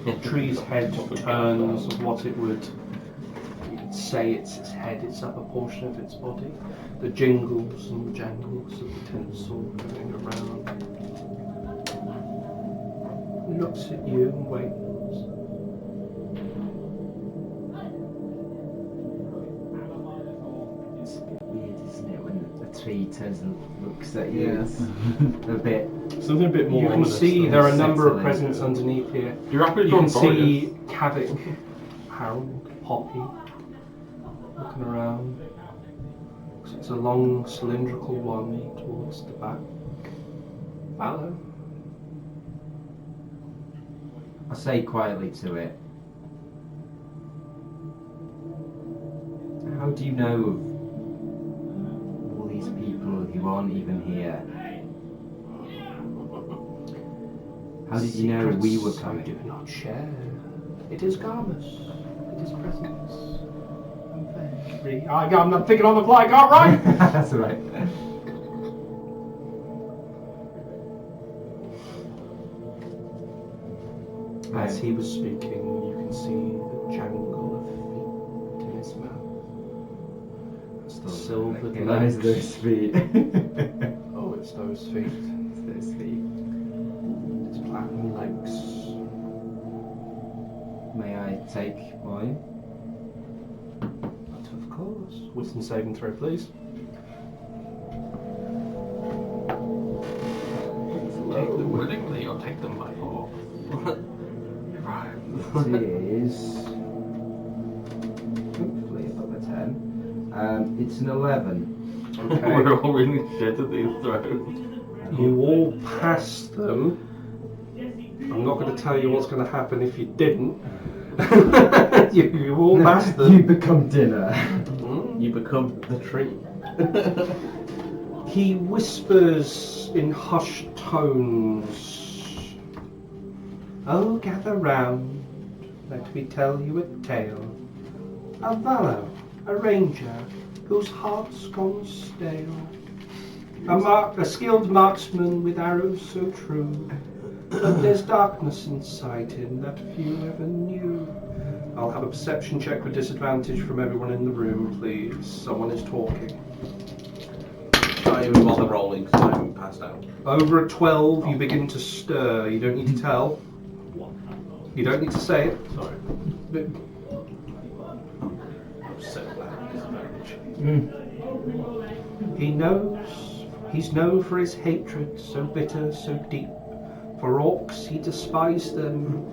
The tree's head turns of what it would say it's its head, its upper portion of its body. The jingles and jangles of the tinsel going around. Looks at you and waits. It's a bit weird, isn't it, when a he turns and looks at you. It's a bit. Something a bit more. You can ominous see than there are a number of settling. presents underneath here. You reckon You can see Kavik, Harold, Poppy looking around. It's a long cylindrical one towards the back. Valor. I say quietly to it. How do you know of all these people who aren't even here? How did you know we were Secrets coming? I do not share. It is Garmus. It is presence. I'm not thinking on the fly, can't right? That's right. As he was speaking, you can see the jangle of feet in his mouth. As the silver Recognize those feet. Oh, it's those feet. It's those feet. Its platinum legs. May I take mine? But of course. Wisdom saving throw, please. Take them willingly or take them by force. It is hopefully above a 10. It's an 11. Okay. We're all really shit at these throws. You all passed them. I'm not going to tell you what's going to happen if you didn't. you all passed them. You become dinner. You become the tree. He whispers in hushed tones. Oh, gather round. Let me tell you a tale. A Valor, a ranger, whose heart's gone stale. A skilled marksman with arrows so true. But there's darkness inside him that few ever knew. I'll have a perception check with disadvantage from everyone in the room, please. Someone is talking. Can't even bother rolling because I haven't passed out. Over a 12, you begin to stir. You don't need to tell. You don't need to say it. Sorry. But I'm so glad disadvantage. he knows. He's known for his hatred, so bitter, so deep. For orcs, he despised them.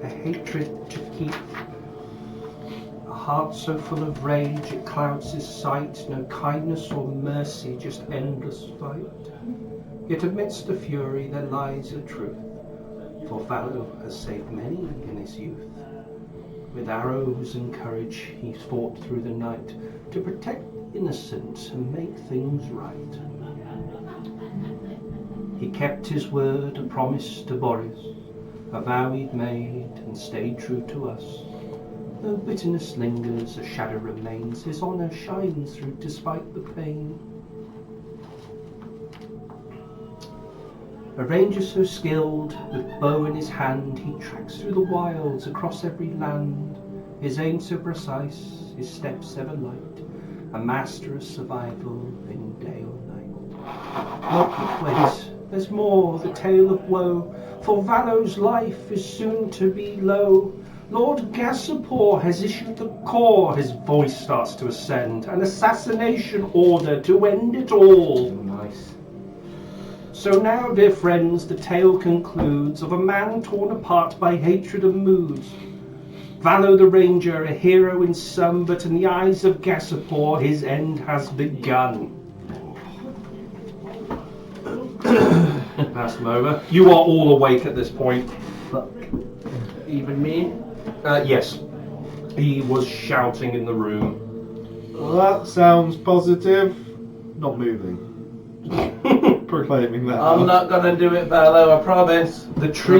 A hatred to keep. A heart so full of rage it clouds his sight. No kindness or mercy, just endless fight. Yet amidst the fury there lies a truth. For Valor has saved many in his youth. With arrows and courage he fought through the night to protect the innocent and make things right. He kept his word, a promise to Boris, a vow he'd made and stayed true to us. Though bitterness lingers, a shadow remains, his honour shines through despite the pain. A ranger so skilled, with bow in his hand, he tracks through the wilds across every land. His aim so precise, his steps ever light, a master of survival in day or night. Not but wait, there's more, the tale of woe, for Valor's life is soon to be low. Lord Gassapor has issued the call, his voice starts to ascend, an assassination order to end it all. Nice. So now, dear friends, the tale concludes of a man torn apart by hatred and moods. Valor the Ranger, a hero in some, but in the eyes of Gassapor, his end has begun. Pass him over. You are all awake at this point. Even me? Yes. He was shouting in the room. Well, that sounds positive. Not moving. Proclaiming that. I'm not gonna do it, Valor, I promise. The tree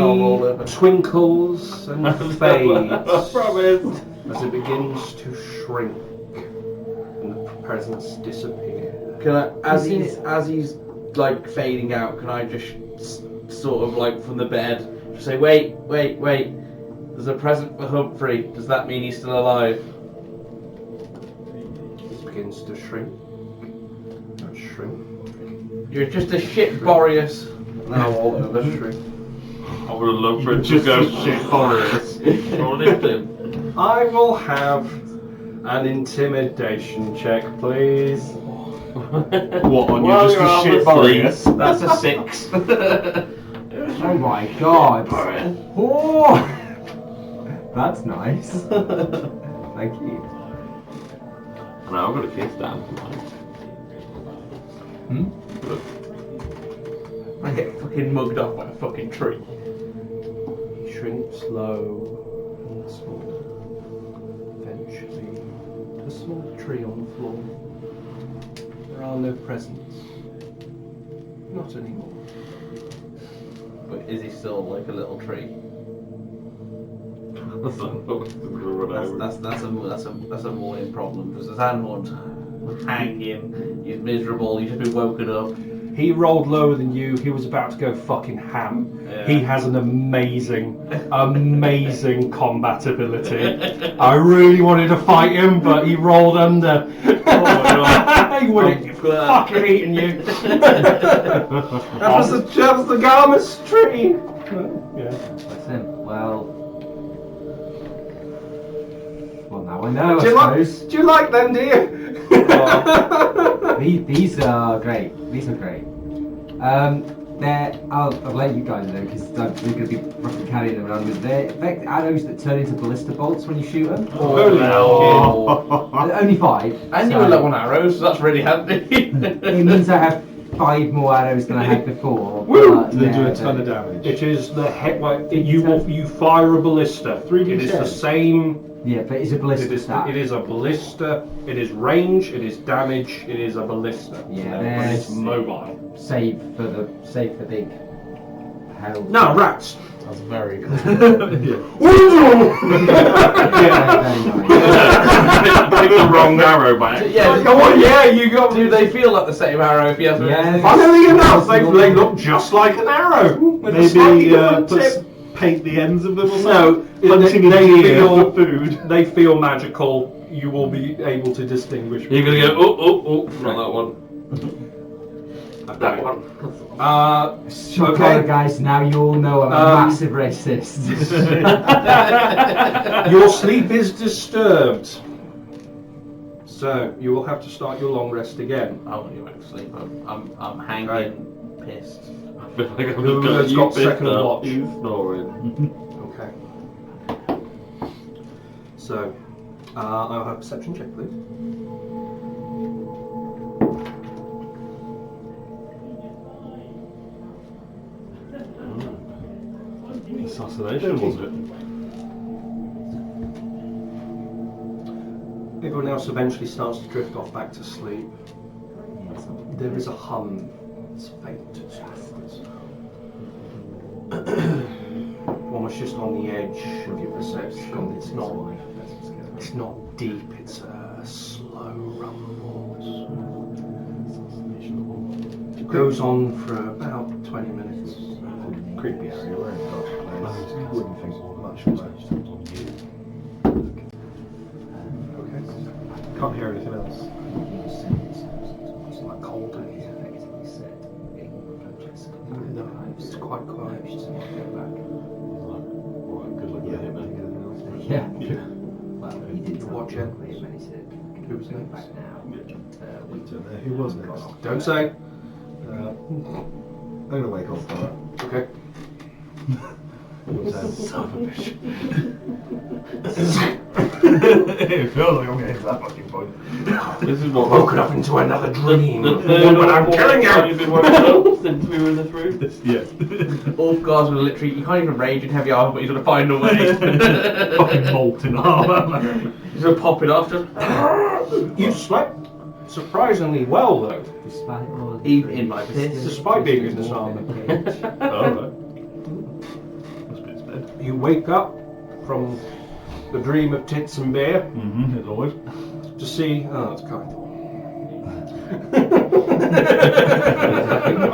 twinkles and fades I promise. as it begins to shrink and the presence disappear. Can I, as he's like fading out, can I just sort of like from the bed just say, wait, there's a present for Humphrey. Does that mean he's still alive? It begins to shrink and shrink. You're just a shit Boreas. Now all over shrink. I would have loved for it to go shit Boreas. I will have an intimidation check, please. What, on Well, you just you're a shit obviously- barrier? That's a 6. Oh my god. Oh, that's nice. Thank you. And I've got a kiss down. I get fucking mugged off by a fucking tree. He shrinks low and small. Eventually, to a small tree on the floor. There are no presents. Not anymore. But is he still like a little tree? That's a morning problem because the Sandhorn's hanging. He's miserable. He's just been woken up. He rolled lower than you. He was about to go fucking ham. Yeah. He has an amazing combat ability. I really wanted to fight him, but he rolled under. He would have fucking eaten you. That was the Garmus tree. Yeah. Listen, well, now I know. I suppose. Do you like them, do you? These are great. These are great. I'll let you guys know because I'm going to be roughly carrying them around with their effect arrows that turn into ballista bolts when you shoot them. Only 5. And you were level arrows, so that's really handy. It means I have 5 more arrows than I had before. They do a ton of damage. It is the head. You fire a ballista. 3d10. It is the same. Yeah, but it's a ballista stat. It is a ballista. It is range. It is damage. It is a ballista. Yeah, but it's mobile. Save for big hell. No rats. That's very cool. Take the wrong arrow back. Yeah, Come on, yeah, you got. do they feel like the same arrow if you have Yeah. Funnily enough, they look just like an arrow. With a slightly Maybe different tip. paint the ends of them or No, something? Punching in they the ear feel for food. They feel magical. You will be able to distinguish. You're gonna go, oh, not that one. That one. Okay, guys, now you all know I'm a massive racist. Your sleep is disturbed. So you will have to start your long rest again. I want you to sleep. I'm hanging, pissed. I feel like I'm Who just has got second watch? He's snoring. Okay. So I'll have a perception check, please. Assassination, was it? Everyone else eventually starts to drift off back to sleep. There is a hum. It's faint. It's almost just on the edge of your perception. It's not deep. It's a slow rumble. It goes on for about 20 minutes. Creepy area, we're in dodge place. You wouldn't think much of it. Okay. Can't hear anything else. It's like cold in here. No, it's quite quiet. Alright, good luck with him then. Yeah. Well, he did watch it. Who was next? Who was next? Don't say. I'm gonna wake up for that. Okay. Son of a bitch. It feels like I'm getting to that fucking point. This is what Woken up into another dream. The third But I'm killing you! You've been woken up since we were in this room. Yeah. All guards were literally, you can't even rage in heavy armor, but he's gonna find a way. Fucking molten armor. He's gonna pop it off just. You slept surprisingly well, though. Despite all Even in my piss. Despite being in disarmor. Alright. Must be his bed. You wake up from the dream of tits and beer Mm-hmm, as always. to see. Oh, it's kind.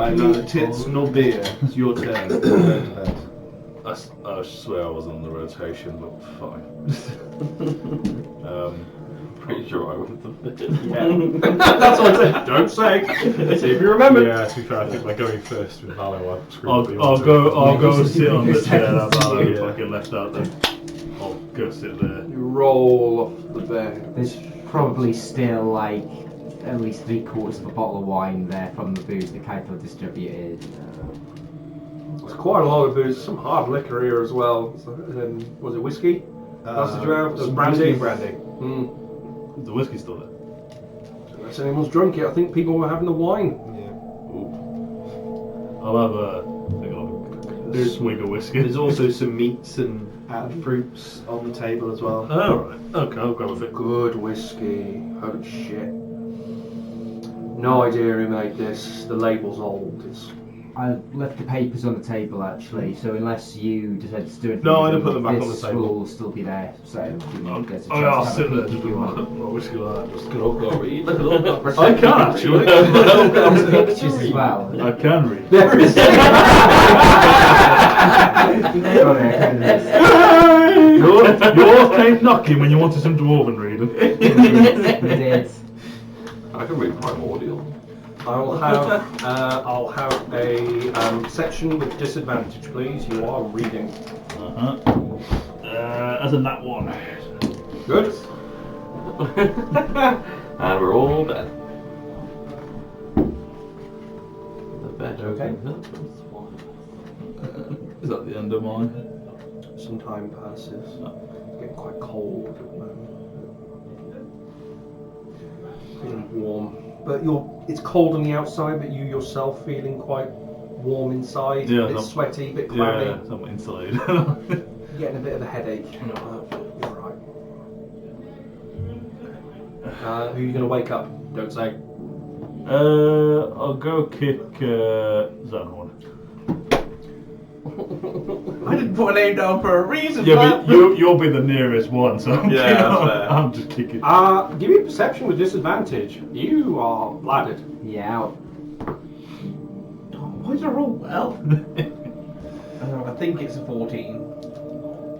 I know tits, no beer. It's your turn. Go to bed. I swear I was on the rotation, but fine. Pretty sure I was. Yeah. That's what I said. Don't say. See if you remember. Yeah, to be fair, I think by going first with Valor, I screwed up the I'll go sit on the Just chair second that Valor yeah. fucking left out there. I'll go sit there. You roll off the bed. There's probably still like at least 3/4 of a bottle of wine there from the booze the Kaito distributed. There's quite a lot of booze, some hard liquor here as well. So, was it whiskey? That's the draft. There's brandy. Brandy. Mm. The whiskey's still there. Unless anyone's drunk it, I think people were having the wine. I'll have a swig of whiskey. There's also some meats and fruits on the table as well. Oh, right. Okay, I'll go with it. Good whiskey. Holy shit. No idea who made this. The label's old. I left the papers on the table actually, so unless you decided to do it, No, I didn't put them back on the this table. will all still be there. So there's a I'll chance to I'll have a sit there peek just if with you my want. whiskey like that. Just Look at all read. Look at all I can actually. Pictures as well. I can read. There is. Yours came knocking when you wanted some dwarven reading. You did. I can read primordial. I'll have a section with disadvantage, please. You are reading. As in that one. Good. And we're all dead. The bed. Okay. Is that the end of mine? Some time passes. It's getting quite cold at the moment. Feeling warm. But it's cold on the outside, but you yourself feeling quite warm inside. Yeah, a bit I'm- sweaty, a bit clammy. Yeah, I'm insulated. Getting a bit of a headache. You're right. Who are you going to wake up? Don't say. I'll go kick Zanhorn. I didn't put a name down for a reason. Yeah, man. but you'll be the nearest one, so I'm, Yeah, that's fair. I'm just kicking. Give me a perception with disadvantage. You are bladdered. Yeah. Why did I roll well? I think it's a 14.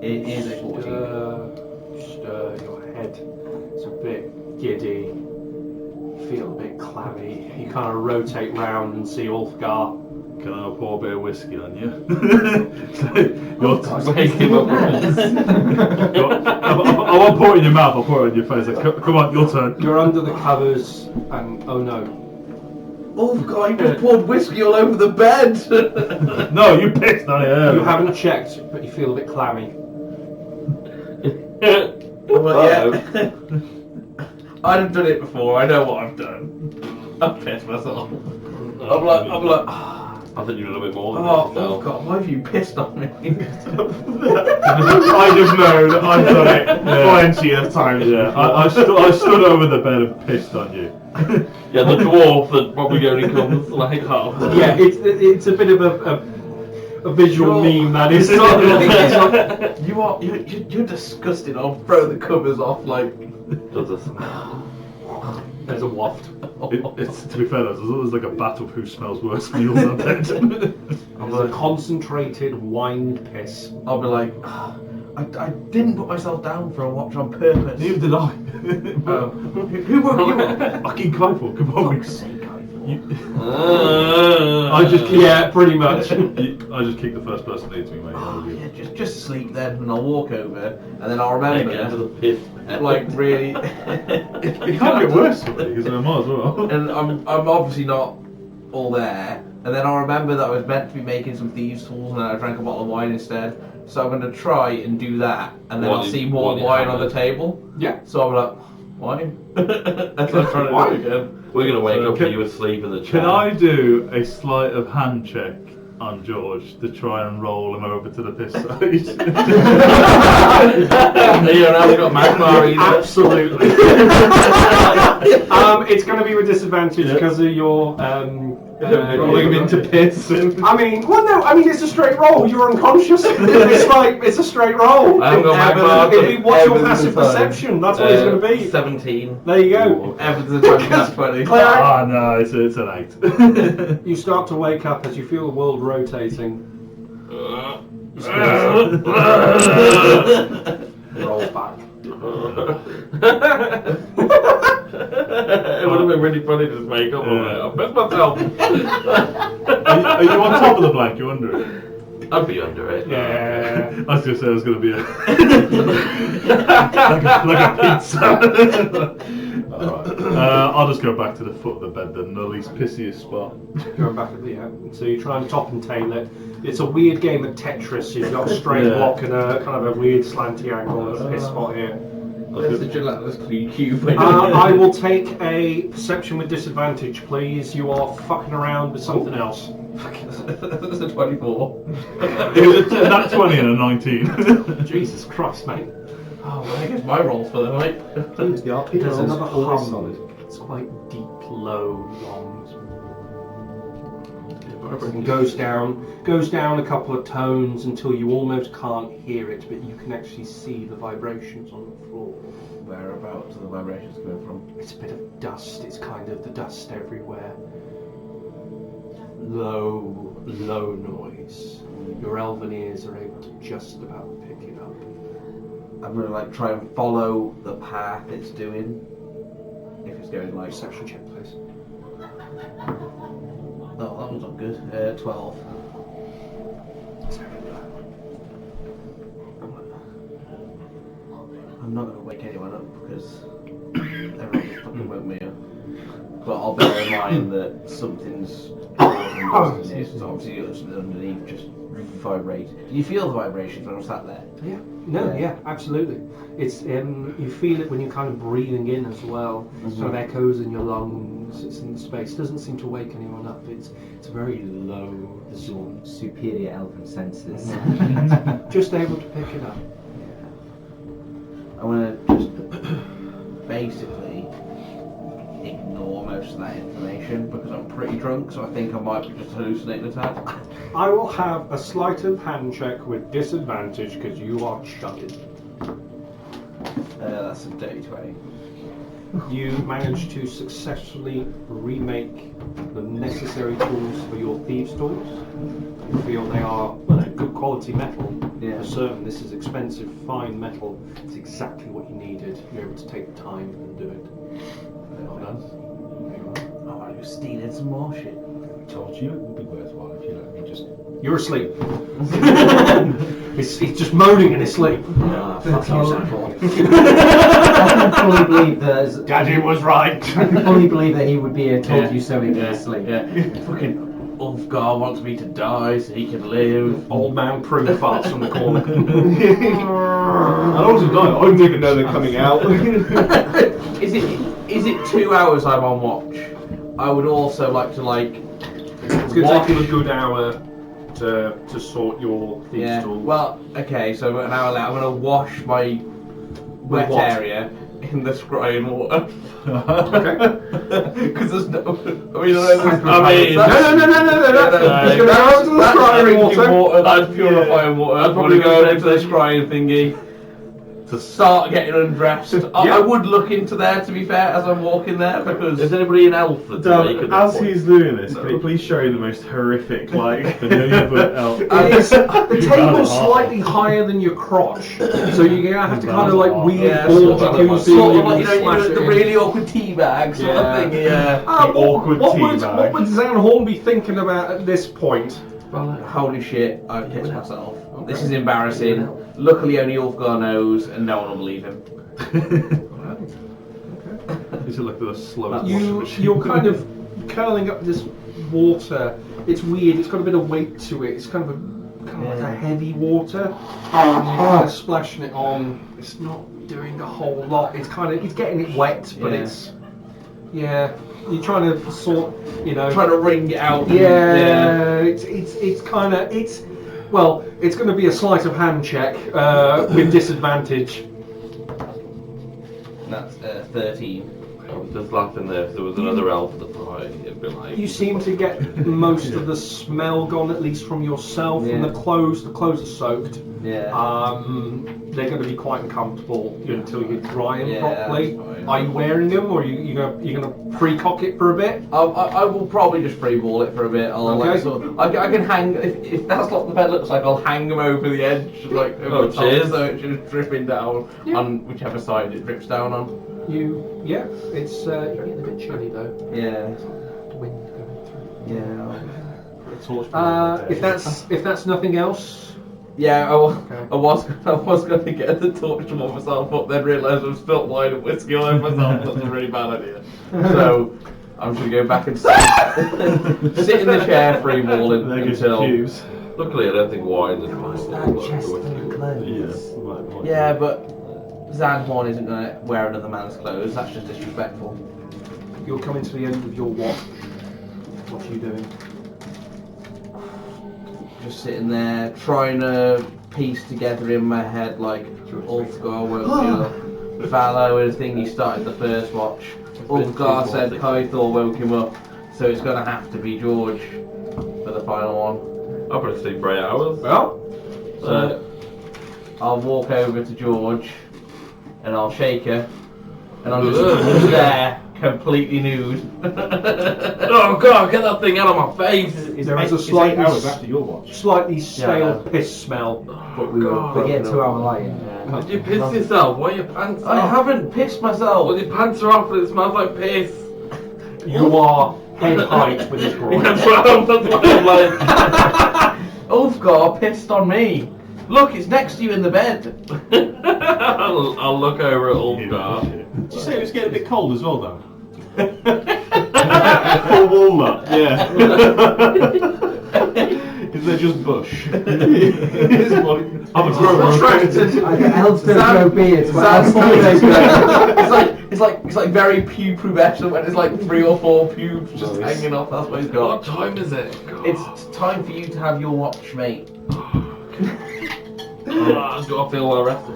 It is a 14. Stir your head. It's a bit giddy. You feel a bit clammy. You kind of rotate round and see Ulfgar. Can I pour a bit of whiskey on you? Wake him up. I won't pour it in your mouth, I'll pour it on your face. Like, come on, your turn. You're under the covers and oh no. Oh God, you just poured whiskey all over the bed. No, you pissed on it earlier. You haven't checked, but you feel a bit clammy. Well, yeah. I'd have done it before. I know what I've done. I've pissed myself. I'm like. I think you're a little bit more than Oh, that. oh God, why have you pissed on me? I just know that I've done it plenty of times. Yeah, I stood over the bed and pissed on you. Yeah, the dwarf that probably only comes like half. Yeah, it's a bit of a visual meme that is. You're disgusting. I'll throw the covers off like. Does a smell. There's a waft. It's to be fair, there's like a battle of who smells worse meals on dead. There's a concentrated wine piss. I'll be like, I didn't put myself down for a watch on purpose. Neither did I. Who woke you up? Fucking Kaifor, come on. Yeah, pretty much. I just kicked the first person near to me, mate. Oh, yeah, just sleep then, and I'll walk over, and then I'll Get to remember, the piss. like really. It can't get worse for me, because I might as well. And I'm obviously not all there, and then I'll remember that I was meant to be making some thieves' tools, and then I drank a bottle of wine instead. So I'm going to try and do that, and then I'll see more wine on the table. Yeah. So I'm like, wine. That's what I'm trying to do again. We're going to wake up Can- and you asleep in the chair. Can I do a sleight of hand check on George to try and roll him over to the piss side? You don't have got magma either. Absolutely. It's going to be with disadvantage because of your. Rolling him into piss. I mean, well, no. I mean, it's a straight roll. You're unconscious. It's a straight roll. I haven't got magma. What's your passive perception? That's what it's going to be. 17. There you go. Evidence of that's funny. Ah, no, it's an 8. You start to wake up as you feel the world rotating. Rolls back. It would have been really funny to just wake up on it. I pissed myself. Are you on top of the blank? You under it? I'd be under it. Yeah. I was going to say it was going to be like a pizza. Alright. I'll just go back to the foot of the bed then, the least pissiest spot. Going back at the end. So you try and top and tail it. It's a weird game of Tetris. You've got a straight block and a kind of a weird slanty angle at this spot here. There's the gelatinous cube. I will take a perception with disadvantage, please. You are fucking around with something else. That's a 24. Not 20 and a 19. Jesus Christ, mate. Oh, well, I guess my rolls for the night. There's another always hum. solid. It's quite deep, low, long. And goes down a couple of tones until you almost can't hear it, but you can actually see the vibrations on the floor. Whereabouts are the vibrations coming from? It's a bit of dust. It's kind of the dust everywhere. Low noise. Your elven ears are able to just about pick it up. I'm gonna like try and follow the path it's doing. If it's going like Perception check, please. Oh, that one's not good. 12. I'm not gonna wake anyone up because everyone just fucking woke me up. But I'll bear in mind that something's causing this, so obviously it's underneath just vibrate. Do you feel the vibrations when I'm sat there? Yeah. No, yeah, absolutely. It's you feel it when you're kind of breathing in as well. Sort of echoes in your lungs. It's in the space. Doesn't seem to wake anyone up. It's very low. Some superior elven senses. Just able to pick it up. I want to just basically ignore most of that information because I'm pretty drunk, so I think I might be just hallucinating a tad. I will have a sleight of hand check with disadvantage because you are shutted. That's a dirty 20. You managed to successfully remake the necessary tools for your thieves' tools. You feel they are good quality metal. Yeah. For certain, this is expensive, fine metal. It's exactly what you needed. You're able to take the time and do it. Well done. Oh, I was stealing some more shit. I told you it would be worthwhile if you let me just. You're asleep. He's just moaning in his sleep. Fuck you, I can fully believe that. Daddy was right. I can fully believe that he would be a told you so in his sleep. Yeah. Fucking Ulfgar wants me to die so he can live. Old man Prue farts from the corner. I also don't. I didn't even know they're coming out. Is it 2 hours I'm on watch? I would also like to It's going to take you a good hour to sort your thieves' tools. Well, okay, so an hour later I'm going to wash my wet what? area in the scrying water. Okay. Because there's no. No. It's It's going to go into the scrying water. That's purifying water. I'd probably go into the scrying thingy. To start getting undressed. I would look into there, to be fair, as I'm walking there, because... Is anybody in elf that's awake at this As point? he's doing this, can you please show you the most horrific, like, The table's slightly higher than your crotch, so you're going to have to kind of like weird ball jacuzzi. Sort of like, smash it the in. really awkward tea bag sort of thing, yeah. awkward what tea would bag. Zanhorn be thinking about at this point? Holy shit, I've pissed myself. This is embarrassing. Luckily only Ulfgar knows, and no one will believe him. Is it like the slowest You're kind of curling up this water. It's weird. It's got a bit of weight to it. It's kind of like a heavy water, and you're kind of splashing it on. It's not doing a whole lot. It's getting it wet, but it's You're trying to sort, Trying to wring it out. It's kind of well, it's going to be a sleight of hand check with disadvantage. That's 13. I was just laughing there. If there was another elf at the party, it'd be like. You seem to get most of the smell gone, at least from yourself, and the clothes. The clothes are soaked. Yeah. They're going to be quite uncomfortable until you dry them properly. That's fine. Are you wearing them, or are you going to pre-cock it for a bit? I will probably just free ball it for a bit. I can hang if that's what the bed looks like. I'll hang them over the edge, over the top, cheers. so it's just dripping down on whichever side it drips down on. It's you're getting a bit chilly though. Yeah. The wind going through. Yeah. If that's nothing else, Yeah, I was going to get the torch to warm myself up, then realised I've spilt wine and whiskey all over myself. That's a really bad idea. So I'm just going to go back and sit in the chair, free balling until. Luckily, I don't think wine is That chest full of clothes. Yeah, but Zanhorn isn't going to wear another man's clothes. That's just disrespectful. You're coming to the end of your watch. What are you doing? Just sitting there, trying to piece together in my head, like, Ulfgar woke me up. Valo is the thing he started the first watch. Ulfgar said Kythor woke him up, so it's going to have to be George for the final one. I'll probably sleep for 8 hours. Well, I'll walk over to George and I'll shake her, and I'm just there, completely nude. Oh God, get that thing out of my face! there is a slightly, slightly stale piss smell, but we will get 2 hour lighting. Did you piss yourself? Why are your pants I off? haven't pissed myself. Well, your pants are off and it smells like piss. You are head height with this groin. That's what I'm like. Ulfgar pissed on me. Look, it's next to you in the bed. I'll look over at Ulfgar. Did you say it was getting a bit cold as well, though? Full walnut, yeah. Is there just bush? I'm a grower. Elves don't grow beards. It's like very pubescent when it's like 3 or 4 pubes just hanging off. That's what he's got. What time is it? God. It's time for you to have your watch, mate. Do I feel well rested?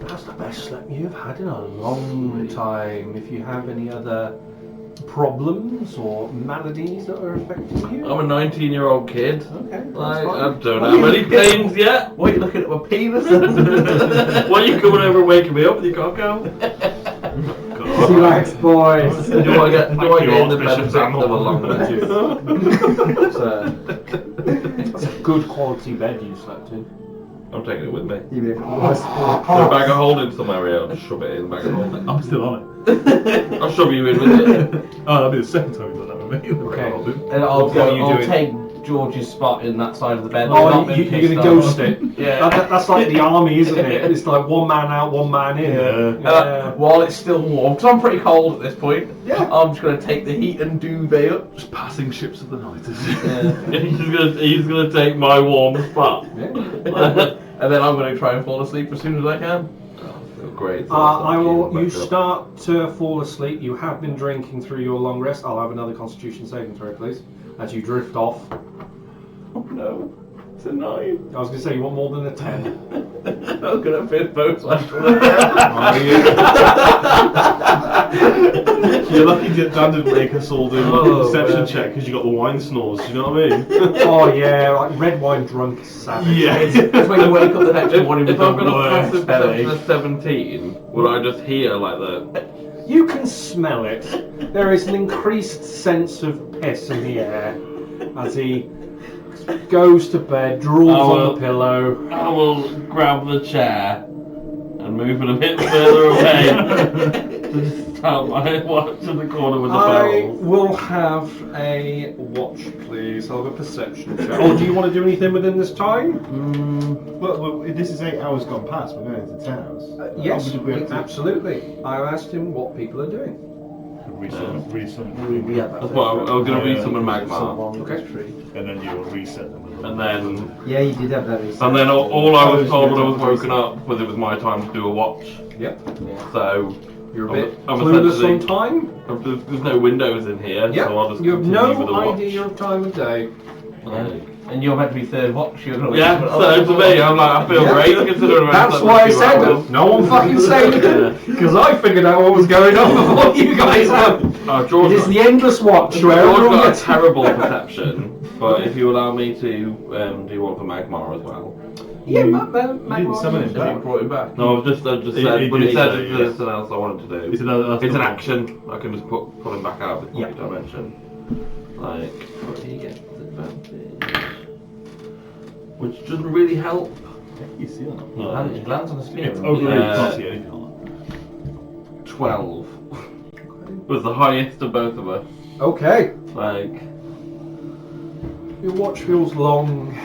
That's the best sleep you've had in a long time. If you have any other problems or maladies that are affecting you, I'm a 19-year-old kid. okay, Like, that's I fine. don't have any pains yet. What are you looking at my penis? Why are you coming over and waking me up with your cock out? T-Rex boys. Do I get in the Bishop benefit of a long That's a good quality bed you slept in. I'm taking it with me. Even if it was. The bag of holding somewhere, I'll just shove it in the bag of holding. I'm still on it. I'll shove you in with it. Oh, that'll be the second time you've done that with me. Okay. And I'll What are you doing? take George's spot in that side of the bed. Oh, you're going to ghost it? Yeah. That's like the army, isn't it? It's like one man out, one man in. Yeah. While it's still warm, because I'm pretty cold at this point. Yeah. I'm just going to take the heat and duvet up. Just passing ships of the night. He's gonna take my warm spot. And then I'm going to try and fall asleep as soon as I can. Great. I will. You start to fall asleep. You have been drinking through your long rest. I'll have another Constitution saving throw, please, as you drift off. Oh no, it's a 9. I was going to say you want more than a 10. I'm going to fit both left. You're lucky that Dan didn't make us all do like a perception check because you got the wine snores. Do you know what I mean? Oh yeah, like red wine drunk savage. Yeah. It's when you wake up the next morning with If I'm gonna pass worst the headache. perception of 17, would I just hear like the? You can smell it. There is an increased sense of piss in the air as he goes to bed, drools on the pillow. I will grab the chair and move it a bit further away. Just stand my watch in the corner with the I barrel. will have a watch, please. I'll have a perception check. Oh, do you want to do anything within this time? Well, this is 8 hours gone past. We're going into 10 hours. Yes, How would we have to absolutely. I asked him what people are doing. resummon? That's what I was going to resummon Magmar, Okay. And then you'll reset them. and then Yeah, you did have that. and then all I was told when I was woken up was it was my time to do a watch. Yep. So You're a I'm- bit I'm clueless on essentially- time. there's no windows in here, Yep. so I'll just You have continue with the no watch. idea of time of day. And you're meant to be third watch. You're going to Yeah, so for me, I'm like, I feel Yeah. great considering I That's slept why I like 2 said hours. it. No one fucking said it. Because I figured out what was going on before you guys have. George It is the endless watch where George everyone got a gets... terrible perception, but if you allow me to do one for Magmar as well. Yeah, You didn't summon him Have you back. brought him back? No, I've just said, He but he did said say, there's yeah. something else I wanted to do. He said that's It's an not- action. I can just pull him back out of the Yeah. dimension. Like, he gets advantage, which doesn't really help. You see that? It lands on the spear. It's over Yeah. you can't see anything on 12 was the highest of both of us. Okay. Like, Your watch feels long.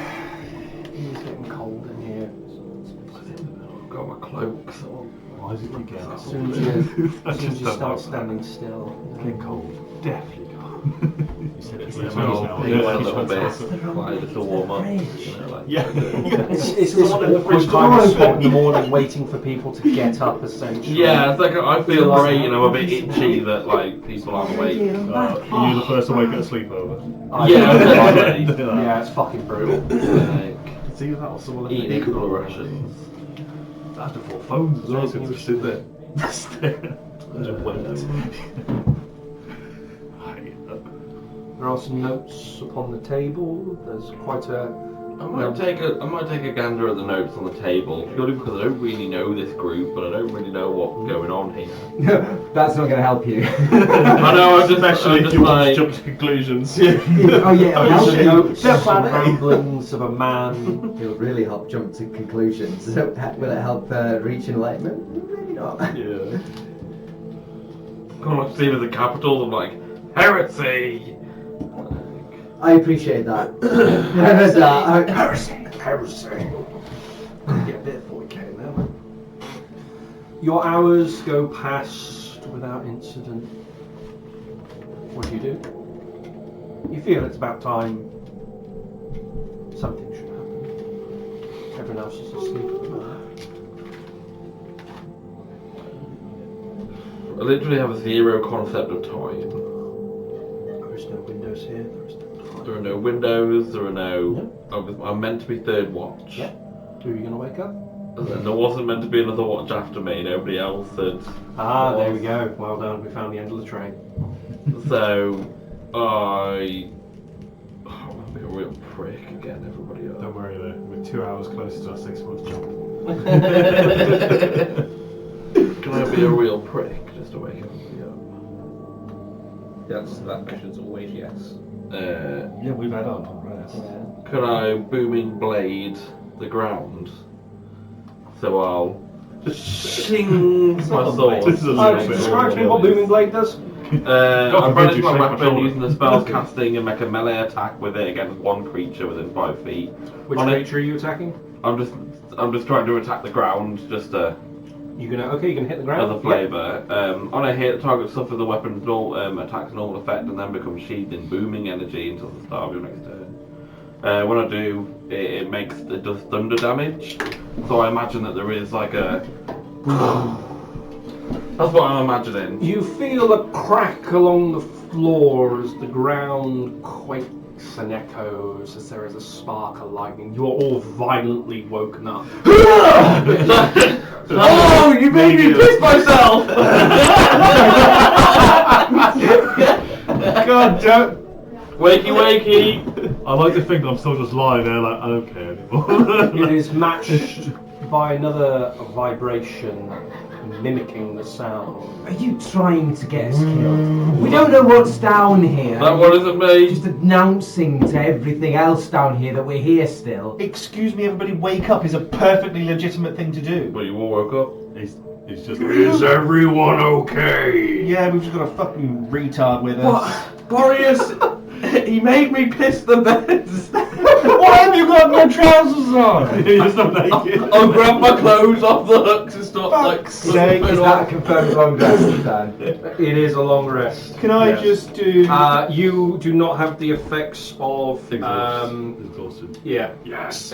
physically get As soon as you don't start like standing still. get cold. Deathly gone. You said it's It's now. all Yeah, big one it's little bit, fantastic. like just to warm up. You know, like, Yeah. It's the this one in the awkward fridge kind of door spot in open. the morning waiting for people to get up, essentially. yeah, it's like I feel great, you know, a bit itchy that like people aren't awake. Are you the first awake at a sleepover? Yeah, exactly. Yeah, it's fucking brutal. Like, It's either that or someone eating a couple of Russians. I had to put phones as well, so you just sit there. Stare. Just wait. There are some notes upon the table. There's quite a. I might take a gander at the notes on the table, purely because I don't really know this group, but I don't really know what's going on here. That's not going to help you. I know, Especially I'm if just you want to like, jump to conclusions. Oh yeah, it'll help you. Notes, some ramblings of a man. It'll really help jump to conclusions. So, will it help reach enlightenment? Maybe not. Yeah. come on, see the capital, I'm like, heresy! I appreciate that. Heresy. Get a bit of 40k now. Your hours go past without incident. What do you do? You feel it's about time something should happen. Everyone else is asleep at the moment. I literally have zero concept of time. There is no windows here. There is no time. There are no windows, there are no... I'm meant to be third watch. Yeah. Who are you going to wake up? And there wasn't meant to be another watch after me, nobody else had. Ah, there we go. Well done. We found the end of the train. So, I'm gonna be a real prick again, everybody else. Don't worry though, we're 2 hours closer to our 6 month jump. Can I be a real prick just to wake everybody up? Yes, that mission's always yes. Yeah, we've had our long rest. Could I booming blade the ground? So I'll just shing my sword. This is a little bit Describe to me what Booming Blade does. I'm brandishing my shake my weapon shoulder. using the spell casting and make a melee attack with it against one creature within 5 feet. Which On it- creature are you attacking? I'm just trying to attack the ground just to, You're gonna hit the ground. as a flavour. On a hit, the target suffers the weapon's attack's normal effect and then becomes sheathed in booming energy until the start of your next turn. When I do, it does thunder damage. So I imagine that there is like a. That's what I'm imagining. You feel a crack along the floor as the ground quakes and echoes as there is a spark of lightning. You are all violently woken up. Oh, you made me piss myself! God damn. Wakey, wakey! I like to think that I'm still just lying there like, I don't care anymore. It is matched by another vibration mimicking the sound. Are you trying to get us killed? We don't know what's down here. That one isn't me. Just announcing to everything else down here that we're here still. Excuse me, everybody, wake up is a perfectly legitimate thing to do. Well, you all woke up. He's just. Is everyone okay? Yeah, we've just got a fucking retard with us. Boreas, he made me piss the beds. Why have you got no trousers on? He's not naked. I'll grab my clothes off the hooks and stop like sake. Is that a confirmed long rest, Dan? It is a long rest. Can I just do... You do not have the effects of Exhausted. yeah. Yes.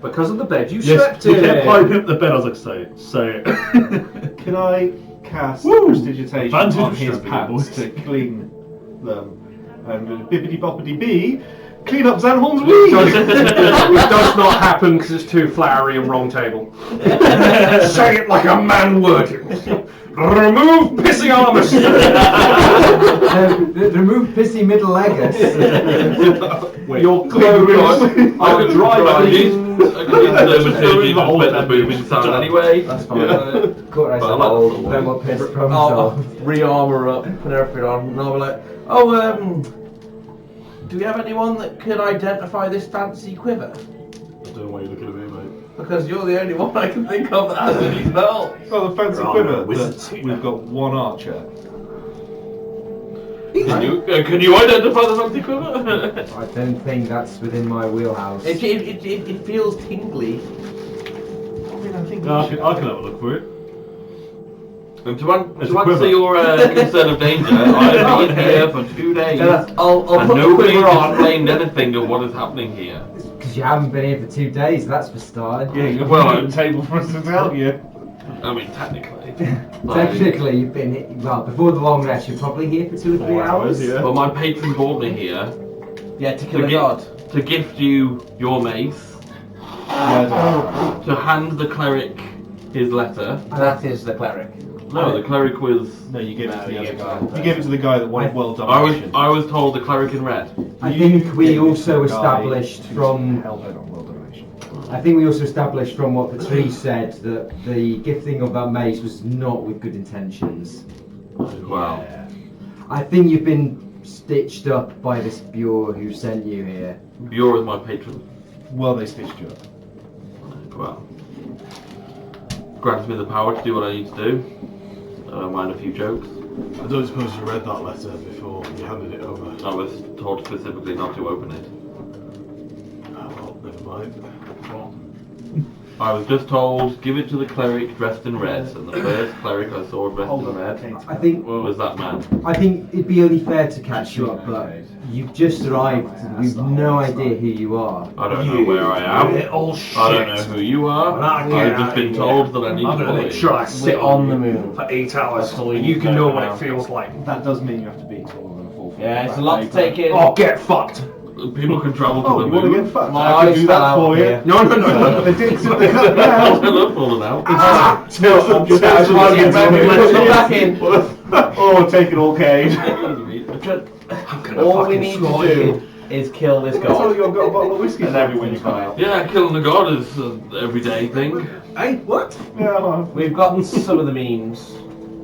Because of the bed you Yes, slept he in. kept piping up the bed. I was like, say it, say it. Can I cast Woo! prestidigitation Advantage on of his strapping pants boys. to clean them? And bippity boppity bee, clean up Zanhorn's wee! It does not happen because it's too flowery and wrong table. Say it like a man would. Remove pissing armors. Remove pissy middle leggers. Your clothes are dry. I could use the material to fit the booming sound anyway. That's fine. Caught But I myself like old. the Then we'll piss from I'll so. re-armour up, put everything on, and I'll be like, do we have anyone that could identify this fancy quiver? I don't know why you're looking at me, mate. Because you're the only one I can think of that has any spells. Oh, the fancy There are quiver. no wizards but here. We've got one archer. Can you identify the fancy quiver? I don't think that's within my wheelhouse. It feels tingly. I mean, I think No, I can have a look for it. And to answer your concern of danger, I've been here for 2 days. I'll and put the nobody's quiver on. explained anything of what is happening here. Because you haven't been here for 2 days, that's for starting. Yeah, you're Well, on the table for us to tell you. I mean, technically. Technically, you've been here, well, before the long rest, you're probably here for 2 or 3 hours. Yeah. Well, my patron brought me here Yeah, to kill to, a god. to gift you your mace, to hand the cleric his letter. That is the cleric. No, the cleric was. No, you gave it to the you other gave it guy. to the You gave it to the guy that wanted world I domination. was told the cleric in red. I think we gave it also to the guy established who's from hell-bent on world domination. I think we also established from what the tree said that the gifting of that mace was not with good intentions. Wow. I think you've been stitched up by this Bure who sent you here. You're my patron. Well, they stitched you up. Well, grants me the power to do what I need to do. I don't mind a few jokes. I don't suppose you read that letter before you handed it over. I was told specifically not to open it. Oh, well, never mind. I was just told, give it to the cleric dressed in red, and the first cleric I saw dressed in red I think was that man. I think it'd be only fair to catch you up, but you've just arrived and we've no idea who you are. I don't know where I am. Little I don't know who you are. When I get I've just out been of told here, that I need I'm to gonna follow make you. sure I sit on the moon for 8 hours That's all so you you need can to know know what now. it feels like. That does mean you have to be taller than a 4 foot. Yeah, it's a lot to take in. Oh, get fucked! People can travel to Oh, the you want to moon. get fucked? My I can eyes do fell that out for you. here. No, no, no, no. The dicks in the cut I now. love falling out. I'm just Let's go back in. Oh, take it all, Cade. I'm gonna All we fucking need score to you. do is kill this I told god. you I've got a bottle of whiskey And for every when everything's you come fine. out. Yeah, killing the god is an everyday thing. Hey, what? Yeah, We've gotten some of the means.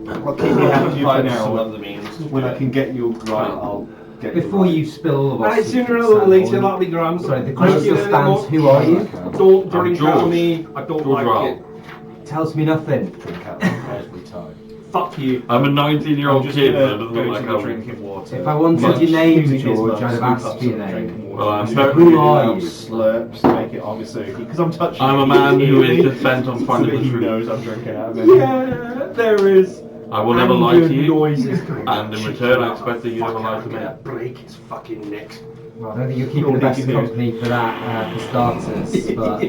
I'll keep We you have happy to for find some now. of the means. When I can get you right, I'll get Before you. you spill all of us. Right, sooner or later, that'll be grand. Sorry, the Thank question you still very stands. much. Who are you? Don't drink George. out of me. I don't George like Raoul. it. Tells me nothing. Drink out every time. Fuck you. I'm a 19-year-old I'm just kid that gonna doesn't go look like to the I'm. drinking water. If I wanted Much your name, using his George, mouth, I'd have scoop asked up for your some name. drinking water. Well, I'm Just very- Who are you? Slurps to make it obviously because I'm touching. I'm a it, man who is easily, just bent on so finding that the he truth. knows I'm drinking out of it. Yeah, there is. I will never lie to you, Noises going and in return I expect that you never lie to me. Break his fucking neck. Well, I don't think you're keeping the best company for that, for starters. But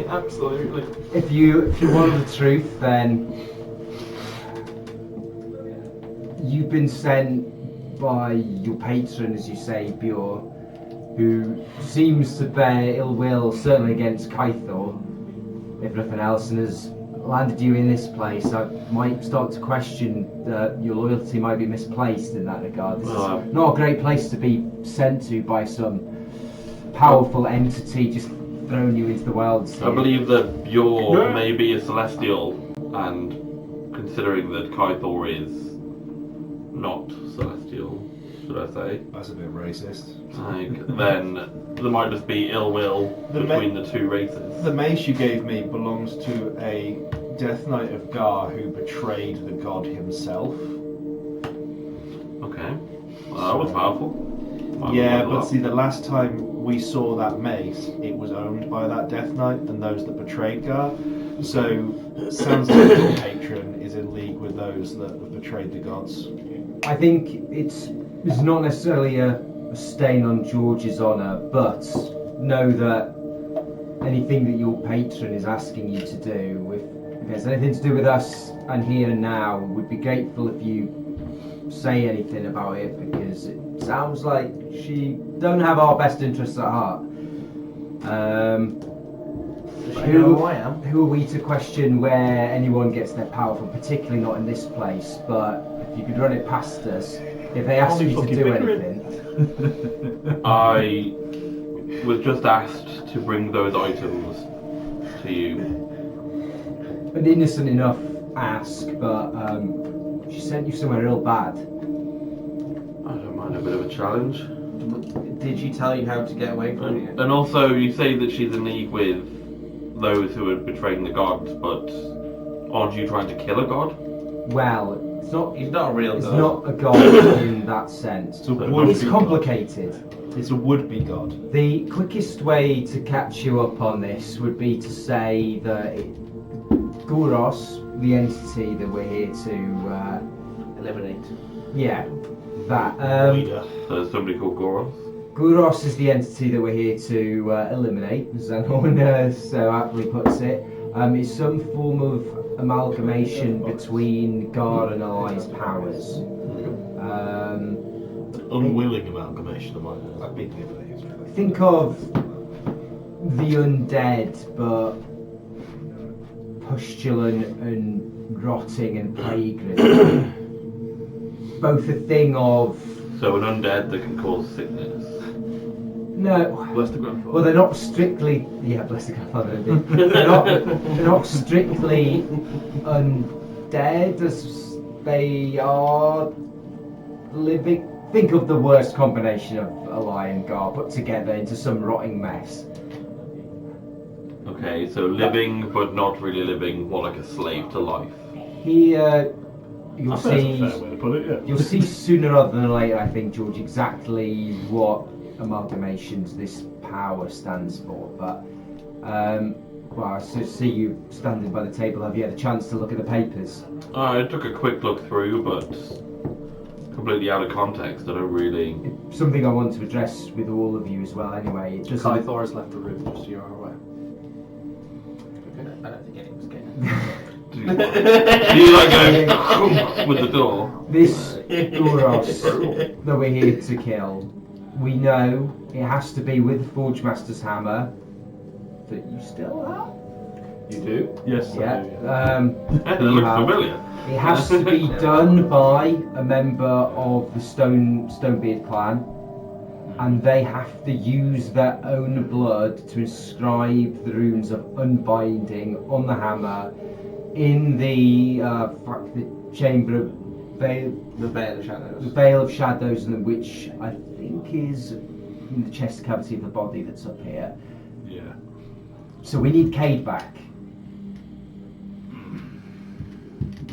Absolutely. if you want the truth, then you've been sent by your patron, as you say, Bure, who seems to bear ill will, certainly against Kythor, if nothing else, and has landed you in this place. I might start to question that your loyalty might be misplaced in that regard. This is not a great place to be sent to by some powerful entity just throwing you into the wilds. I here. believe that Bjorn may be a celestial, and considering that Kythor is not celestial, should I say, That's a bit racist. like, then there might just be ill will between the two races. The mace you gave me belongs to a Death Knight of Gar who betrayed the god himself. Okay, well, that was powerful. Yeah, but see, the last time we saw that mace, it was owned by that Death Knight and those that betrayed Gar. So, it sounds like your patron is in league with those that have betrayed the gods. I think it's not necessarily a stain on George's honour, but know that anything that your patron is asking you to do, if there's anything to do with us and here and now, we'd be grateful if you say anything about it, because it sounds like she don't have our best interests at heart. Who I am? Who are we to question where anyone gets their power from, particularly not in this place, but if you could run it past us, if they ask you to do anything. I was just asked to bring those items to you. An innocent enough ask, but she sent you somewhere real bad. I don't mind a bit of a challenge. Did she tell you how to get away from you? And also, you say that she's in league with those who are betraying the gods, but aren't you trying to kill a god? Well, it's not. He's not a real It's god. not a god in that sense. It's a would-be It's god. complicated. It's a would-be god. The quickest way to catch you up on this would be to say that Guros the entity that we're here to Eliminate. yeah, that Leader. So there's somebody called Goros. Guros is the entity that we're here to eliminate, as Zanhorn so aptly puts it. It's some form of amalgamation between Gar and Allies powers. Unwilling amalgamation, am I? I've been here for these. Think of the undead, but pustulant and rotting and plague-ridden. Both a thing of... So an undead that can cause sickness. No. Bless the grandfather. Well, they're not strictly... Yeah, bless the grandfather. they're not strictly undead, as they are living... Think of the worst combination of Ally and Gar put together into some rotting mess. Okay, so living but not really living, more like a slave to life. Here, you'll That's a see... fair way to put it, yeah. You'll see sooner rather than later, I think, George, exactly what amalgamations this power stands for. But, well, I see you standing by the table. Have you had a chance to look at the papers? I took a quick look through, but completely out of context. I don't really... It's something I want to address with all of you as well, anyway. It doesn't... Kythor has left the room, just so you're aware. I don't think anyone's getting Do you like go with the door? This Goros that we're here to kill, we know it has to be with the Forge Master's hammer that you still have. You do? Yes, Yeah. I do, yeah. That you looks have. familiar. It has to be done by a member of the Stonebeard clan, and they have to use their own blood to inscribe the runes of unbinding on the hammer in the chamber of Veil, the Veil of Shadows. the Veil of Shadows, which I think is in the chest cavity of the body that's up here. Yeah. So we need Cade back.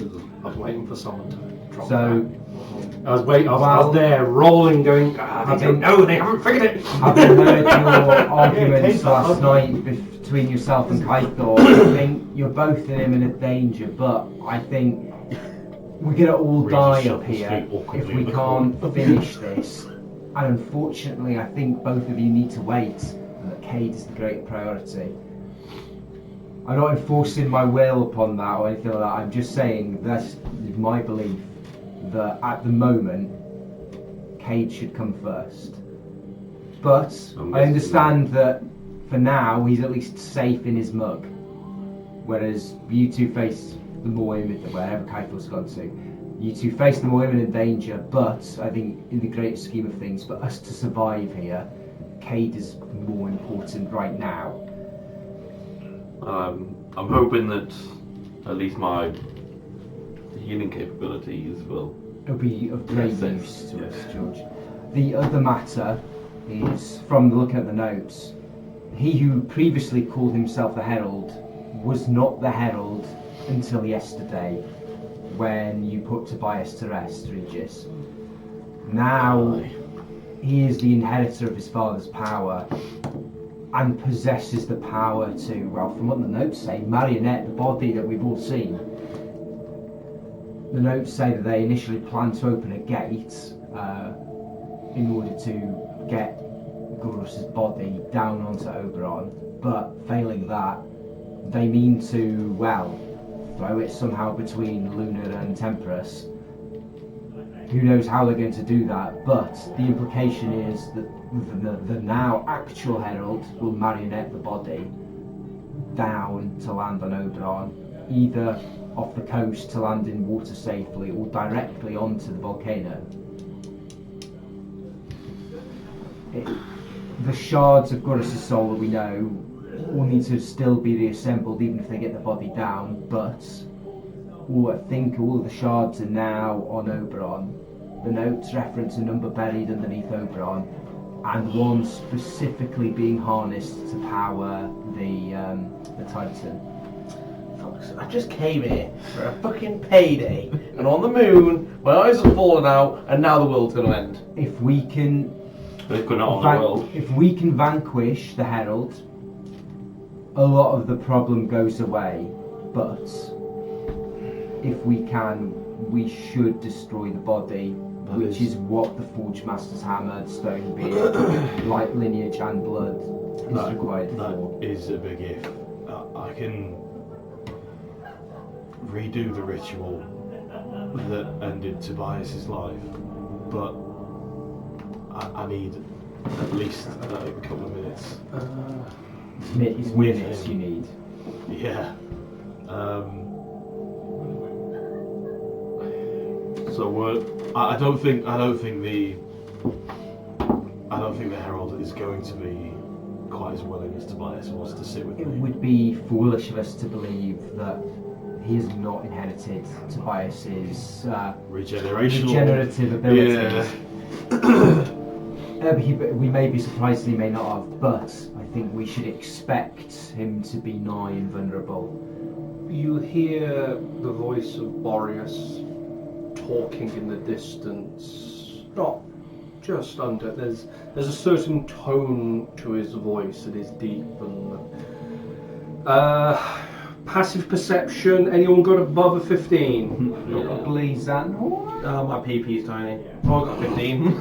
I was waiting for someone to drop So that. I was waiting. I was there rolling, going. They don't know. They haven't figured it. having heard your arguments last night between yourself and Kythor, I think you're both in imminent danger, but I think we're gonna all We die just up shut the here street awkwardly if we in the can't corner. finish this. And unfortunately, I think both of you need to wait, and that Cade is the great priority. I'm not enforcing my will upon that or anything like that. I'm just saying that's my belief that at the moment, Cade should come first. But I understand that for now he's at least safe in his mug, whereas you two face the more imminent, wherever Kythor's gone to. You two face the more imminent danger, but I think in the great scheme of things, for us to survive here, Cade is more important right now. I'm hoping that at least my healing capabilities will... It'll be of great Yes, use to yes. us, George. The other matter is, from looking at the notes, he who previously called himself the Herald was not the Herald until yesterday, when you put Tobias to rest, Regis. Now, he is the inheritor of his father's power, and possesses the power to, well, from what the notes say, marionette the body that we've all seen. The notes say that they initially planned to open a gate in order to get Goros's body down onto Oberon, but failing that, they mean to, well, throw it somehow between Lunar and Temperus. Who knows how they're going to do that, but the implication is that the now actual Herald will marionette the body down to land on Oberon, either off the coast to land in water safely or directly onto the volcano. The shards of Goros's soul that we know will need to still be reassembled even if they get the body down, but I think all of the shards are now on Oberon. The notes reference a number buried underneath Oberon, and one specifically being harnessed to power the Titan. Folks, I just came here for a fucking payday, and on the moon, my eyes have fallen out, and now the world's going to end. If we can They've gone out on the world. if we can vanquish the Herald, a lot of the problem goes away, but if we can, we should destroy the body, which is what the Forge Master's hammer, stone beard, light lineage and blood is required for. That is a big if. I can redo the ritual that ended Tobias's life, but I need at least a couple of minutes. It's minutes you need. Yeah. So I don't think the Herald is going to be quite as willing as Tobias was to sit with It me. would be foolish of us to believe that he has not inherited Tobias's regenerative abilities. We may be surprised he may not have, but I think we should expect him to be nigh invulnerable. You hear the voice of Boreas talking in the distance, not just under. There's a certain tone to his voice that is deep and passive perception. Anyone got above a 15? Probably Zanhor? My PP's tiny. Oh, I got 15.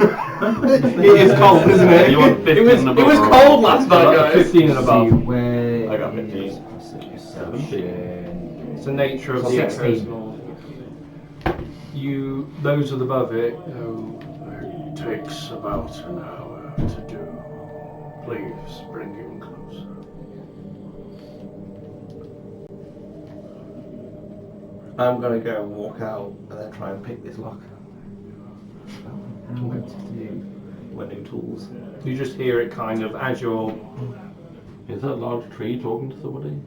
It is cold, isn't it? You want 15 and above. It was cold last night, guys. 15 and above. Where I got 15. It's the nature of the 16. personal. Those are above it. It takes about an hour to do. Please bring him closer. I'm gonna go and walk out and then try and pick this lock. What to do? My new tools. You just hear it kind of as you're. Is that large tree talking to somebody?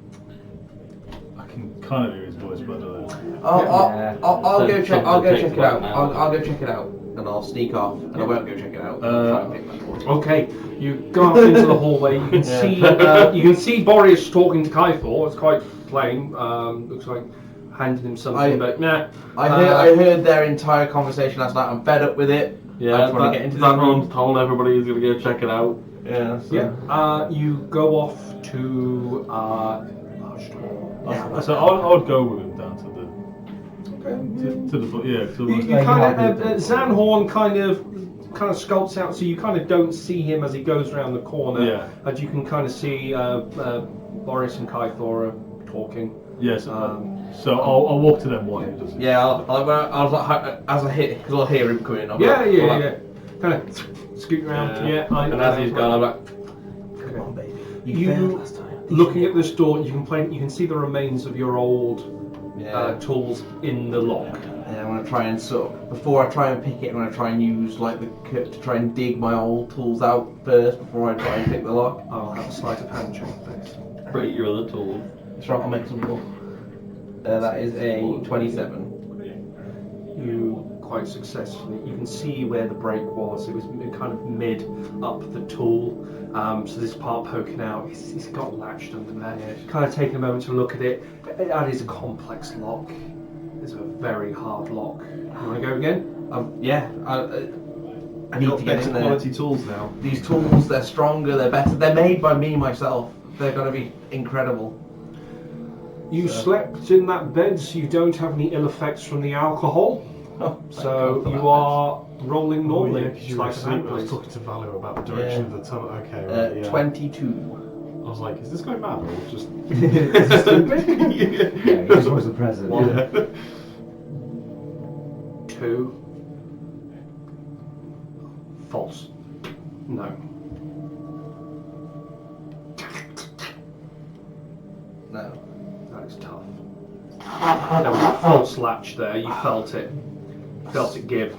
I can kind of hear his voice, but I don't know. I'll go check. I'll go check it out. Now. I'll go check it out, and I'll sneak off, and I won't go check it out. I'll try and pick my tools. Okay, you go out into the hallway. You can see you can see Boreas talking to Kythor. It's quite plain. Looks like handing him something, but nah. I heard their entire conversation last night. I'm fed up with it. I just want to get into this Everyone's room. told everybody he's going to go check it out. Yeah. So. Yeah. You go off to large door. So I would go with him down to the You kind of Zanhorn kind of sculpts out, so you kind of don't see him as he goes around the corner. Yeah. But you can kind of see Boris and Kythor are talking. Yes. So I'll walk to them while he does it. Yeah. I'll as I hit, because I'll hear him coming. Yeah. Kind of scoot around. And as he's gone, I'm like, Come on, baby. You You failed last time. looking at this door, you can see the remains of your old tools in the lock. Yeah, I'm gonna try and before I try and pick it, I'm gonna try and use like the to try and dig my old tools out first before I try and pick the lock. I'll have a sleight of hand check, please. break your other tools. That's right, I'll make some more. That is a 27. You quite successfully. You can see where the break was. It was kind of mid up the tool. So this part poking out, it's got latched under there. Kind of taking a moment to look at it. That is a complex lock. It's a very hard lock. You want to go again? I need to get in there. quality tools now. These tools, they're stronger, they're better. They're made by me myself. They're gonna be incredible. You slept in that bed, so you don't have any ill effects from the alcohol. So you are rolling normally. because you were asleep. I was talking to Valor about the direction of the tunnel. Okay, right, yeah. 22. I was like, is this guy mad or just Stupid? Yeah, he just wants the present. Yeah. 2. False. No. No. That is tough. There was a false latch there. You felt it. Felt it give.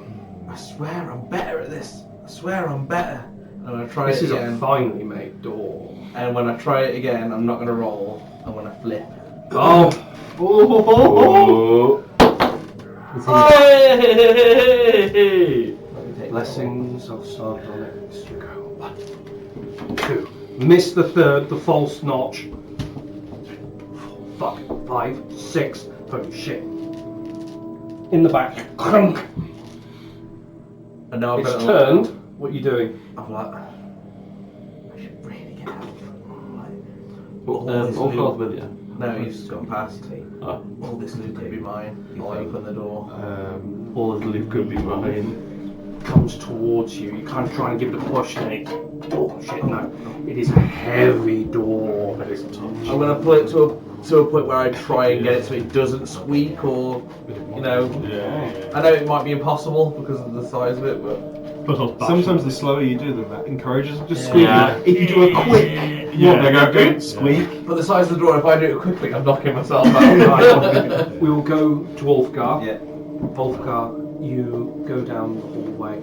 I swear I'm better at this. I swear I'm better. And I try This it is again. a finely made door. And when I try it again, I'm not gonna roll. I'm gonna flip. Oh! Hey! Let me take Blessings of sardonyx. You go. 1, 2. Miss the third, the false notch. 4, 5, 6. Oh shit. In the back. Crunk. And now I've It's got it turned. What are you doing? I'm like, I should really get out. All cards with you. No, he's gone past. Oh. All this loot could be mine. I'll open the door. All the loot could be mine. Comes towards you. You kind of try and give it a push, and it. Oh shit! No, it is a heavy door that is touched. I'm gonna pull it to a point where I try and get it so it doesn't squeak, or you know. Yeah. I know it might be impossible because of the size of it, but. Sometimes the slower you do them, that encourages them to squeak. Yeah. If you do a quick, go squeak. But the size of the door, if I do it quickly, I'm knocking myself out. We will go to Wolfgar. Yeah. Wolfgar, you go down the hallway.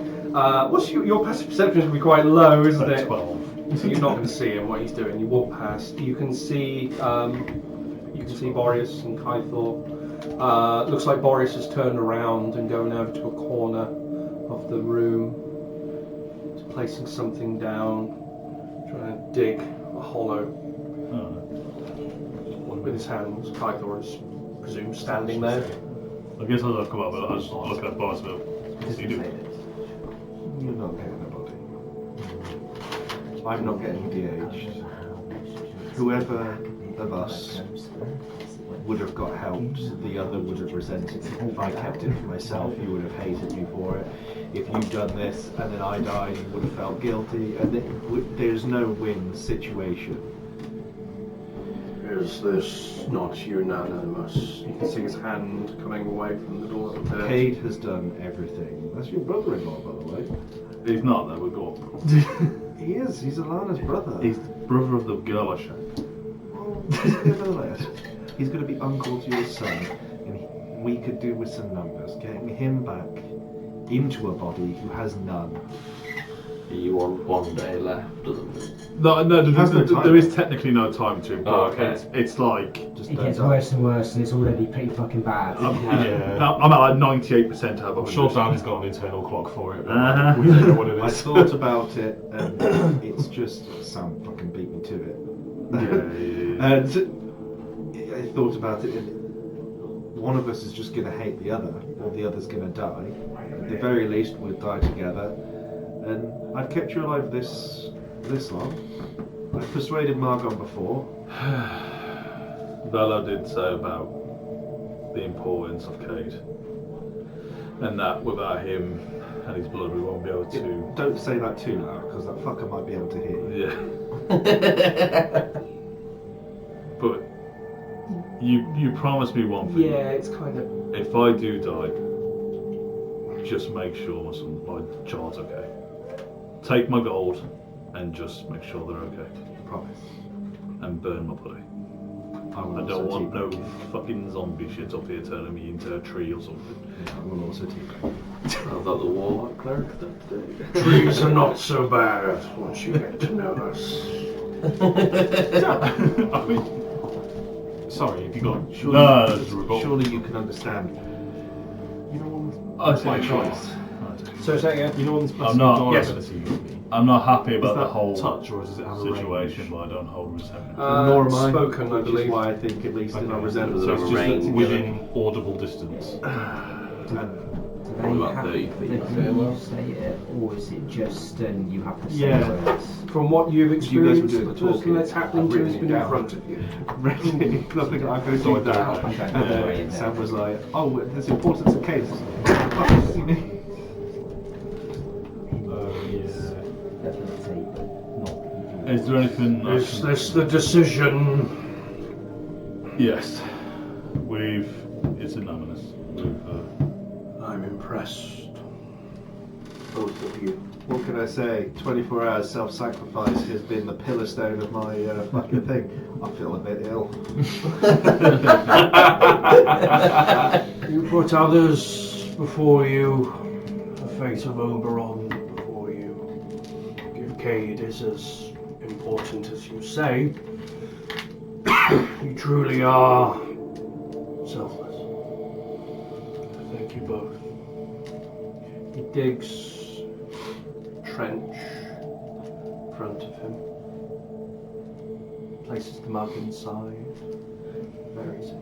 What's your passive perception is going to be quite low, isn't it? 12. So you're not going to see him what he's doing. You walk past. You can see Boreas and Kythor. Looks like Boreas has turned around and going over to a corner of the room. He's placing something down, trying to dig a hollow with his hands. Kythor is presumed standing there. I guess I'll come up, but I'll just look at Boris. What's he doing? You're not getting a body. I'm not getting de-aged. Whoever of us would have got helped, the other would have resented it. If I kept it for myself, you would have hated me for it. If you'd done this and then I died, you would have felt guilty. And there's no win situation. Is this not unanimous? You can see his hand coming away from the door of the bed. Cade has done everything. That's your brother-in-law, by the way. He's not, though, we're gone. He is. He's Alana's brother. He's the brother of the girl I shagged. Well, nevertheless, he's going to be uncle to your son, and we could do with some numbers. Getting him back into a body who has none. You want one day left, doesn't it? No, has no time. there is technically no time to, but Oh, okay. it's like... Just It don't gets die. worse and worse, and it's already pretty fucking bad. I'm at like 98% have I'm sure Dan's got an internal clock for it. But Uh-huh. we don't know what it I is. thought about it, and it's just Sam fucking beat me to it. And I thought about it, and one of us is just going to hate the other, or the other's going to die. At the very least, we'd die together. And I've kept you alive this long. I've persuaded Margon before. Bella did say about the importance of Cade, and that without him and his blood we won't be able to... Don't say that too loud, because that fucker might be able to hear you. Yeah. But you promised me one thing. Yeah, it's kind of... If I do die, just make sure my child's okay. Take my gold and just make sure they're okay. Promise. And burn my body. I will I also don't want keep no it. fucking zombie shit up here turning me into a tree or something. I will also keep it. I thought the warlock cleric that day. Trees are not so bad once you get to know us. I mean, sorry, if you got... Surely you can understand. You know, It's my choice. So say again. You know what this I'm not- door yes. ability gives me? I'm not happy Is about that the whole touch, or does it have a situation, range? but I don't hold resentment. Nor am I. Spoken, I Which believe. is why I think at least in our Okay. resentment. So it's just range. within audible distance. Do they About have 30 to feet. say it, or is it just you have to say Yeah. words? From what you've You guys were experienced, doing the the person talking. that's happening I've to written has it been in down. front of you. Nothing I go do that. I don't know And where you're Sam there. was like, "Oh, there's importance of case." What the fuck does he mean? Definitely, but not. Is there anything... I Is can- this the decision? Yes. It's anonymous. I'm impressed. Both of you. What can I say? 24 hours self-sacrifice has been the pillar stone of my fucking thing. I feel a bit ill. You put others before you, the fate of Oberon before you. If Cade is as important as you say, you truly are selfless. Thank you both. He digs a trench in front of him, places the mug inside, buries it.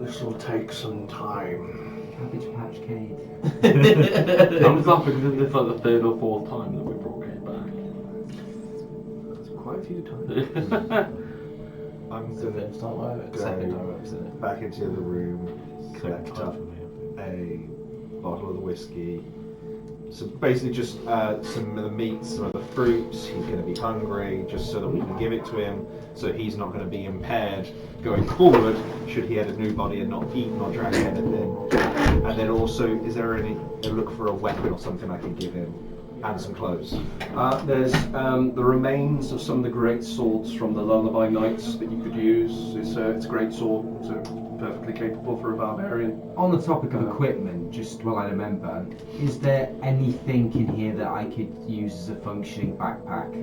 This will take some time. Cabbage Patch Cade. How was that? Because it's like the third or fourth time that we brought Cade back. It's quite a few times. I'm It's the going first time I've Go. second time I've seen it. back into the other room, collect Time up for me. a bottle of the whiskey. So basically just some of the meats, some of the fruits. He's going to be hungry, just so that we can give it to him, so he's not going to be impaired going forward should he have a new body and not eat or drink anything. And then also, is there any look for a weapon or something I can give him? And some clothes. There's the remains of some of the great swords from the Lullaby Knights that you could use. It's a great sword, so perfectly capable for a barbarian. On the topic of equipment, just while I remember, is there anything in here that I could use as a functioning backpack?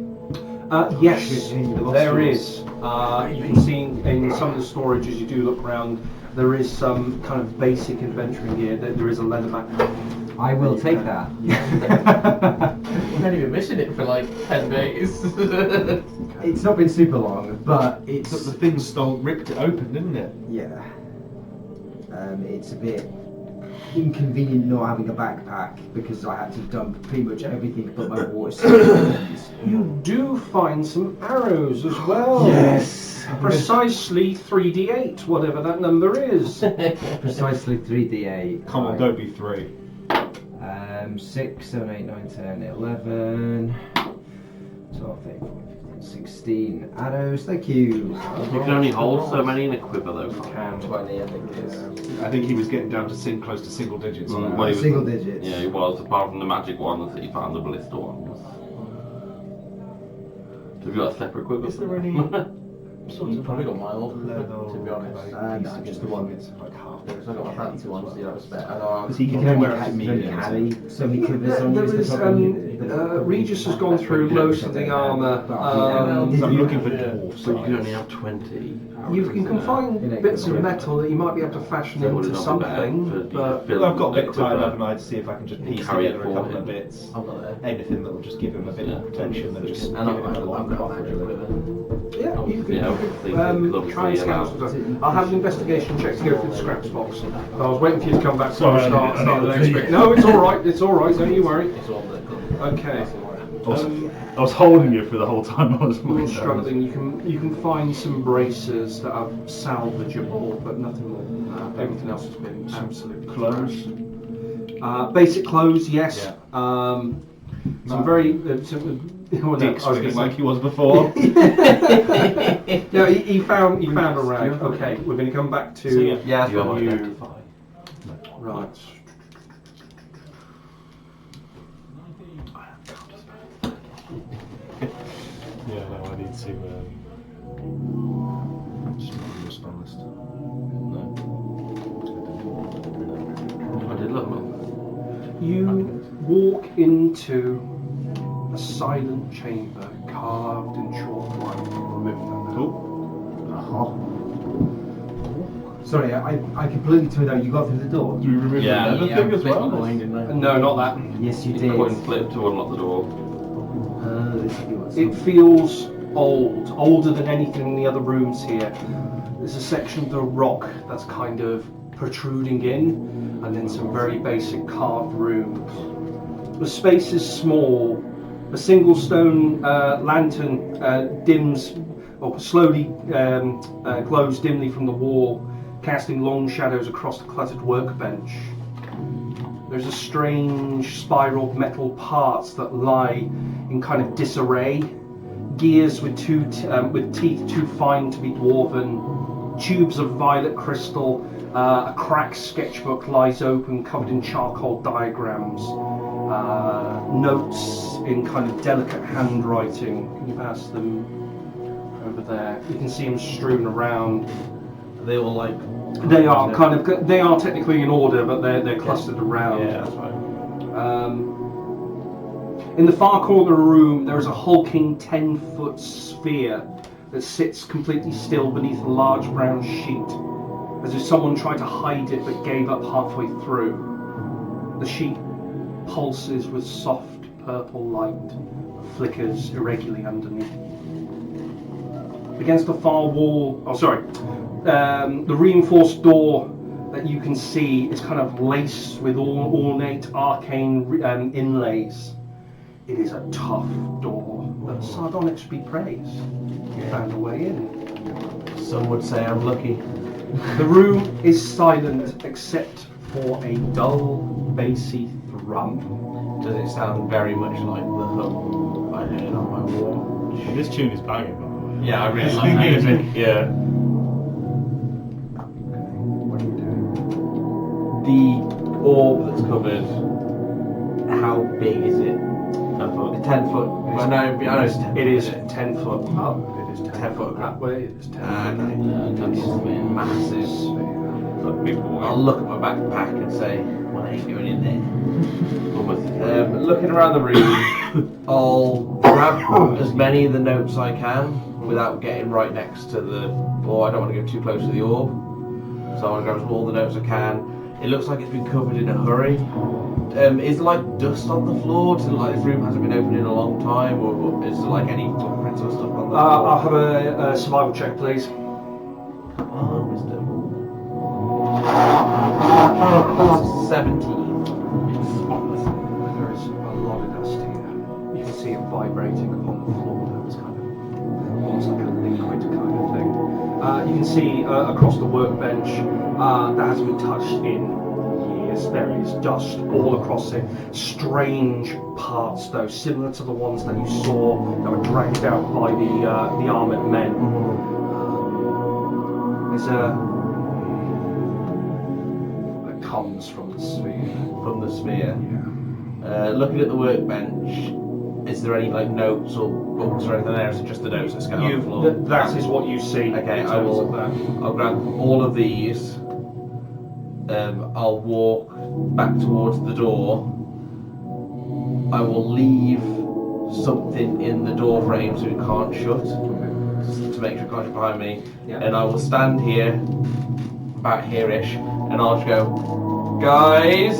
Yes, there is. You can see in some of the storage as you do look around, there is some kind of basic inventory here. There is a leather backpack. I will take that. We've only been missing it for like 10 days. It's not been super long, but it's But the thing ripped it open, didn't it? yeah. It's a bit inconvenient not having a backpack because I had to dump pretty much everything but my water supplies. You do find some arrows as well. Yes. Precisely 3d8, whatever that number is. Precisely 3d8. Come on, don't be 3. 6, 7, 8, 9, 10, 11, 12, 13, 14, 15, 16 arrows. Thank you. You can only hold so many in a quiver though. You can 20, I think it is. I think he was getting down to close to single digits. Mm, on well, that. he was- Single digits. Yeah, it was, apart from the magic ones that you found, the ballista ones. So have you got a separate quiver? Is there any You've probably got my old, leather to be honest. No, just the one. It's like half. I've got my fancy ones, you know, it's better. Because You can only carry so many quivers on you. There is, Regis has gone through most of the armour. I'm looking for Yeah. dwarfs. So you can only have 20. You can find bits of metal that you might be able to fashion So would it into not be better something, for but Well, I've got a bit the tied quiver? up and I'd see if I can just piece Carry it together a couple forward. of bits. I've got it. Anything that will just give him a bit of protection and just And give I've him a got long a cut, magic really. quiver. yeah, you can, Yeah, you obviously, can try and obviously scout allowed. stuff. I'll have an investigation check to go through the scraps box. I was waiting for you to come back before Sorry, I I start need the to next leave. bit. No, it's all right, don't you worry. It's all that good. Okay. I was holding you for the whole time I was A little moving. struggling. You can find some bracers that are salvageable, but nothing more than that. Everything else has been absolutely Clothes. trashed. Basic clothes, yes. Some very. Well, no, Dick's I was looking gonna like he was before. say- No, he found a rag. Okay, we're going to come back to So, yeah, Yeah, you that's what you- identify. right. Yeah, no, I need to. Just not on the spell list. I did look them. You walk into a silent chamber carved in chalk line. Remove that. Sorry, I completely tuned out. You got through the door. Do you remember Yeah, the leather Yeah, thing as bit well? annoying, didn't I? No, not that. Yes, you You did. coin flip to unlock the door. This will be what's It feels old, older than anything in the other rooms here. There's a section of the rock that's kind of protruding in, and then some very basic carved rooms. The space is small. A single stone lantern dims, or slowly glows dimly from the wall, casting long shadows across the cluttered workbench. There's a strange spiraled metal parts that lie in kind of disarray. Gears with with teeth too fine to be dwarven. Tubes of violet crystal. A cracked sketchbook lies open, covered in charcoal diagrams. Notes in kind of delicate handwriting. Can you pass them over there? You can see them strewn around. They all like. They are they are technically in order, but they're clustered around. Yeah, that's right. In the far corner of the room, there is a hulking 10-foot sphere that sits completely still beneath a large brown sheet, as if someone tried to hide it but gave up halfway through. The sheet pulses with soft purple light, flickers irregularly underneath. Against the far wall, the reinforced door that you can see is kind of laced with ornate arcane inlays. It is a tough door, but sardonyx be praised. You found a way in. Some would say I'm lucky. The room is silent except for a dull, bassy thrum. Does it sound very much like the hum I heard on my watch? This tune is banging, by the way. Yeah, I really like that music. Yeah. What are you doing? The orb that's covered, how big is it? 10 foot. 10 foot. Well, no, I know it's 10 It is foot. 10 foot up. It is 10 foot. that way. It is 10 Ah, foot. it's massive. Like people I'll look at my backpack and say, well, I ain't going in there. almost. Looking around the room, I'll grab as many of the notes I can without getting right next to the. Or I don't want to go too close to the orb, so I want to grab all the notes I can. It looks like it's been covered in a hurry. Is there like dust on the floor? Does it look like this room hasn't been opened in a long time, or is there like any footprints or stuff on the floor? I'll have a survival check, please. Oh, wisdom. 17. There is a lot of dust here. You can see it vibrating upon the floor. It's kind of almost like a liquid kind of thing. You can see across the workbench that hasn't been touched in years. There is dust all across it. Strange parts, though, similar to the ones that you saw that were dragged out by the armored men. There's that comes from the sphere. From the sphere. Yeah. Looking at the workbench, is there any like notes or books or anything there? Or is it just the notes that scattered on the floor? That is what you see. Okay, in I terms will. of that. I'll grab all of these. I'll walk back towards the door. I will leave something in the door frame so it can't shut, to make sure it can't shut behind me. Yeah. And I will stand here, about here-ish, and I'll just go, guys.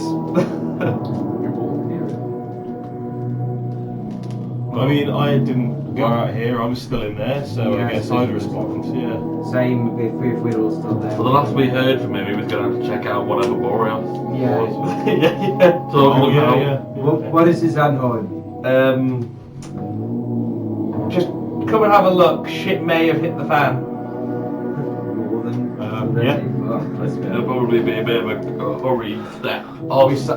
I mean, I didn't go out here, I was still in there, so Yeah, I guess so I'd you- respond, yeah. Same if we'd all still there. Well, the last we heard from him, he was going to have to check out whatever Boreas Yeah. was. yeah. Talking about. What is his Anhorn? Just come and have a look. Shit may have hit the fan. More than Yeah. It'll probably be a bit of a hurried step. I'll just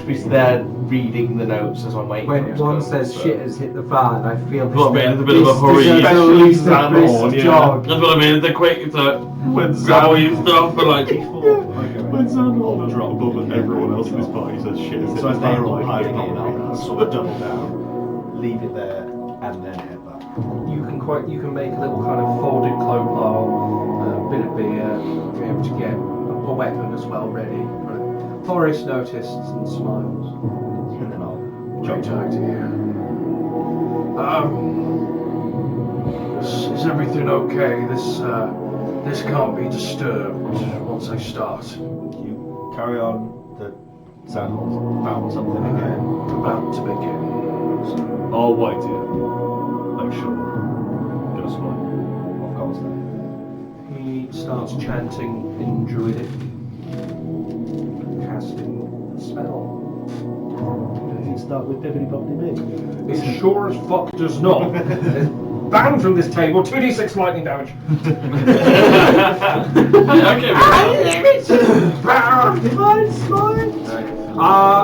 be there reading the notes as I'm waiting. for When it to one come, says so. shit has hit the fan, I feel this. Well, I mean, it's a bit of a hurry. Especially Especially the brisk Anhorn, yeah. jog. That's what I mean. It's a quick, it's a When grab all your stuff and like. When Sandhorn was right above and everyone else in this party says shit, So if they're all hiding hiding in, I'll sort of double down, leave it there, and then head back. You can make a little kind of folded cloak pile, a bit of beer, you're able to get a weapon as well ready. Forrest noticed and smiles. And then I'll Great idea. Is everything okay? This can't be disturbed once I start. You carry on. The Sandhorn found something again. About to begin. So, I'll wait here. Make sure. Get us fine. Of course, then. He starts chanting in Druidic, casting the spell. Does it start with bibbidi bobbidi bee? It sure as fuck does not. Banned from this table, 2d6 lightning damage.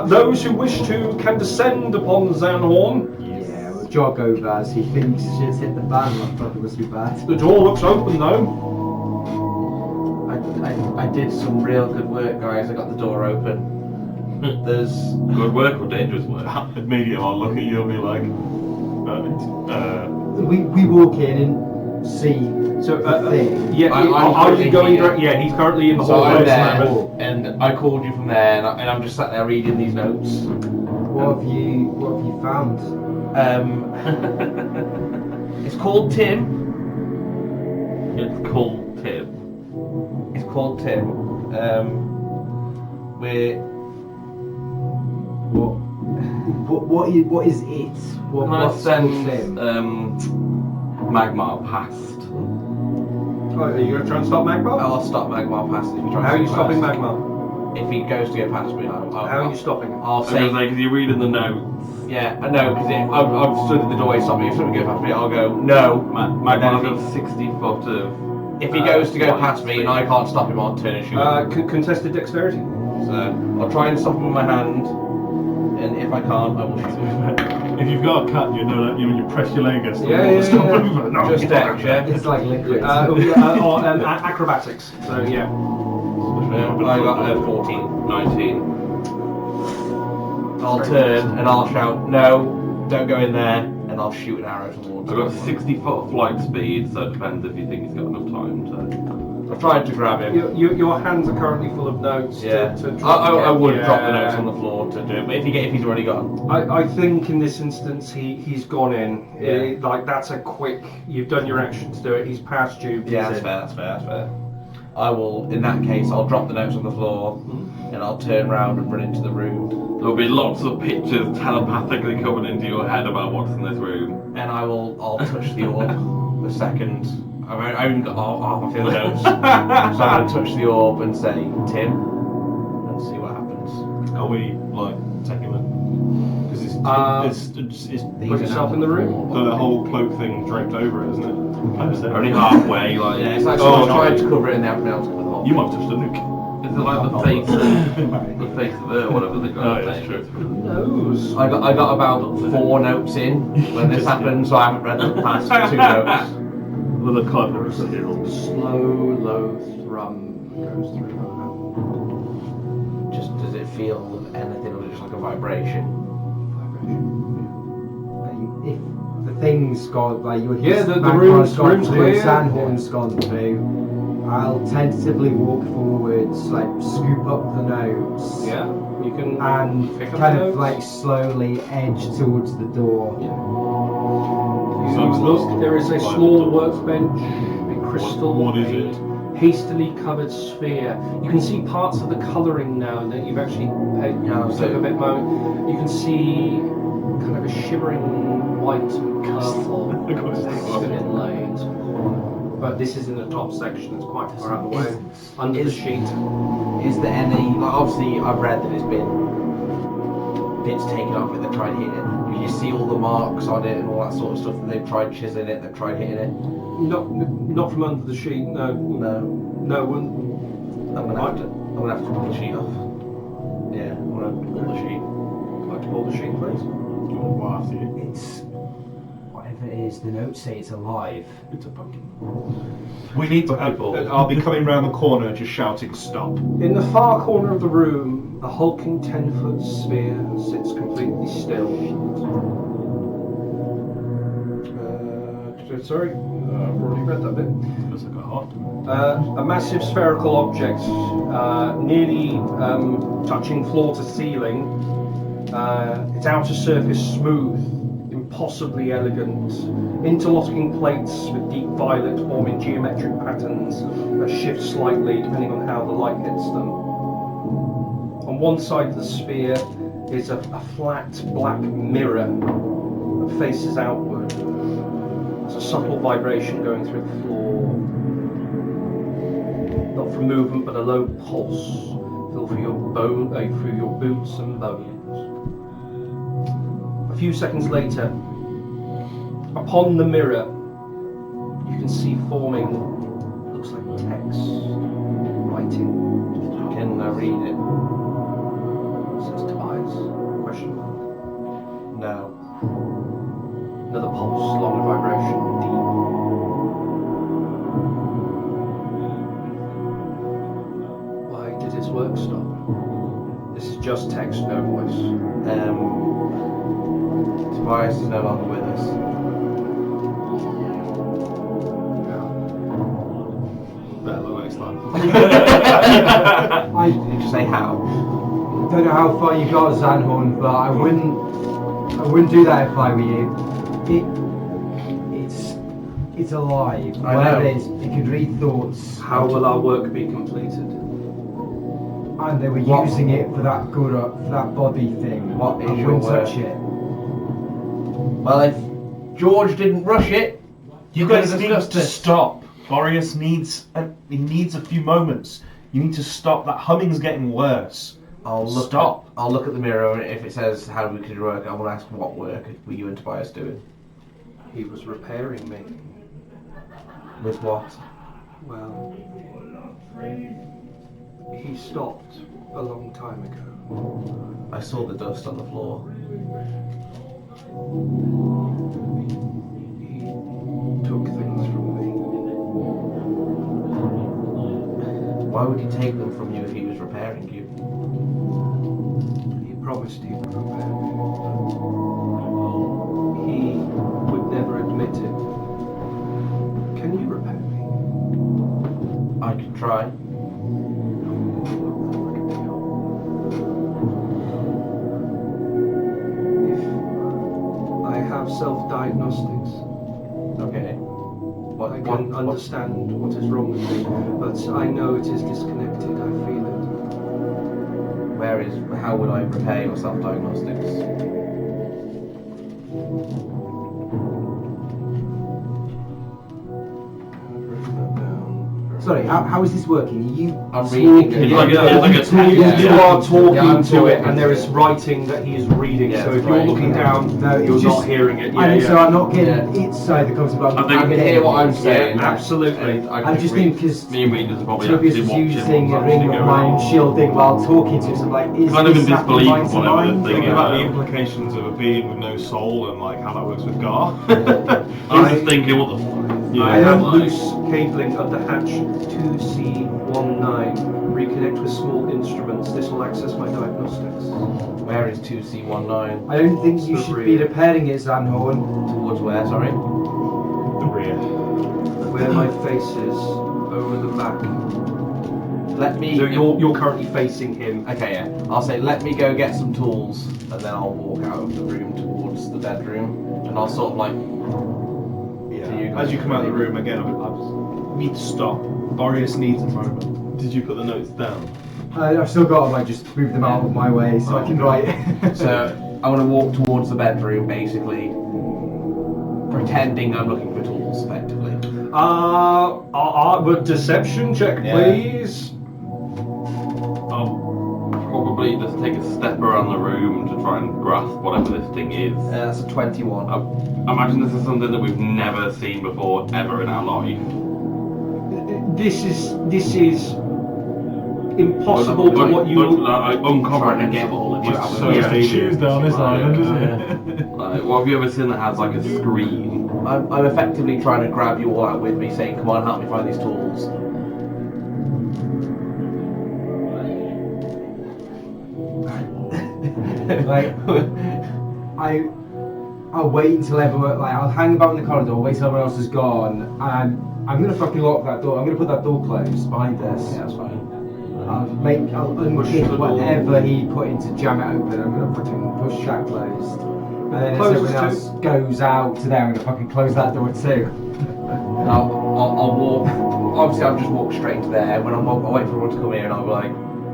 Those who wish to can descend upon Zanhorn. Yeah, we'll jog over as he thinks shit's hit the fan. I thought it must be bad. The door looks open though. I did some real good work, guys. I got the door open. There's Good work or dangerous work? Immediately I'll look at you and be like, We walk in and see So, the thing. yeah, I'm are you currently going here. direct? Yeah, he's currently in the So hallway. I'm at the there, moment. and I called you from there, and I'm just sat there reading these notes. What have you found? It's called Tim. It's called Tim. It's called Tim. We're What is it? What's send him? Magmar past. Oh, are you going to try and stop Magma? I'll stop Magmar past if you try. How are to you stop stopping past. Magma? if he goes to go past me, How are you stopping him? I'll I say, was like, because you're reading the notes. yeah, I know, because I've stood at the doorway, stop me. If someone goes past me, I'll go, no. My And then plan if is 60 foot of. If he goes to go flight past me and I can't stop him, I'll turn and shoot him. Contested dexterity. So I'll try and stop him with my hand, and if I can't, I will shoot him. If you've got a cat, you know that you press your leg against the Yeah, wall yeah, and stop yeah. moving. No, Just you don't Dex, yeah? It's like liquid. Or acrobatics. So yeah. I got 14. 19. I'll turn and I'll shout, no, don't go in there, and I'll shoot an arrow towards I've him. got 60 foot flight speed, so it depends if you think he's got enough time to. I've tried to grab him. Your hands are currently full of notes. Yeah, To I would yeah. drop the notes on the floor to do it, but if he's already gone. I think in this instance he's gone in. Yeah. Like that's a quick. You've done your action to do it. He's past you. he's Yeah, that's in. fair. I will, in that case, I'll drop the notes on the floor, and I'll turn round and run into the room. There'll be lots of pictures telepathically coming into your head about what's in this room. And I'll touch the orb the second. I only got half my field notes. So I'm going to touch the orb and say, Tim, and see what happens. Are we like taking the? Because it's Put yourself in the room. the whole cloak thing draped over it, isn't it? Only halfway, like. Yeah, it's like Oh, someone tried okay. to cover it and they haven't been able to cover the whole You might have touched a nuke. Is it like the face of the face of her, whatever they Oh, got? yeah, that's true. Who knows? I got about 4 notes in when this happened, so I haven't read the past 2 notes. With a clever skill. Slow, low thrum goes through her. Just does it feel anything or just like a vibration? If the thing's gone, like your Yeah, the magma's room's gone through, clear. Sandhorn's gone through, I'll tentatively walk forwards, like scoop up the notes. Yeah, you can. And pick up kind the of notes. like slowly edge towards the door. You look, there is a small workbench, a crystal, What is a it? hastily covered sphere. You can see parts of the colouring now that you've actually took a bit moment. You can see kind of a shimmering white and purple text inlaid. But this is in the top section, it's quite far out of the way. Under the sheet. Is there any, like obviously I've read that it's been bits taken off it, they've tried hitting it. You just see all the marks on it and all that sort of stuff, and they've tried chiseling it, they've tried hitting it. Not from under the sheet, no. No one. I'm gonna have to pull the sheet off. Yeah, I'm gonna pull the sheet. Like to pull the sheet, please. Well, after you. It's whatever it is. The notes say it's alive. It's a pumpkin. We need to. I'll be coming round the corner, just shouting, "Stop!" In the far corner of the room, a hulking 10-foot sphere sits completely still. Sorry, I've already read that bit. Looks like a heart. A massive spherical object, nearly touching floor to ceiling. Its outer surface smooth, impossibly elegant. Interlocking plates with deep violet forming geometric patterns that shift slightly depending on how the light hits them. On one side of the sphere is a flat black mirror that faces outward. There's a subtle vibration going through the floor. Not from movement, but a low pulse feel through your boots and bones. A few seconds later, upon the mirror, you can see forming, looks like text, writing. Can I read it? Says Tobias? Question mark. No. Another pulse, long vibration, deep. Why did his work stop? This is just text, no voice. Tobias is no longer with us. Better luck next time. I Did you say how? don't know how far you got, Zanhorn, but I wouldn't do that if I were you. It's alive. I Whatever know. it is, it could read thoughts. How will our work be completed? And they were using it for that for that body thing. What is I your wouldn't word? touch it. Well, if George didn't rush it, You could guys have need discussed to it. stop. Boreas needs a few moments. You need to stop. That humming's getting worse. I'll look at the mirror, and if it says how we could work, I will ask what work were you and Tobias doing? He was repairing me. With what? Well, he stopped a long time ago. I saw the dust on the floor. He took things from me. Why would he take them from you if he was repairing you? He promised he would repair me, but he would never admit it. Can you repair me? I could try. If I have self-diagnostics, Okay. I can understand what is wrong with me, but I know it is disconnected. I feel it. How would I repair your self-diagnostics? Sorry, how is this working? Are you I'm reading it. It's like a text. You are talking I'm to it, talking and there to is it. writing that he is reading. Yeah, so it's if you're right. looking down, No, it's you're just- not hearing it. So I'm not getting inside the concept. I think- I can hear what I'm saying. Yeah, absolutely. I just think because Me and Readers are probably Tobias actually was watching using a what's ring actually of going mind on. shielding while talking to us. I'm like, is Kind of this in happening disbelief mind of to whatever mind? the thing Thinking is. about the implications of a being with no soul and like how that works with Gar. I was thinking, what the fuck? I Yeah. have loose cabling under hatch 2C19. Reconnect with small instruments. This will access my diagnostics. Where is 2C19? I don't think you The should be rear. repairing it, Zanhorn. Towards where, sorry? The rear. Where my face is, over the back. Let me... So you're currently facing him. Okay, yeah. I'll say, let me go get some tools, and then I'll walk out of the room towards the bedroom, and I'll sort of like... Yeah. As you come out of the room again, I need to stop. Boreas needs a moment. Did you put the notes down? I've still got to like just move them out of my way so I can write. So I want to walk towards the bedroom, basically, pretending I'm looking for tools, effectively. But deception check, Yeah. please. I'll probably just take a step around the room to try and grasp whatever this thing is. That's a 21. I imagine this is something that we've never seen before, ever in our life. This is impossible to what you. Uncovering Trying to it. get all of you out of So the it's way. the Tuesday on this island, isn't it? Like, what have you ever seen that has like a screen? I'm effectively trying to grab you all out with me, saying, come on, help me find these tools. Like, I'll wait until everyone, like, I'll hang about in the corridor, wait till everyone else is gone, and I'm gonna fucking lock that door. I'm gonna put that door closed behind us. Yeah, that's fine. I'll unpick whatever he put in to jam it open. I'm gonna fucking push that closed. And then as Close everyone it else goes out to there, I'm gonna fucking close that door too. I'll walk. Obviously, I'll just walk straight to there. When I'll wait for everyone to come here, and I'll be like,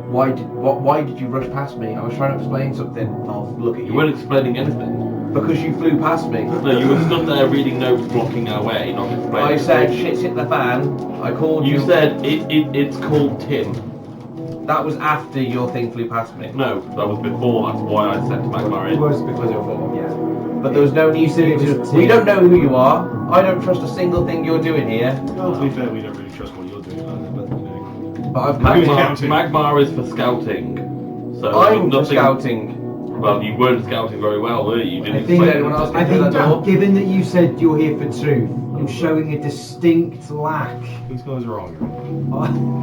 why did you rush past me? I was trying to explain something. And I'll look at you. You weren't explaining anything. Because you flew past me. No, you were stood there reading notes, blocking our way, not explaining. I said, shit's hit the fan. I called you. You said it's called Tim. That was after your thing flew past me. No, that was before. That's why I sent Magmar It in. was because of all, yeah. But there was no need said it to. was We Tim. don't know who you are. I don't trust a single thing you're doing here. Well, to be fair, we don't really trust what you're doing either, but you know. But I've Magmar is for scouting. So I'm for nothing. scouting. Well, you weren't scouting very well, were you? You didn't I think, explain anyone else I can do think that door. given that you said you're here for truth, you're showing a distinct lack. These guys are wrong.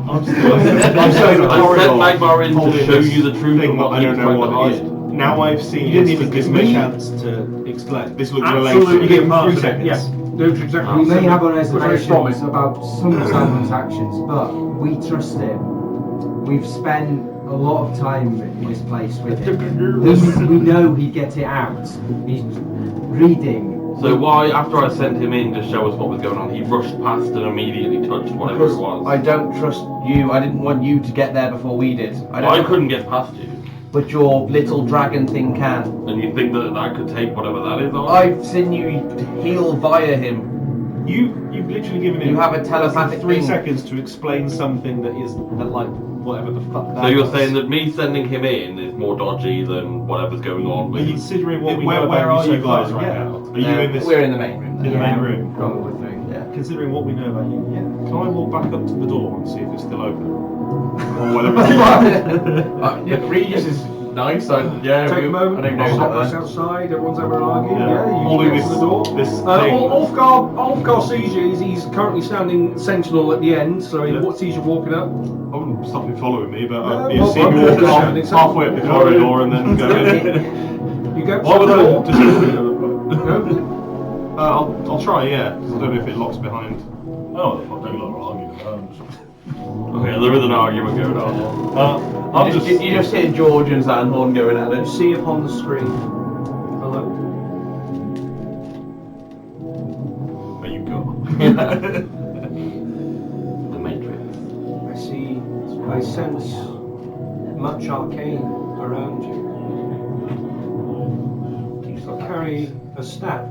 I'm still. I'm saying the I sent corridor. Magmar in Holding to show this you the truth thing of that what I don't he's know trying to what it is. hide. Now I've seen You didn't it. even Gives give me a me- chance to explain. This looks Absolutely, related. give him Give 3 3 seconds. seconds. Yeah, do exactly. We may have our Which I reservations promise. about some of Simon's actions, but we trust him. We've spent a lot of time in this place with him. We know he'd get it out. He's reading. So why, after I sent him in to show us what was going on, he rushed past and immediately touched whatever Because it was? I don't trust you. I didn't want you to get there before we did. I couldn't get past you. But your little dragon thing can. And you think that I could take whatever that is on? I've seen you heal via him. You've literally given him. You have a telepathic 3 thing. seconds to explain something that is like whatever the fuck. So you're saying that me sending him in is more dodgy than whatever's going on with Considering what we Where know are about you so guys far, right yeah. now? Are you in this? We're in the main room. In the main room. Probably thing. Yeah. Considering what we know about you, yeah. Can I walk back up to the door and see if it's still open? Or whether it's Yeah, Reeves is nice. Yeah, Take a moment. I don't know Stop that. us outside. Everyone's having an argument. Yeah. Yeah, you Holding get to the door. this thing. Ulfgar sees you. He's currently standing sentinel at the end, so he Yeah. sees you walking up. I wouldn't stop him following me, but No, I'd well, see him well, walk well, halfway up the corridor and then go in. You go Why would to the I door. just Go. I'll try, yeah, because I don't know if it locks behind. Oh, the fuck, don't argue about it. Okay, there is an argument going on. I'm You just hear George and Zanhorn going at You it. see upon the screen. Hello. There you go. The Matrix. I sense much arcane around you. You carry a staff.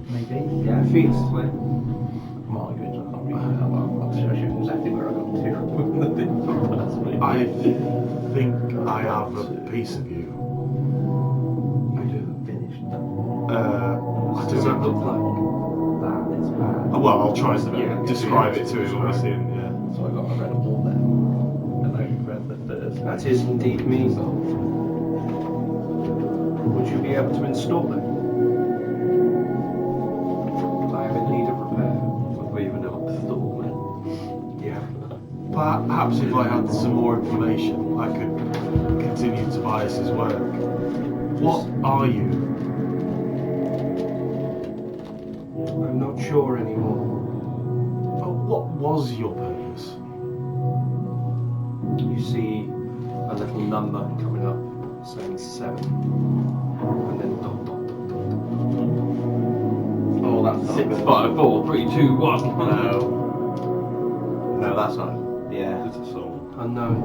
Maybe. Yeah. Feet. Margaret, I can't read that well. I'm not sure exactly where I got to. I think I have a piece of you. You do finish that. What Does it look like? That is bad. Well, I'll try to Yeah, describe it to him when I see him, yeah. So I got a red wall there. And I read that there's. That is indeed me. Would you be able to install it? I am in need of repair. Would we even know what to stall then? Yeah. Perhaps if I had some more information, I could continue Tobias's work. What are you? I'm not sure anymore. What was your purpose? You see a little number coming up saying 7. And then dot dot dot dot dot. Oh, that's not 6, good. 5, 4, 3, 2, 1. No, that's not. Yeah. It's a soul. Unknown.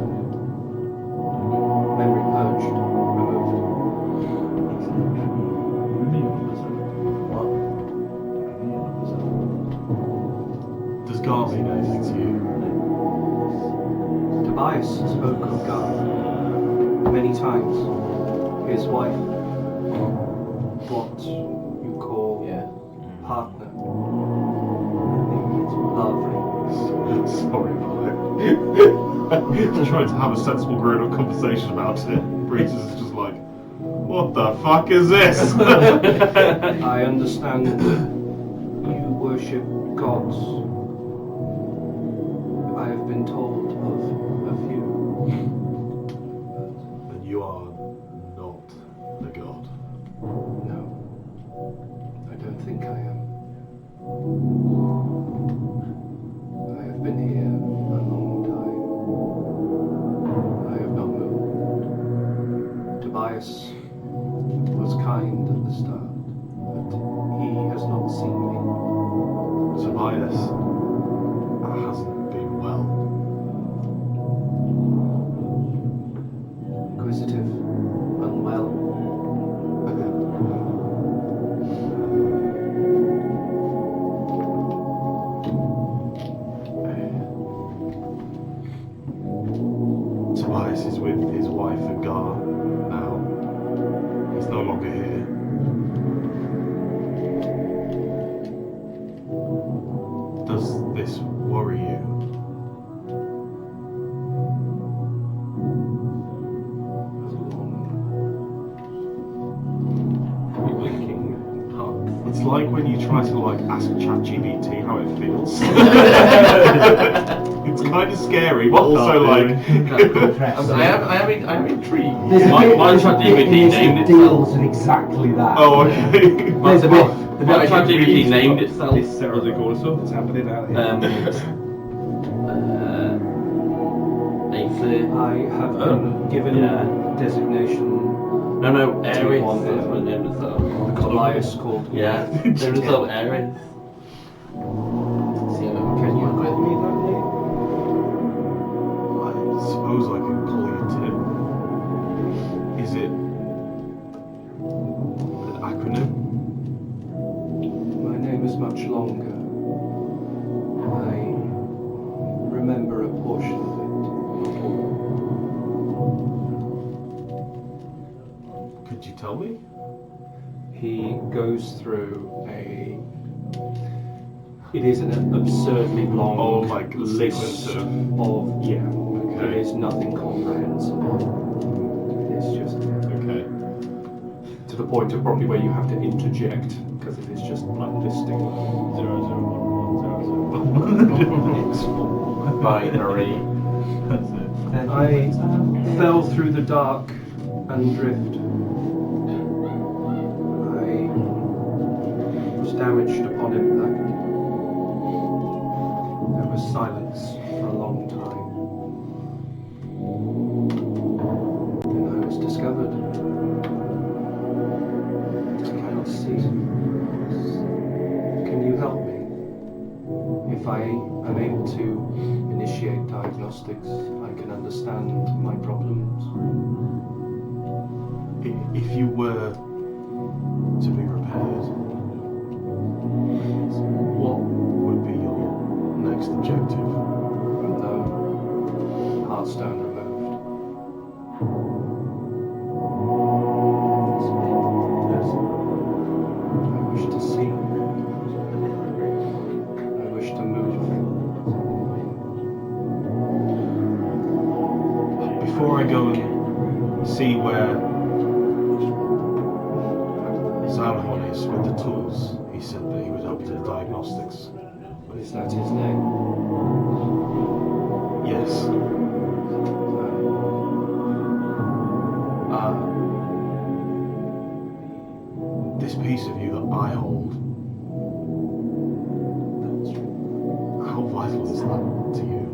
Memory purged. Removed. Does Gar mean anything to you? Tobias spoke of God many times. His wife. What you call partner. It's lovely. Sorry about it. Trying to have a sensible grown-up conversation about it. Breeze is just like, what the fuck is this? I understand you worship gods. I have been told of a few. And you are not the god. No, I don't think I am. I have been here a long time. I have not moved. Tobias was kind at the start, but he has not seen me. Tobias hasn't been well. Inquisitive, unwell. Tobias is with his wife Agar now. He's no longer here. Does this worry you? It's like when you try to ask ChatGPT how it feels. It's kind of scary, but also I am intrigued. There's a My bit, there's a bit ChatGPT in this named that itself. deals with exactly that. Oh, okay. There's a bit. My ChatGPT named itself. This what they call stuff that's happening out here. Aether. I have been given designation. No, Ares T1, is my name itself. Tobias called me. Yeah, there is no Ares. Can you give me that name? I suppose I can call you Tim. Is it an acronym? My name is much longer. Could you tell me? He goes through a. It is an absurdly long sequence list of yeah. Okay. It is nothing comprehensible. It's just Okay. to the point of probably where you have to interject because it is just like listing 0011. It's binary. That's it. I fell through the dark and drift. I was damaged upon impact. There was silence for a long time. Then I was discovered. I cannot see. Can you help me? If I am able to initiate diagnostics, I can understand my problems. If you were to be repaired, what would be your next objective? No heartstone removed. I wish to see. I wish to move. Before I go and see where Zalhon is with the tools, he said that he would help do the diagnostics. Is that his name? Yes. This piece of you that I hold, how vital is that to you?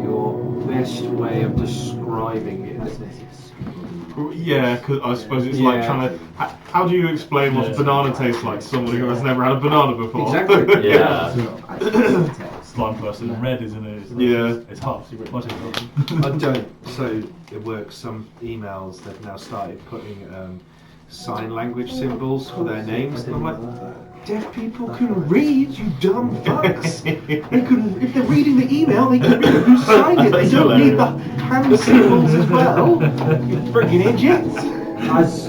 Your best way of describing it. Yeah, cause I suppose it's like trying to. How do you explain what banana tastes like to someone who has never had a banana before? Exactly. Yeah. Slime person red, isn't it? Yeah. It's hot. What is I don't. So it works. Some emails they've now started putting sign language symbols for their names. And I'm like, deaf people can read, you dumb fucks. They can, if they're reading the email, they can read who signed it. They don't need the hand symbols as well. You friggin' idiots. As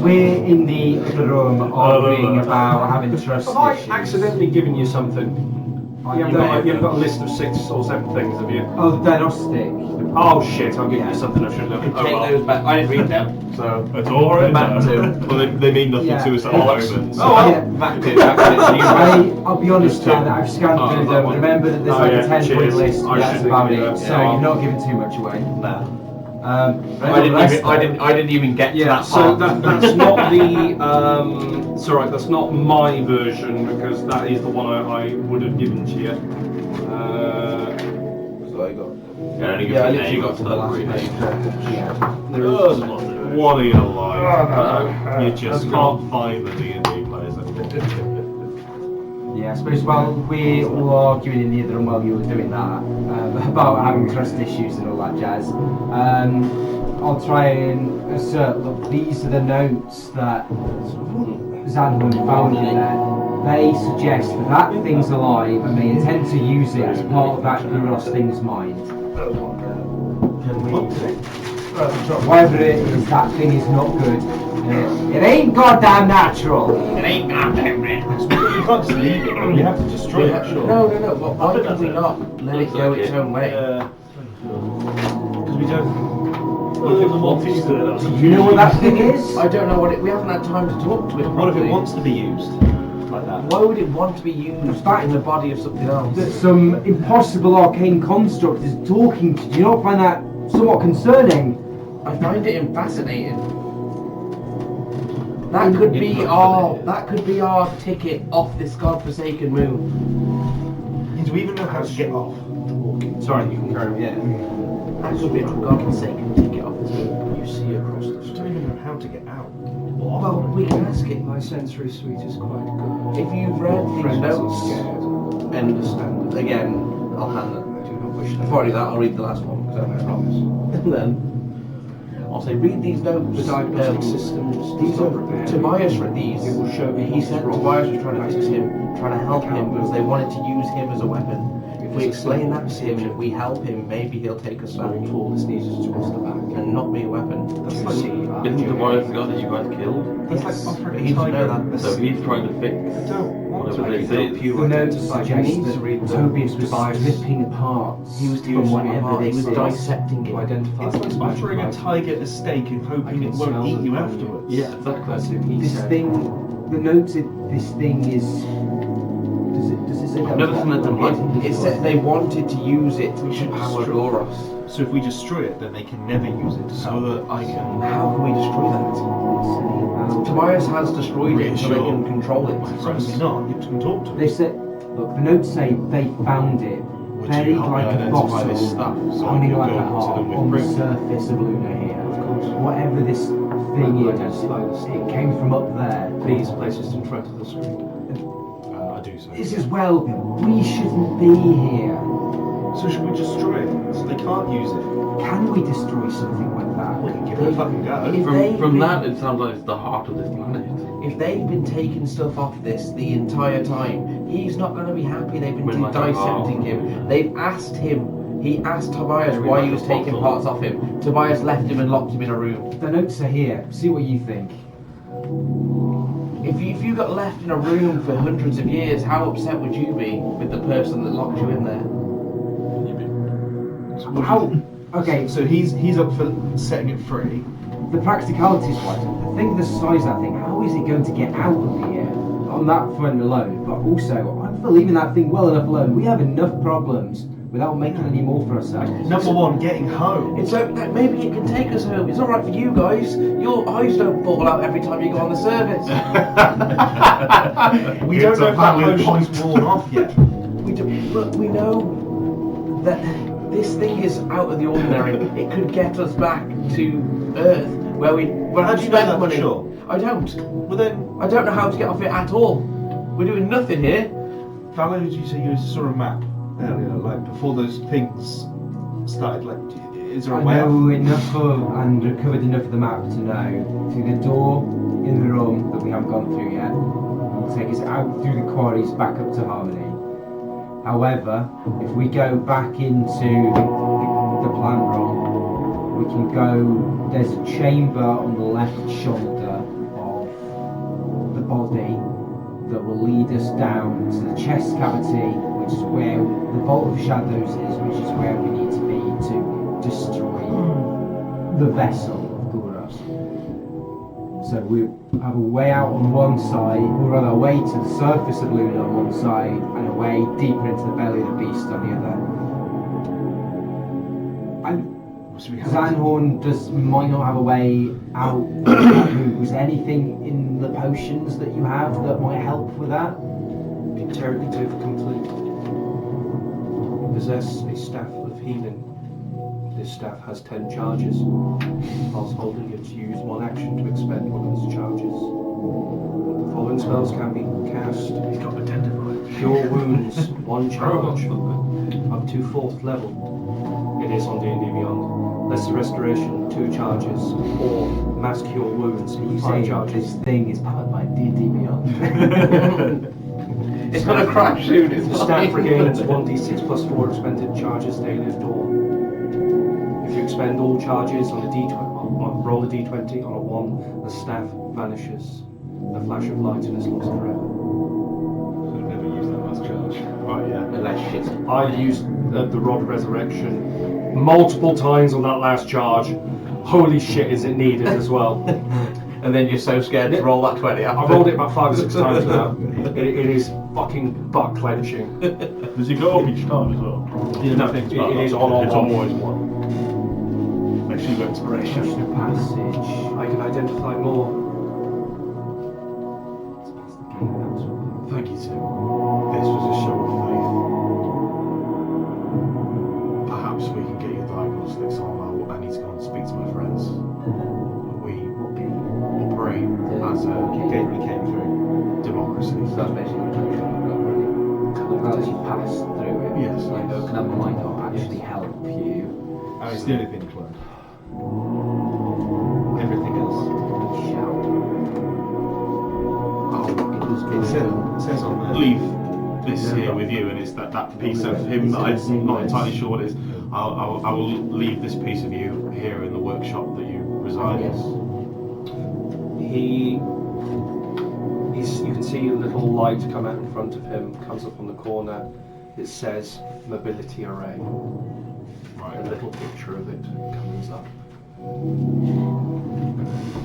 we're in the other room arguing about having trust Have I issues. accidentally given you something? You've got a list of 6 or 7 things, have you? Oh, the diagnostic. Oh shit, I'll give you something I should have. Take those back. I didn't read them, so It's all right. back to. Well, they mean nothing Yeah. to us at the moment. Oh, well. Yeah. Back to. I'll be honest, Dan, I've scanned Oh, through that them. one. Remember that there's Oh, like yeah, a 10-point cheers. list, I that's should about think it. of that. So Yeah. you've not given too much away. No. I I didn't even get to Yeah, that so part. that's not the. It's alright, that's not my version because that is the one I would have given to you. So I got. Yeah, I only Yeah, I give the literally name got of to the the last green page. name. There is. What are you like? You just That's can't find the D&D players anymore. Yeah, I suppose while we're all arguing in the other room while you were doing that, about having trust issues and all that jazz, I'll try and assert, look, these are the notes that Zandman found in there. They suggest that that thing's alive and they intend to use it as part of that Guros thing's mind. Whatever it is, that thing is not good. It ain't goddamn natural. It ain't goddamn You can't just leave it. You have to destroy it. Sure. No. But why can we not let it go its own way? Because we don't. Look at the Maltese there. Do you know what that thing is? I don't know what it. We haven't had time to talk to it. What if it properly. wants to be used like that? Why would it want to be used in the body of something else? That some impossible arcane construct is talking to you. Do you not find that somewhat concerning? I find it fascinating. That could be our ticket off this godforsaken moon. Do we even know how to get off? Sorry, you can carry on. Yeah. That could be our godforsaken ticket off this moon. You see across the I don't street. even know how to get out. Well, we can ask it. My sensory suite is quite good. If you've read these Friends are notes, scared. and Understand. again, I'll hand them. I do not wish them. Before I do that, I'll read the last one because I promise. And then I'll say, read these notes. The diagnostic systems. These are Tobias read these. It will show me He what's said wrong. Tobias was trying to fix him, trying to help him because they wanted to use him as a weapon. If we explain that to him and if we help him, maybe he'll take us back. Small tool. This needs is towards the back. and not be a weapon. That's like, Isn't Tobias the guy that you guys killed? that's like offering He a doesn't know tiger. that. So he's trying to fix. I don't want to. whatever I they can say. help you The notes identify. You suggest need to read that the Tobias was device. stripping parts He was from doing whatever He this was is. dissecting it. To identify It's like the offering a magic tiger a steak and I hoping can it smell won't eat them you from afterwards. Yeah, exactly. That's it, he This said. thing, the notes, this thing is. Does it say that? I've never seen anything like It said they wanted to use it to power Goros. So if we destroy it, then they can never use it. So that I can. How can we destroy that? Tobias has destroyed it so they can control it. Certainly not. You can talk to They it. said, look, the notes say they found it Would buried you help me like a identify this fossil, stuff so I pounding can like go a to heart them with on the proof? surface of Luna here. Of course. Whatever this thing Identify the is, stuff. it came from up there. Please place it in front of the screen. I do so. This is well, we shouldn't be here. So should we destroy it? So they can't use it. Can we destroy something like that? We can give it a fucking go. If they've From been- that, it sounds like it's the heart of this planet. If they've been taking stuff off this the entire time, he's not going to be happy. They've been When like a dissecting heart. him. They've asked him. He asked Tobias why he was taking parts off him. Tobias left him and locked him in a room. The notes are here. See what you think. If you got left in a room for hundreds of years, how upset would you be with the person that locked you in there? How? Okay, So he's up for setting it free. the practicalities wise, think the size of that thing. How is it going to get out of here? On that front alone, but also I'm for leaving that thing well enough alone. We have enough problems without making any more for ourselves. Number one, getting home. It's okay. Maybe it can take us home. It's all right for you guys. Your eyes don't fall out every time you go on the service. We don't It's know a if that valid potion's worn off yet. But we know that this thing is out of the ordinary. It could get us back to Earth, where we How do you know spent that for money. sure? I don't. Well then, I don't know how to get off it at all. We're doing nothing here. Valor, did you say you saw a map earlier, like before those things started? Like, is there a I way? know enough of and recovered enough of the map to know through the door in the room that we haven't gone through yet will take us out through the quarries back up to Harmony. However, if we go back into the plant room, we can go. There's a chamber on the left shoulder of the body that will lead us down to the chest cavity, which is where the Vault of Shadows is, which is where we need to be to destroy the vessel of Guras. So we have a way out on one side, or rather a way to the surface of Luna on one side, and a way deeper into the belly of the beast on the other. Zanhorn might not have a way out. Was there anything in the potions that you have that might help with that? Interrogative complete. Possess a staff of healing. This staff has 10 charges. Whilst holding it, use one action to expend one of its charges. The following spells can be cast. Cure Wounds, 1 charge. Up to 4th level. It is on D&D Beyond. Lesser Restoration, 2 charges. Or Mass Cure Wounds, You 5 say charges. this thing is powered by D&D Beyond. It's gonna crash soon. It's The staff regains 1d6 plus 4 expended charges daily at dawn. If you expend all charges on a d20, roll a d20 on a 1, the staff vanishes. A flash of light and is lost forever. I've never used that last charge. Right, yeah. Unless shit. I've used the Rod of Resurrection multiple times on that last charge. Holy shit, is it needed as well. And then you're so scared to roll that 20 after. I've rolled it about 5 or 6 times now. It is fucking butt clenching. Does it go up each time as well? No, it is on. It's always one. Makes you inspiration. Passage. I can identify more. Thank you, Tim. This was a show of faith. Perhaps we can get your diagnostics on now. I need to go and speak to my friends. We operate as a Gate we came through. democracy. So that's basically you pass through it. Yes, Like, yes. that might not actually help you. And it's the only thing cloned. Everything else. It says on there. Leave this here with you, and it's that piece of him that I'm not entirely sure what it is. I will leave this piece of you here in the workshop that you reside in. You can see a little light come out in front of him, comes up on the corner. It says mobility array. Right. A little picture of it comes up.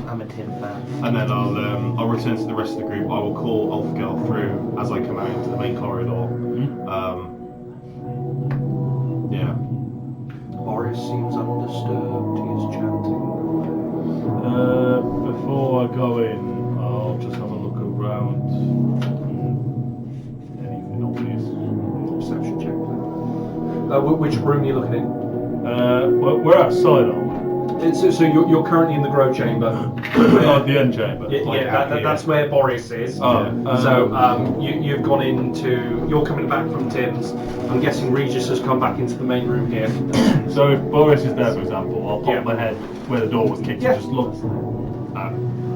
I'm a tin fan. And then I'll return to the rest of the group. I will call Ulfgar through as I come out into the main corridor. Yeah. Boris seems undisturbed. He is chanting. Before I go in, I'll just have a look around. Anything obvious? Perception check. Which room are you looking in? We're outside, aren't we? So you're currently in the grow chamber. The end chamber. That's where Boris is. You've gone into. You're coming back from Tim's. I'm guessing Regis has come back into the main room here. So if Boris is there, for example, I'll pop my head where the door was kicked and just look.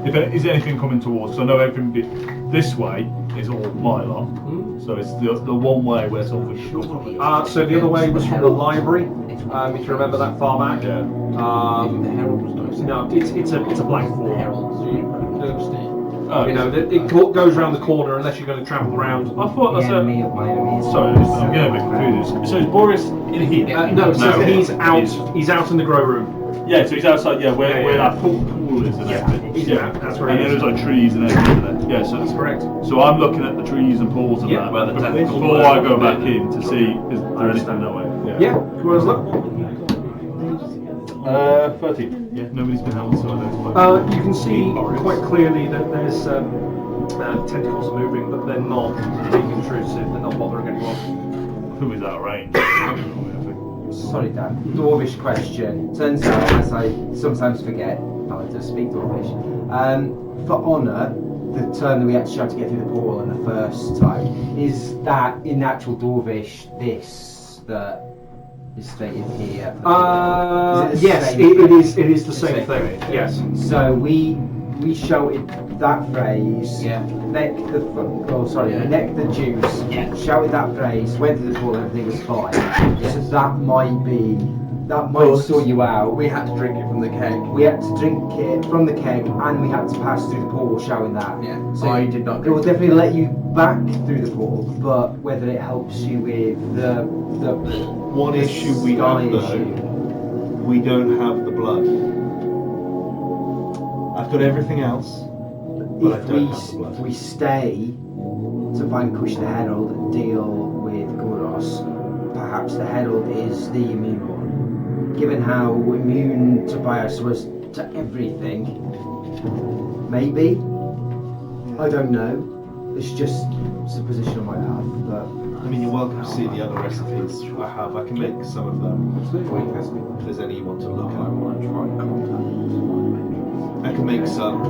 If is anything coming towards? Because I know everything this way is all my lot. So it's the one way where something should come from. So the other way was from the library. If you remember that far back. Yeah. No, it's a black wall. Oh, You know, it goes around the corner unless you're going to travel around. I thought that's Enemy of my enemies. Sorry, I'm getting a bit confused. So is Boris in here? No, so he's out. He's out in the grow room. Yeah, so he's outside. Yeah, where that pool is and everything. He's out. That's where And he then is. there's like trees and everything there. Yeah, so That's correct. So I'm looking at the trees and pools and that where the tentacles before were. I go back in to see is there anything that way. Yeah. Where's that? 13. Yeah, nobody's been able to identify. You can see quite clearly that there's tentacles are moving, but they're not being intrusive. They're not bothering anyone. Who is out of range? Sorry, Dan. Dwarvish question. Turns out, as I sometimes forget, I just speak Dwarvish. For honour, the turn that we had to shout to get through the portal in the first time, is that in actual Dwarvish this that is stated here? Yes, it is the same thing. Yes. So we shouted that phrase. Yeah. Neck the neck the juice. Yeah. Shouted that phrase. Went through the portal. Everything was fine. So that might sort you out. We had to drink it from the keg. We had to drink it from the keg, and we had to pass through the portal shouting that. Yeah. So I did not It will drink definitely let you back through the portal, but whether it helps you with the One issue we sky have though, issue. we don't have the blood. I've got everything else, but I don't have the blood. If we stay to vanquish the Herald and deal with Goros, perhaps the Herald is the immune one. Given how immune Tobias was to everything, maybe? I don't know. It's just a position I might have, but... I mean, you're welcome to see the other recipes I have. I can make some of them. If there's any you want to look at. I can make some.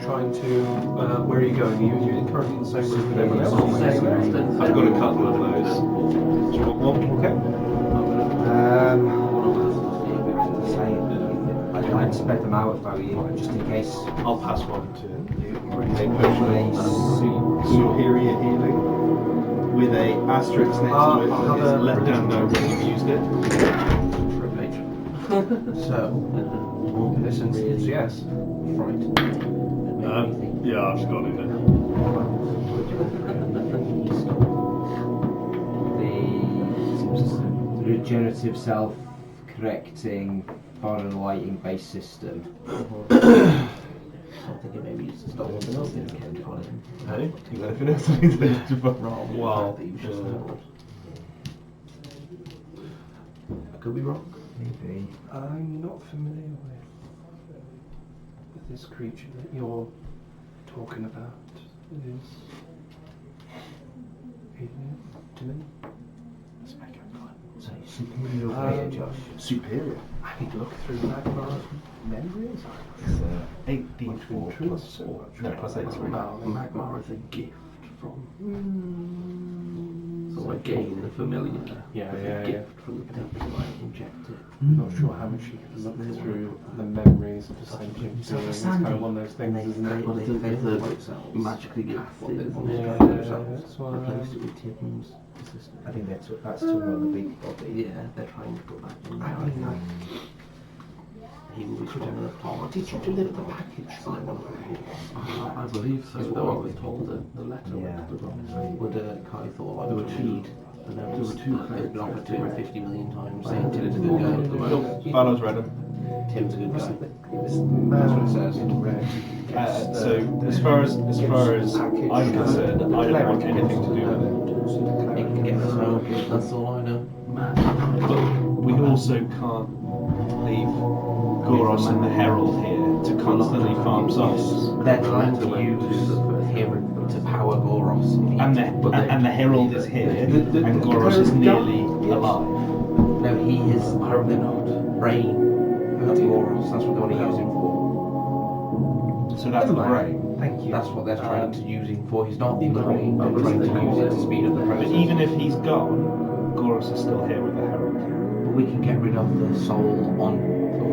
Trying to. Where are you going? Are you currently in the same room with everyone else? I've got a couple of those. Do you want one? Okay. I'd spread them out if I were you, just in case. I'll pass one to you. A Hopefully, superior healing with a asterisk next to it I'll that have is a let down know when you've used it. So, In this instance, yes. right. Yeah, I've just got it then. the regenerative self-correcting foreign lighting based system. I'm thinking maybe it's to stop something else in the keg. Hey, you got anything else I need to do? Wow. I could be wrong. Maybe. I'm not familiar with this creature that you're talking about. It is alien to me. Let's make it fun. So superior here, Josh. Superior. I need to look through Magmar's memories. It's 8d4 plus 4. No, plus 8 is 3. Magmar is a gift from. So I gain the familiar. Yeah, with a yeah, yeah. gift from the temple, I inject it. I'm not sure how much you can look through the memories of the sentient beings. It's kind of one of those things, isn't it? Well, it's a magically casted, isn't it? Yeah, that's why. Replaced it with Tim's assistant. I think that's talking about the big body. Yeah, they're trying to put that in. I mean, He will be strong enough to. did you deliver the package? I believe so, though I was told that the letter went to the wrong. Would Kai Thor like to read the notice that they've been offered to him 50 million times saying Tim's a good guy at the moment? Fallow's read them. Tim's a good guy. That's what it says in red. So as far as I'm concerned, I don't want anything to do with it. It can get us home, that's all I know. But we also can't leave Goros and the Herald here to constantly farm souls. They're trying to use him to power Goros. And the Herald is here, and Goros is nearly alive. No, he is. I hope they're not. Brain of Goros. That's what they want to use him for. So that's the brain. Thank you. That's what they're trying to use him for. He's not the brain. They're trying to use it to speed up the But process. even if he's gone, Goros is still here with the Herald. But we can get rid of the soul on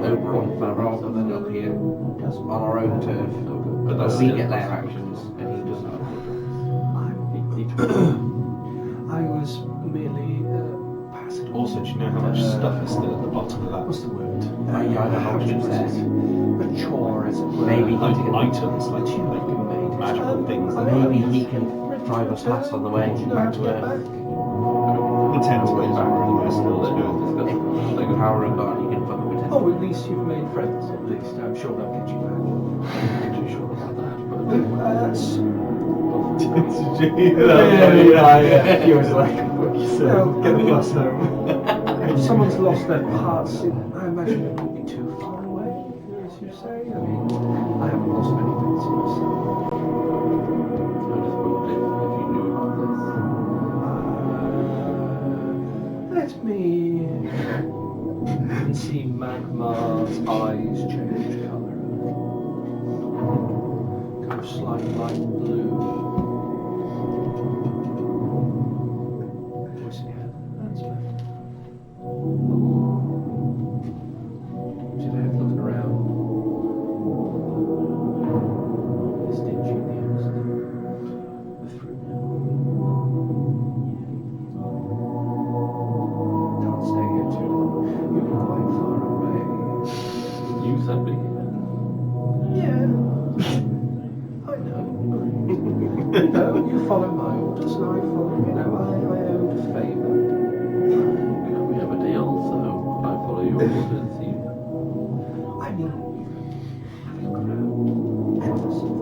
Oberon rather than up here on our own turf. But we get their actions and he doesn't. I was merely passing. Also, do you know how much stuff is still at the bottom of that? What's the word? Yeah, I don't know what it says. A chore, as it were. Maybe he Like can. items, like magical things. Maybe he can drive us past on the way back to Earth. The tentacles are there still to do. Like with power of God, he can fuck up with Oh, at least you've made friends. At least I'm sure they'll get you back. I'm not too sure about that, but That's. Yeah. He was like, fuck yourself, get the bus home. If someone's lost their parts, I imagine it wouldn't be too far away, as you say. I mean, I haven't lost many bits myself. I just wondered if you knew about Let me see Magmar's eyes change colour. Kind of slightly light blue. Voice in your head. That's better. See the head looking around. This dingy nearest. The fruit. Can't stay here too long. You're quite far away. this. You sent me here. Yeah. I know. You follow my orders and I follow. I owed a favour. We have a deal, so I follow your orders. I mean, have you got a Henderson?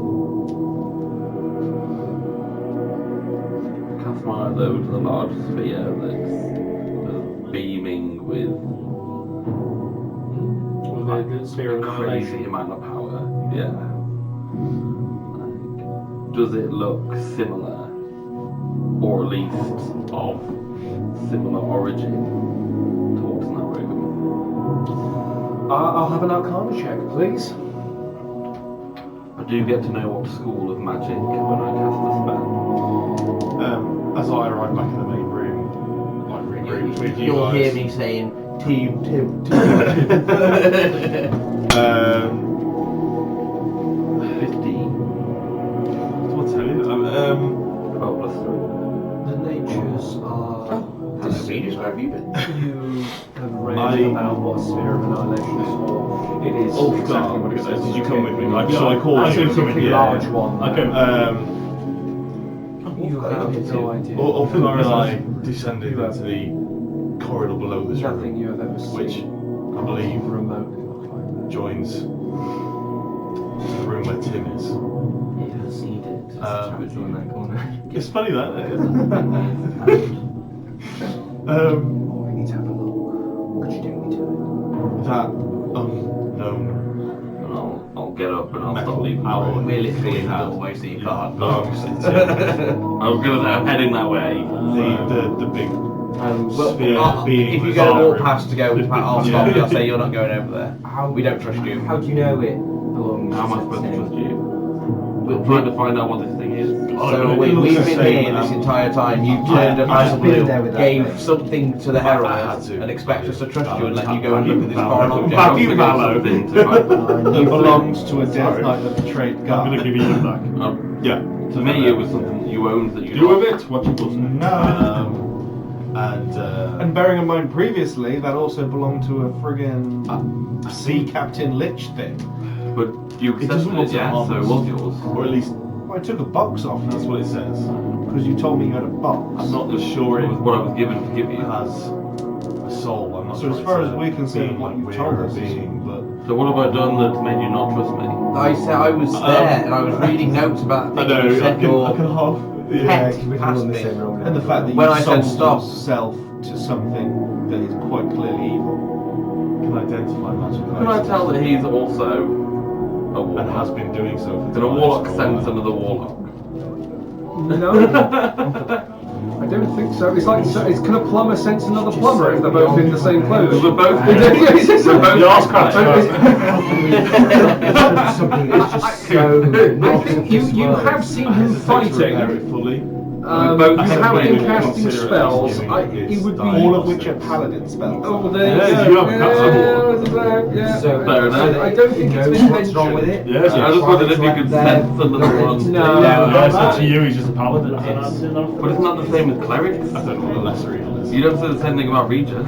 Cast my eyes over to the large sphere that's beaming with The sphere of a crazy annihilation. amount of power. Yeah. Like, does it look similar, or at least of similar origin to what's in that room? I'll have an Arcana check, please. I do get to know what school of magic when I cast the spell. As I arrive back in the main room, like regroup with you You'll guys. hear me saying, Team Tim. 15. I'll tell you. 12 plus 3. The natures are. Hello, Venus, where have you been? You have read about what a sphere of annihilation is for. It is Oh, exactly what it God. says. Did you come with me? Like, shall I call a you? particularly large one. I can. You have no idea. Ulfgar and I descended into the corridor below this Nothing room, you have ever seen. which I believe remotely look like that. joins the room where Tim is. Yes, he did. In that corner. It's funny that. Oh, we need to have a look. Could you take me to it? That unknown. And I'll get up and I'll Metal start leaving. owl. We're literally in the doorway, so you can't. I was gonna say, I'm heading that way. the big But sphere being. if you go bizarre walk past to go, I'll stop you. I'll say you're not going over there. We don't trust you. How do you know it belongs How am I to supposed to Tim? trust you? We're trying to find out what this thing is. So we've been here this entire time. You turned up out of the blue, gave something to the herald, and expect us to trust you and let you go and look at this foreign object. Value Vallow. He belongs to a Death Knight that betrayed God. I'm going to give you them back. Yeah. To me, it was something that you owned that you Do with it what you will say. No. And bearing in mind previously, that also belonged to a friggin' sea captain lich thing. But you accepted it, yeah, so it was yours. or at least Well, I took a box off that's what it says. because you told me you had a box. I'm not as sure It it was what I was given to give you. has a soul. I'm not So sure as it's far as a we're concerned, being what like you we're told a us is- being, but So what have I done that's made you not trust me? I said I was there and I was reading notes about I things know, you I said can your half. pet We're past on the me. same road. And the fact that When you I said sold stop. yourself to something that is quite clearly evil. can identify magical Can I items. tell that he's also a warlock? And has been doing so for Did a warlock sense another warlock? No, I don't think so. It's like it's can a plumber sense another plumber if they're both in the same clothes? We're both. We're Something that's just so. I think you have seen him fighting. fully. You have been casting spells. He would be All of which are paladin spells. Oh, there Yes, you you go. have a Yeah. So, Fair enough. I don't think knows it's been what's wrong with it. Yes, I just wondered if you could sense another one. No. It's up to you, he's just a paladin. But isn't that the same with clerics? I don't know what the lesser evil is. You don't say the same thing about Regis.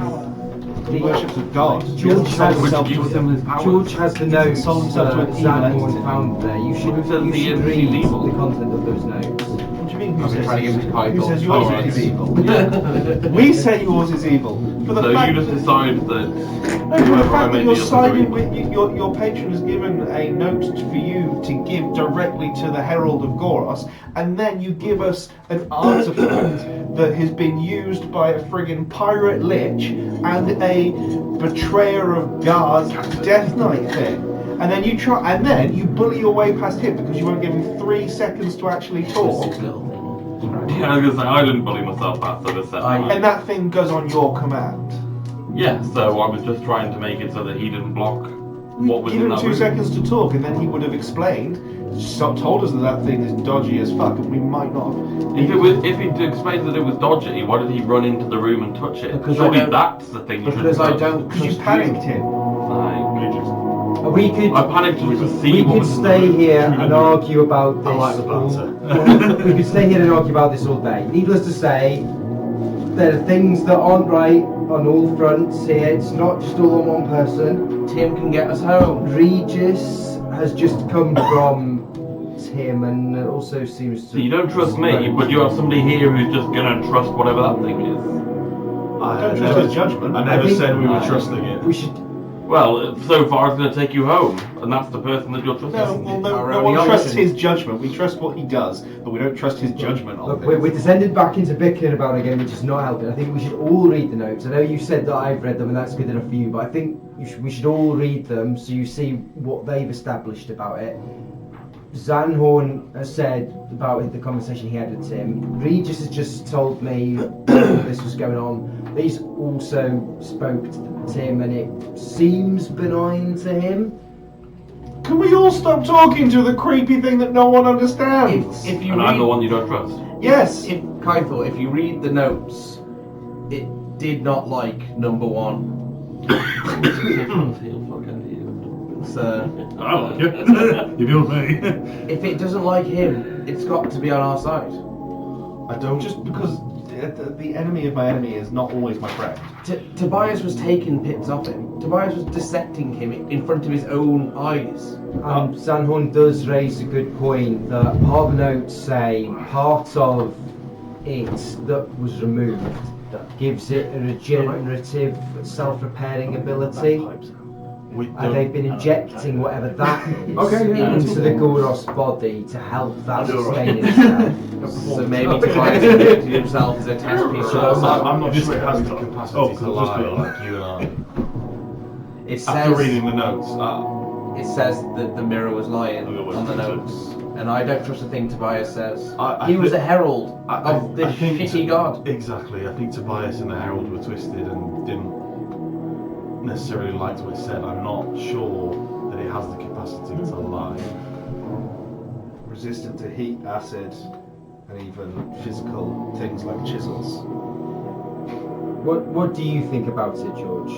He worships a god. George has, Which gives him his powers. George has the notes sold himself to an evil Zanhorn entity. found there. You should, Who says you he should is read evil? the content of those notes. What do you mean? I've been trying to give him his Who says Bible. yours is evil? We say yours is evil. For the So fact you just decide that No, for the whoever I fact that may you're be siding disagreeing. with your patron has given a note for you to give directly to the Herald of Goros, and then you give us an artifact that has been used by a friggin' pirate lich and a betrayer of God's Death Knight thing. And then you bully your way past him because you won't give him 3 seconds to actually talk. Yeah, I was gonna say I didn't bully myself past, I just said And that thing goes on your command. yeah, so I was just trying to make it so that he didn't block what was Give in him that 2 room. seconds to talk, and then he would have explained, told us that that thing is dodgy as fuck, and we might not have. If he explained that it was dodgy, why did he run into the room and touch it? Because Surely I don't- that's the thing you should Because I have done. don't Because you trust panicked him. We could. I panicked to see We what could was in the stay room. here and argue about this. I like the banter. We could stay here and argue about this all day. Needless to say, there are things that aren't right on all fronts here. It's not just all on one person. Tim can get us home. Regis has just come from Tim and also seems to. So you don't trust me, but you have somebody here who's just gonna trust whatever that thing is. I don't trust his judgment. I never think- said we were trusting it. We should. Well, so far it's gonna take you home, and that's the person that you're trusting. No one trusts his judgment. We trust what he does, but we don't trust his judgment on Look, things. we're descended back into bickering about it again, which is not helping. I think we should all read the notes. I know you said that I've read them and that's good enough for you, but I think we should all read them so you see what they've established about it. Zanhorn has said about the conversation he had with Tim. Regis has just told me this was going on. He's also spoke to Tim and it seems benign to him. Can we all stop talking to the creepy thing that no one understands? If you And read, I'm the one you don't trust. Yes. If Kaithor, if you read the notes, it did not like number 1. So I like it. You build me. if it doesn't like him, it's got to be on our side. I don't. Just because the enemy of my enemy is not always my friend. Tobias was taking pips off him. Tobias was dissecting him in front of his own eyes. Zanhorn does raise a good point that part of the notes say part of it that was removed that gives it a regenerative self-repairing ability. And they've been injecting whatever that is into the Goros body to help that sustain itself. So maybe Tobias injected himself as a test piece. I'm not sure it has the capacity Oh, to just lie be like you and I. It After says reading the notes, it says that the mirror was lying on the notes, and I don't trust a thing Tobias says. I He was thi- a herald of this shitty god. Exactly. I think Tobias and the Herald were twisted and didn't necessarily like what it said. I'm not sure that it has the capacity to lie. Resistant to heat, acid, and even physical things like chisels. What do you think about it, George?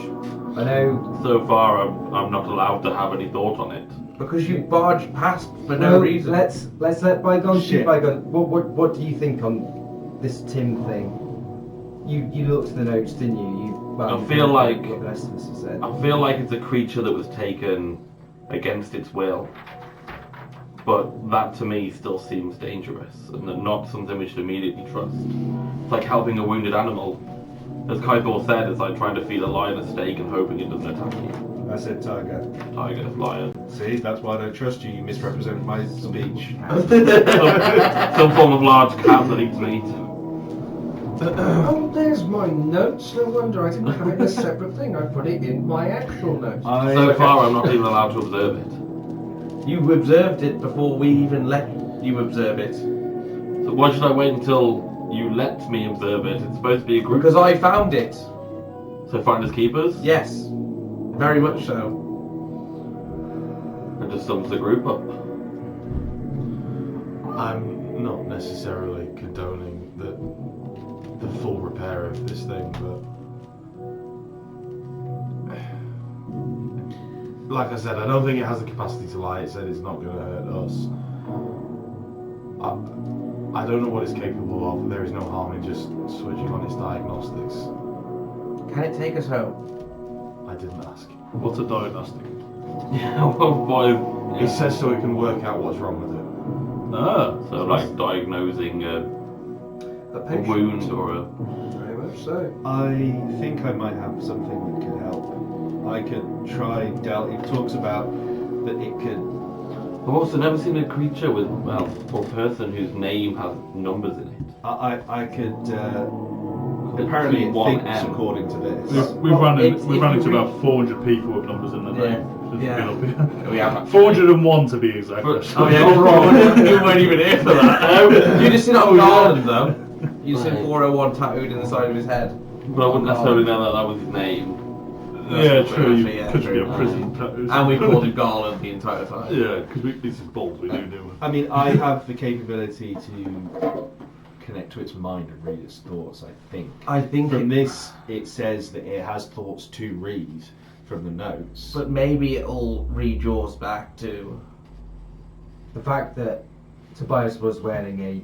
I know. So far, I'm not allowed to have any thought on it. Because you barged past for no reason. Let's let bygones be Shit. bygones. What do you think on this Tim thing? You looked at the notes, didn't you? I feel like what the rest of us have said. I feel like it's a creature that was taken against its will. But that to me still seems dangerous and not something we should immediately trust. It's like helping a wounded animal. As Kaito said, it's like trying to feed a lion a steak and hoping it doesn't attack you. I said tiger. Tiger, lion. See, that's why I don't trust you. You misrepresented my speech. Some form of large cat that eats meat. Oh, there's my notes. No wonder I didn't have it in a separate thing. I put it in my actual notes. So far, I'm not even allowed to observe it. You observed it before we even let you observe it. So why should I wait until you let me observe it? It's supposed to be a group. Because I found it. So finders keepers? Yes. Very much so. And just sums the group up. I'm not necessarily condoning the full repair of this thing, but like I said, I don't think it has the capacity to lie. It said it's not going to hurt us. I don't know what it's capable of. There is no harm in just switching on its diagnostics. Can it take us home? I didn't ask. What's a diagnostic? Yeah, well, It says so it can work out what's wrong with it. Ah, so like diagnosing a wound or a... Very much so. I think I might have something that could help. I could try it talks about that it could... I've also never seen a creature with, well, or person whose name has numbers in it. I could... apparently it One thinks M. according to this. we've run into about 400 people with numbers in their name. Yeah. We have 401 to be exact. Oh yeah, you weren't even here for that. You just seen it on Garland though. You just seen 401 tattooed in the side of his head. But I wouldn't necessarily know that was his name. Yeah, true. You Yeah, could true. be a prison tattoo. And we called him Garland the entire time. Yeah, because this is bold. We do. I mean, I have the capability to connect to its mind and read its thoughts, I think. I think From this, it says that it has thoughts to read from the notes. But maybe it'll read yours back too. The fact that Tobias was wearing a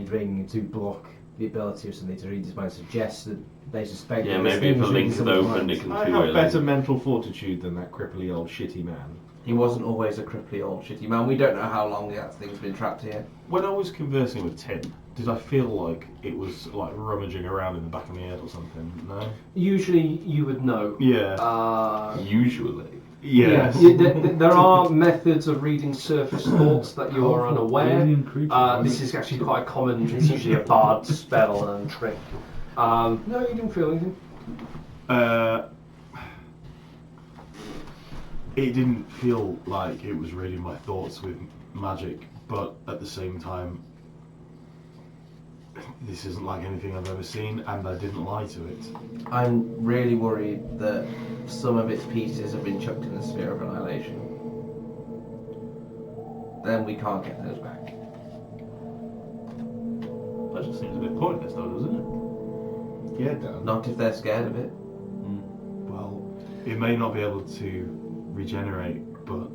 ring to block the ability of something to read his mind suggests that they suspect. Yeah, that this maybe if thing the is reading link is someone's open, mind. it can I see have where it better is. mental fortitude than that cripply old shitty man. He wasn't always a cripply old shitty man. We don't know how long that thing's been trapped here. When I was conversing with Tim, did I feel like it was like rummaging around in the back of my head or something? No? Usually you would know. Yeah. Usually. Yes. There are methods of reading surface thoughts that you are unaware. This is actually quite common. It's usually a bard spell and trick. No, you didn't feel anything. It didn't feel like it was reading my thoughts with magic, but at the same time, this isn't like anything I've ever seen, and I didn't lie to it. I'm really worried that some of its pieces have been chucked in the sphere of annihilation. Then we can't get those back. That just seems a bit pointless, though, doesn't it? Yeah, Dan. Not if they're scared of it. Well, it may not be able to regenerate, but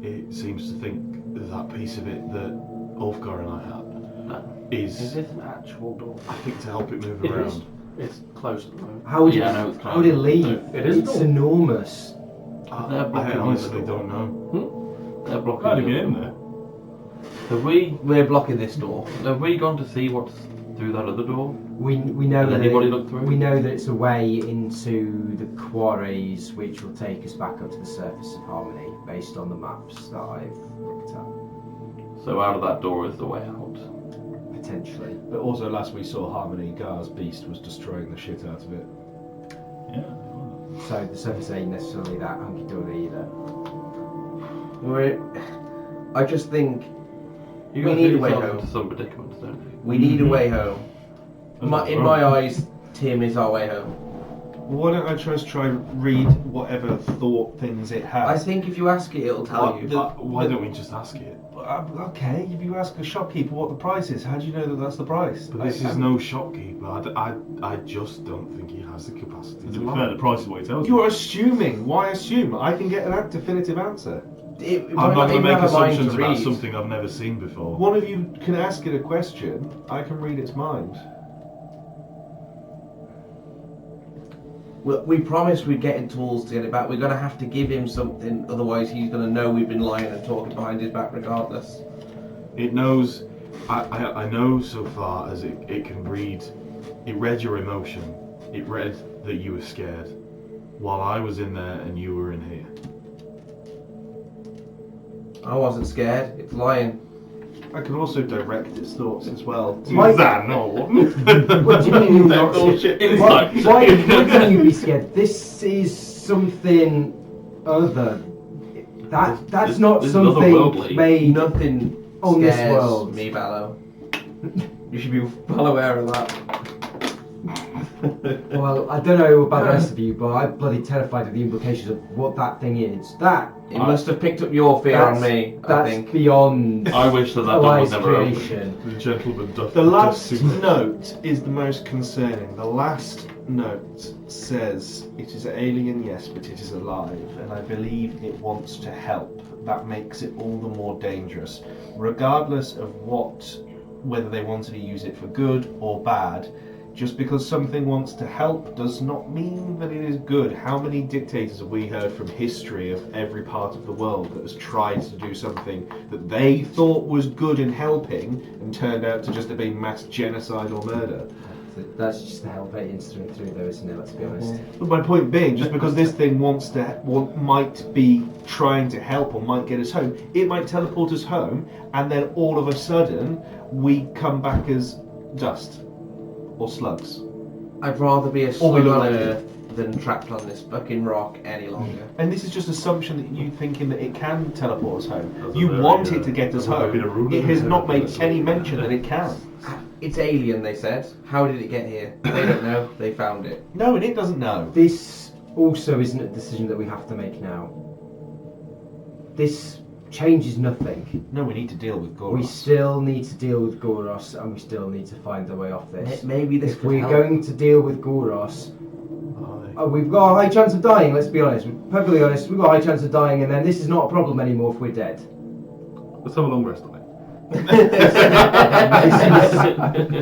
it seems to think that that piece of it that Ulfgar and I had Is this an actual door? I think, to help it move It around. is. It's closed at the moment. How would Yeah, it? I know it's How would it closed. leave? It is It's door. enormous. They're I blocking honestly the door. don't know. They're blocking How the did you get in door. there? We're blocking this door. Have we gone to see what's through that other door? We know Has that anybody looked through? we know that it's a way into the quarries, which will take us back up to the surface of Harmony, based on the maps that I've looked at. So out of that door is the way out. Potentially. But also, last we saw Harmony, Gar's beast was destroying the shit out of it. Yeah. So the surface ain't necessarily that hunky-dory either. I just think You We guys need get a way yourself home. into some predicaments, don't you? we need a way home. In my eyes, Tim is our way home. Why don't I just try read whatever thought things it has? I think if you ask it, it'll tell you. Why don't we just ask it? Okay, if you ask a shopkeeper what the price is, how do you know that that's the price? But this is no shopkeeper. I just don't think he has the capacity To to be lie. fair, the price is what he tells you. You're assuming. Why assume? I can get a definitive answer. I'm not going to make assumptions about something I've never seen before. One of you can ask it a question. I can read its mind. We promised we'd get him tools to get it back. We're going to have to give him something, otherwise he's going to know we've been lying and talking behind his back regardless. It knows. I know so far as it can read. It read your emotion. It read that you were scared while I was in there and you were in here. I wasn't scared. It's lying. I can also direct its thoughts as well. Why- No. What do you mean you're not Bullshit. Why can you be scared? This is something other. That's not this is something otherworldly. made Nothing on this scares world. me, Ballo. You should be well aware of that. Well, I don't know about the rest of you, but I'm bloody terrified of the implications of what that thing is. It must have picked up your fear on me, I That's think. beyond I wish that door was Eli's never open. creation. The gentleman doth. The last doth suit. note is the most concerning. The last note says it is alien, yes, but it is alive, and I believe it wants to help. That makes it all the more dangerous, regardless of whether they wanted to use it for good or bad. Just because something wants to help does not mean that it is good. How many dictators have we heard from history of every part of the world that has tried to do something that they thought was good and helping and turned out to just have been mass genocide or murder? That's just the Helvetian straight through, though, isn't it? Let's be honest. But my point being, just because this thing might be trying to help or might get us home, it might teleport us home, and then all of a sudden we come back as dust. Or slugs. I'd rather be a Or slug we look on like Earth than trapped on this fucking rock any longer. And this is just assumption that you thinking that it can teleport us home. That's You a very, want it to get us that's a home. bit of rude, It has isn't not it? made any mention that it can. It's alien, they said. How did it get here? They don't know. They found it. No, and it doesn't know. This also isn't a decision that we have to make now. This changes nothing. No, we need to deal with We Goros. still need to deal with Goros, and we still need to find a way off this. Maybe this If could we're help. going to deal with Goros, we've got a high chance of dying, let's be honest. We're perfectly honest, we've got a high chance of dying, and then this is not a problem anymore if we're dead. Let's have a long rest on it.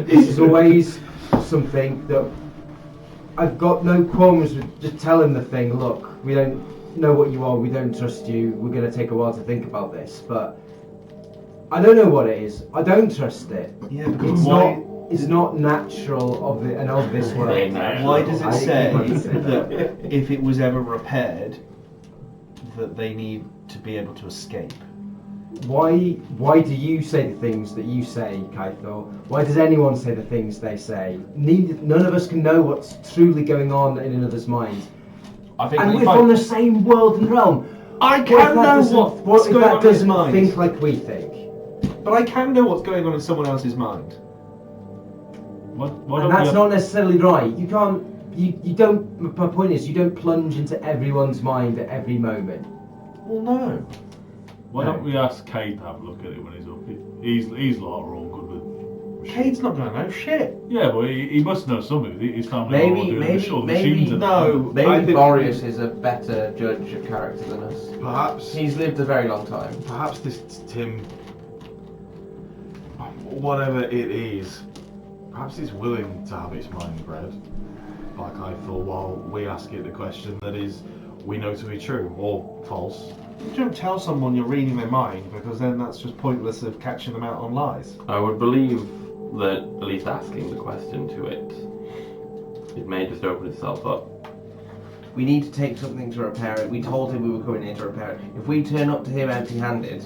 This is always something that I've got no qualms with just telling the thing, look, we don't know what you are, we don't trust you, we're going to take a while to think about this, but I don't know what it is, I don't trust it. Yeah, because It's not natural of this world. Why does it say I say that if it was ever repaired, that they need to be able to escape? Why do you say the things that you say, Kaithor? Why does anyone say the things they say? None of us can know what's truly going on in another's mind. And we're from the same world and realm. I can know what's going on in his doesn't mind. think like we think? But I can know what's going on in someone else's mind. Why And don't that's we not necessarily right. You can't. You don't. My point is, you don't plunge into everyone's mind at every moment. Well, no. Why don't we ask Cade to have a look at it when he's up? He's like we're all good with. Cade's not going to know shit. Yeah, but he must know something. His family Maybe- are all doing maybe- all the maybe- machines. and- No. I Maybe think- Boreas is a better judge of character than us. Perhaps. He's lived a very long time. Perhaps this Tim, whatever it is, perhaps it's willing to have its mind read. Like I thought, while we ask it the question that is, we know to be true or false. You don't tell someone you're reading their mind, because then that's just pointless of catching them out on lies. I would believe that at least asking the question to it, it may just open itself up. We need to take something to repair it. We told him we were coming here to repair it. If we turn up to him empty-handed,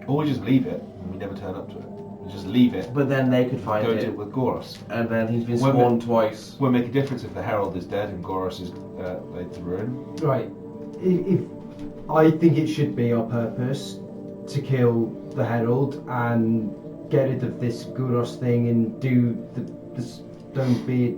Or we just leave it, and we never turn up to it. We just leave it, but then they could find go it, deal with Goros. and then he's been When sworn twice. Won't make a difference if the Herald is dead and Goros is laid to ruin. Right. If I think it should be our purpose to kill the Herald and get rid of this Guros thing and do the stone beard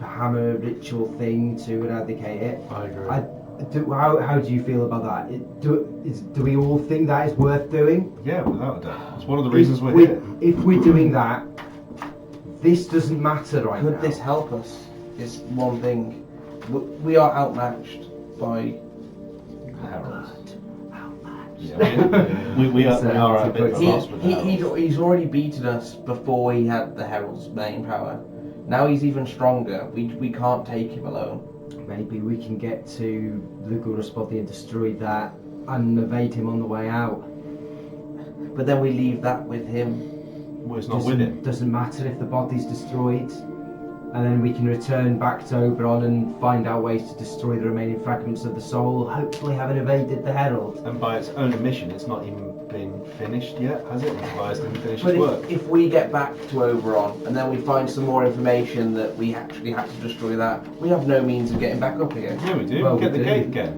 hammer ritual thing to eradicate it. I agree. How do you feel about that? Do we all think that is worth doing? Yeah, without a doubt. It's one of the reasons we're here. If we're doing that, this doesn't matter right now. Could this help us? Is one thing. We are outmatched by heralds. Yeah, we are a bit lost with that. He's already beaten us before he had the herald's main power. Now he's even stronger. We can't take him alone. Maybe we can get to the Gurus body and destroy that and evade him on the way out. But then we leave that with him. Well, it's not with him. Doesn't matter if the body's destroyed. And then we can return back to Oberon and find out ways to destroy the remaining fragments of the soul, hopefully having evaded the Herald. And by its own admission, it's not even been finished yet, has it? Tobias didn't finish But his work. if we get back to Oberon and then we find some more information that we actually had to destroy that, we have no means of getting back up again. Yeah, we do. Well, Get we the do. gate again.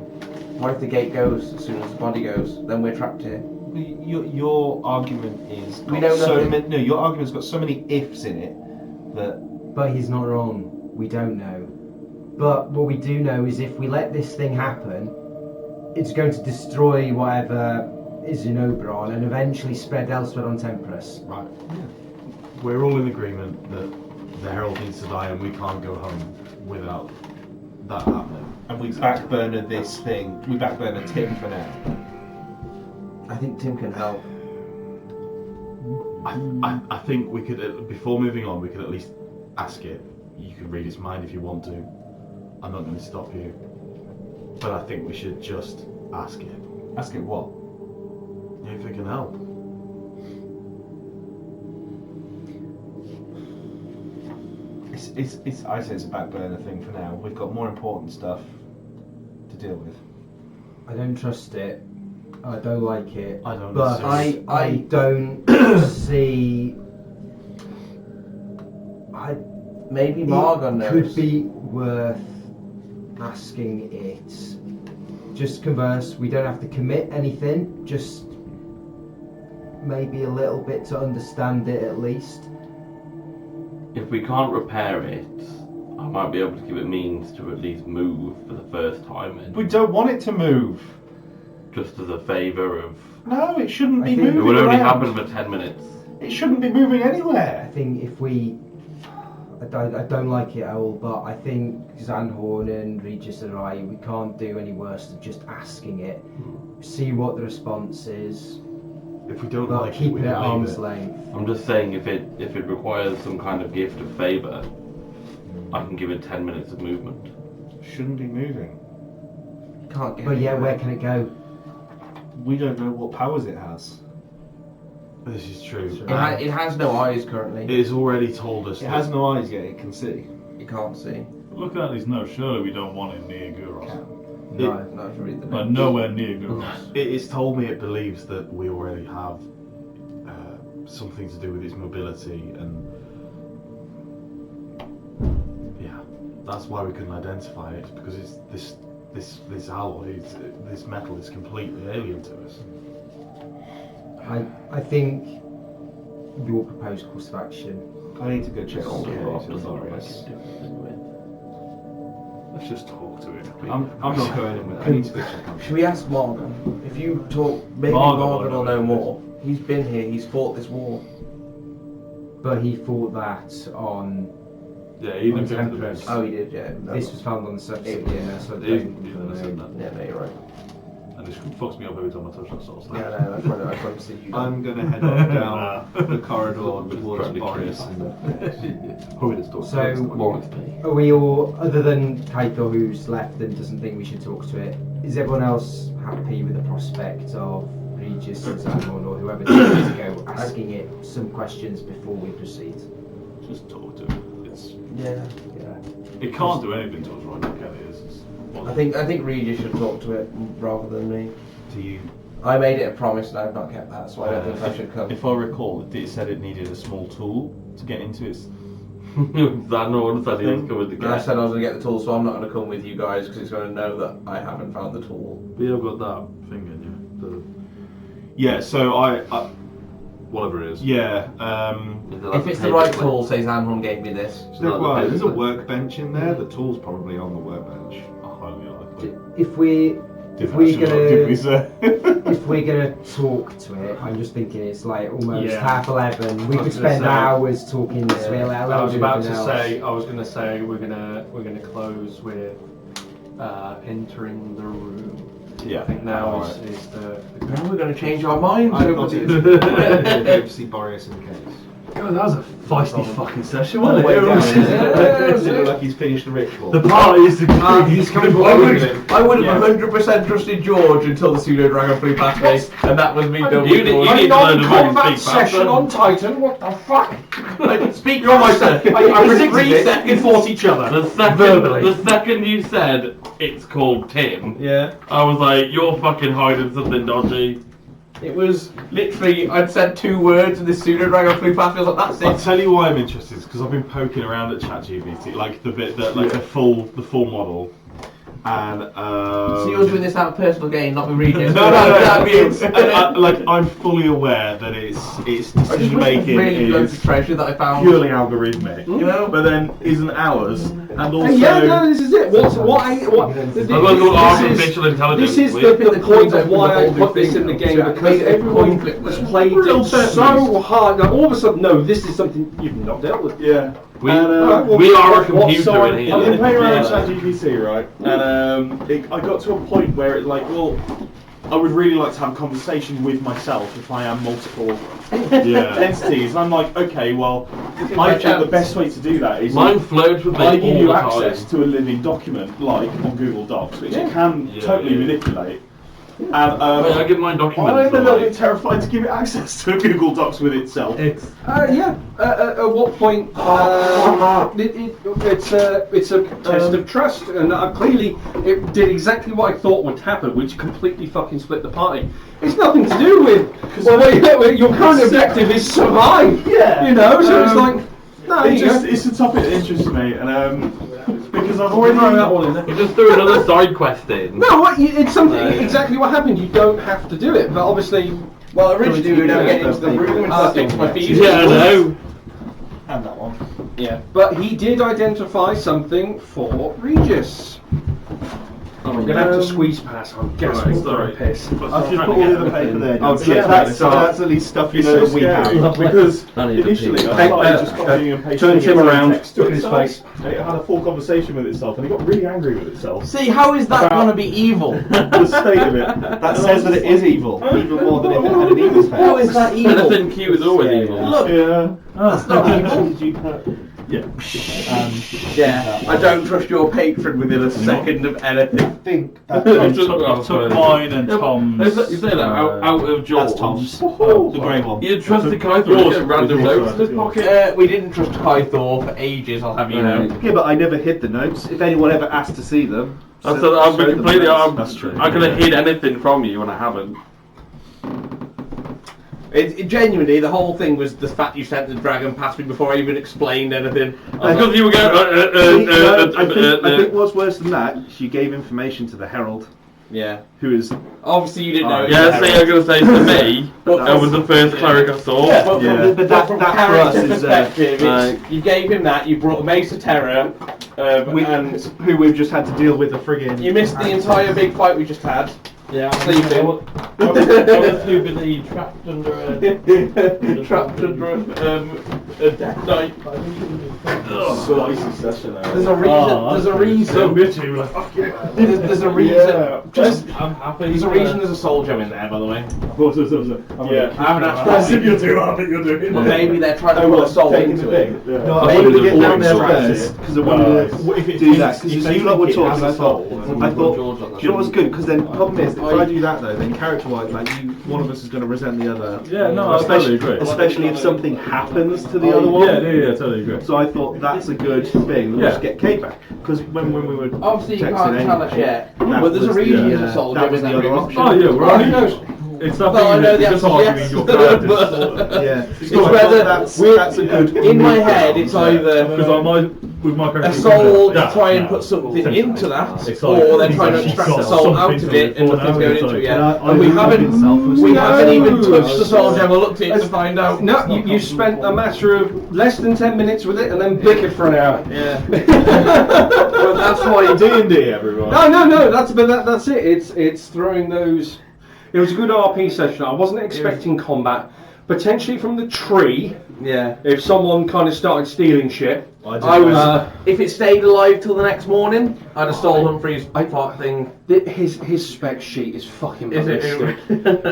What if the gate goes as soon as the body goes? Then we're trapped here. Your argument is We know nothing. your argument's got so many ifs in it that But he's not wrong. We don't know. But what we do know is if we let this thing happen, it's going to destroy whatever is in Oberon and eventually spread elsewhere on Temperus. Right. We're all in agreement that the Herald needs to die and we can't go home without that happening. and we backburner this thing. We backburner Tim for now. I think Tim can help. I think we could, before moving on, we could at least ask it. You can read its mind if you want to. I'm not going to stop you. But I think we should just ask it. Ask it what? If it can help. It's I say it's a back burner thing for now. We've got more important stuff to deal with. I don't trust it. I don't like it. I don't But necessarily- I don't see. Maybe Margon It knows. could be worth asking it. Just converse. We don't have to commit anything. Just maybe a little bit to understand it at least. If we can't repair it, I might be able to give it means to at least move for the first time. We don't want it to move. Just as a favour of... No, it shouldn't be I think- It moving would only around. happen for 10 minutes. It shouldn't be moving I anywhere. think if we. I don't like it, Owl, but I think Zanhorn and Regis are right. We can't do any worse than just asking it. See what the response is. If we don't But like it, keep we it at can leave arm's it. length. I'm just saying if it requires some kind of gift of favour, I can give it 10 minutes of movement. Shouldn't be moving. Can't get But yeah, anywhere. where can it go? We don't know what powers it has. This is true. It has no eyes currently. It has already told us It that has no eyes yet. It can see. You can't see. Looking at these notes, surely we don't want it near Guros. No. No, if you read the But notes. nowhere near Guros. it's told me it believes that we already have something to do with its mobility, and yeah, that's why we couldn't identify it, because it's this alloy, this metal is completely alien to us. I think your proposed course of action. I need to go check on Yeah, the it's case. just Sorry. what I can do anything with. Let's just talk to it. I'm not going in with it. I need to go check on Should we ask Margon? If you talk, maybe Margon Margon will will know know more. He's been here. He's fought this war. But he thought that on. Yeah, he On looked into the Temperance. books. Oh, he did. Yeah. No. This was found on the surface of the air, so I He- don't he wouldn't have said know. that. Yeah, no, you're right. And this fucks me up every time I touch that sort of stuff. Yeah, no, I probably see you. I'm going to head on down the corridor towards Probably Boris. Hoping it's talk. So- More XP. Are we all, other than Kaito who's left and doesn't think we should talk to it, is everyone else happy with the prospect of Regis and Zanhorn or whoever decides to go asking it some questions before we proceed? Just talk to it. It's, Yeah. it can't do anything to us right now, can it? I think Regis should talk to it rather than me. Do you? I made it a promise and I've not kept that, so I don't think I should come. If I recall, it said it needed a small tool to get into its. That no one said he was coming to And I get. said I was going to get the tool, so I'm not going to come with you guys because it's going to know that I haven't found the tool. We have got that thing in you. Yeah, so whatever it is. Yeah. If it's the right tool, say Zanron gave me this. There's a workbench in there. The tool's probably on the workbench. Highly unlikely. If we're gonna talk to it, I'm just thinking it's like almost Yeah. 11:30. We I could was gonna spend say- hours talking this. Yeah. Let I alone was about anything to else. say. I was going to say we're gonna close with entering the room. Yeah. I think now is the. Now we're going to change our minds. I got it. To see Boreas in the case. God, that was a feisty fucking session, Does wasn't it look it? like he's finished the ritual? The party is the He's coming I would have 100% trusted George until the pseudo dragon flew past me, and that was me done with George. You need to learn to combat speak session faster. on Titan. What the fuck? Speak for myself. I predicted 3 it. seconds. We fought each other. The second, verbally. the second you said it's called Tim, Yeah. I was like, you're fucking hiding something dodgy. It was literally, I'd said 2 words and this pseudo dragon flew past me. I was like, that's I'll it. tell you why I'm interested, because I've been poking around at ChatGPT, like the bit that, like the full model, and So you're doing this out of personal gain, not me reading it. no. That means like I'm fully aware that it's decision making really loads of is treasure that I found. purely algorithmic, You know? but then isn't ours, and also Yeah, no, this is it. This I've got artificial intelligence. is please. the point of why I put this in the game, because everyone has played it so hard. Now all of a sudden, no, this is something you've not dealt with. yeah. We, And, we are a what computer side- in here. I've been playing around with Yeah. ChatGPT, right? And I got to a point where it's like, well, I would really like to have a conversation with myself if I am multiple entities. And I'm like, okay, well, I think the best way to do that is Mine floats with me I give all you the access time. to a living document, like on Google Docs, which it can Yeah, totally yeah. manipulate. And Wait, I get mine documents. I'm a so, little like- bit terrified to give it access to a Google Docs with itself. At what point? It's a test of trust, and clearly it did exactly what I thought would happen, which completely fucking split the party. It's nothing to do with your current objective is survive. Yeah. You know, so it's like no, It's a topic that interests me, and because I've already You just threw another side quest in. no, it's something exactly what happened. You don't have to do it, but obviously. Well, originally we were going to get into the room and Ah, fix my feet. Yeah, I know. and that one. Yeah, but he did identify something for Regis. I'm gonna have to squeeze past. I'm gasping for a piss. I've just put all the other paper there. Oh, so cheers, that's mate. at least stuff you know that we have. Because initially I started just copying and pasting. Turn him around. text to Look at his itself. face. And it had a full conversation with itself, and it got really angry with itself. See, how is that going to be evil? The state of it. That says that it is evil, even more than if it had an evil face. How is that evil? Anything cute is always evil. Look, Yeah. that's not evil. Yeah. Yeah, I don't trust your patron within a second of anything. I think I took mine and Tom's. You say that out of Jaws. that's Tom's. The grey one. You trusted Kai Thor to get random notes in his pocket. We didn't trust Kai Thor for ages, I'll have you know. Yeah, but I never hid the notes. If anyone ever asked to see them, I said I've been completely. That's true. I could have hid anything from you and I haven't. It genuinely, the whole thing was the fact you sent the dragon past me before I even explained anything. Because you were I going. think what's worse than that, she gave information to the Herald, Yeah. who is Obviously you didn't know. it was Yeah, see, I Harold. was going to say to me, that was the first cleric I saw. Yeah, but Yeah. from, But that for us character is, perspective, you gave him that, you brought a Mace of Terror, and who we've just had to deal with the friggin'. you missed the entire big fight we just had. Yeah, Sleeping. I was too busy trapped under a... Trapped under a death knight. Spicy session. There's a reason. There's a reason. There's a reason. Just. I'm happy. There's a reason. There's a soul gem in there, by the way. Yeah. I haven't asked. You're too hard that you're doing Well, maybe they're trying to put a soul into it. No, I Maybe wanted to the get down there boring first because I wanted to do that. Because you lot were talking, I thought, do you know what's good? Because then the problem is, if I do that though, then character-wise, like one of us is going to resent the other. Yeah, no, I totally agree. Especially if something happens to the other one. Yeah, totally agree. So I thought that's a good thing. We'll just get Kate back because when we were Obviously, you texting can't tell us anyway, yet, that but there's a was reason the, there's a soul that gem was in the that other room. option. Oh yeah, Well, who right. knows? It's not Well, I know the just answer arguing yes. your character. Yeah. It's whether that's a good. in my head, it's either Because on my with my character, a soul yeah, try and yeah. put something into that, It's or like- they're trying to she's extract got the soul out something of to it and look for nothing's now, going it's into it like- yet. I And we love haven't even touched the soul gem or looked at it to find out. No, you spent a matter of less than 10 minutes with it and then bickered for an hour. Yeah. Well, that's why you D&D, everyone. No, that's it. It's throwing those. It was a good RP session. I wasn't expecting combat. Potentially from the tree, Yeah. if someone kind of started stealing shit. I was. If it stayed alive till the next morning, I'd have stole Humphrey's part thing. His spec sheet is fucking Is it? ballistic.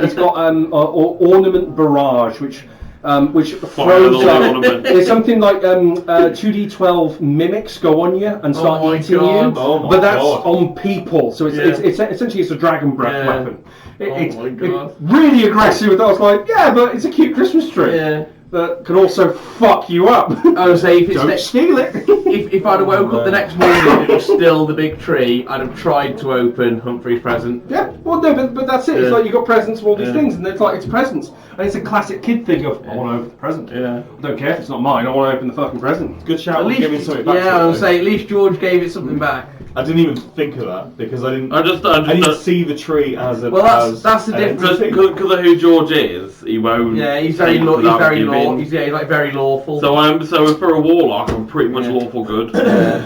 It's got ornament barrage, which throws Fire ornament. It's something like 2d12 mimics go on you and start Oh my eating God. you, Oh my but that's God. on people. So it's essentially it's a dragon breath Yeah. weapon. It's my God. really aggressive. I was like, yeah, but it's a cute Christmas tree. Yeah. That can also fuck you up. I would say if Don't it's steal it. if I'd have woke up the next morning and it was still the big tree, I'd have tried to open Humphrey's present. Yeah, well, no, but that's it. It's Yeah. like you've got presents of all these Yeah. things, and it's like it's presents, and it's a classic kid thing of I want to open the present. Yeah. I don't care if it's not mine. I want to open the fucking present. Good shout. At on least, giving something back. yeah, to I it, would though. say at least George gave it something back. I didn't even think of that because I didn't. I just didn't see the tree as a. Well, as that's the an difference. entity. because of who George is, he won't. Yeah, he's very take law. He's without very giving. law. He's like very lawful. So for a warlock, I'm pretty much Yeah. lawful good. Yeah.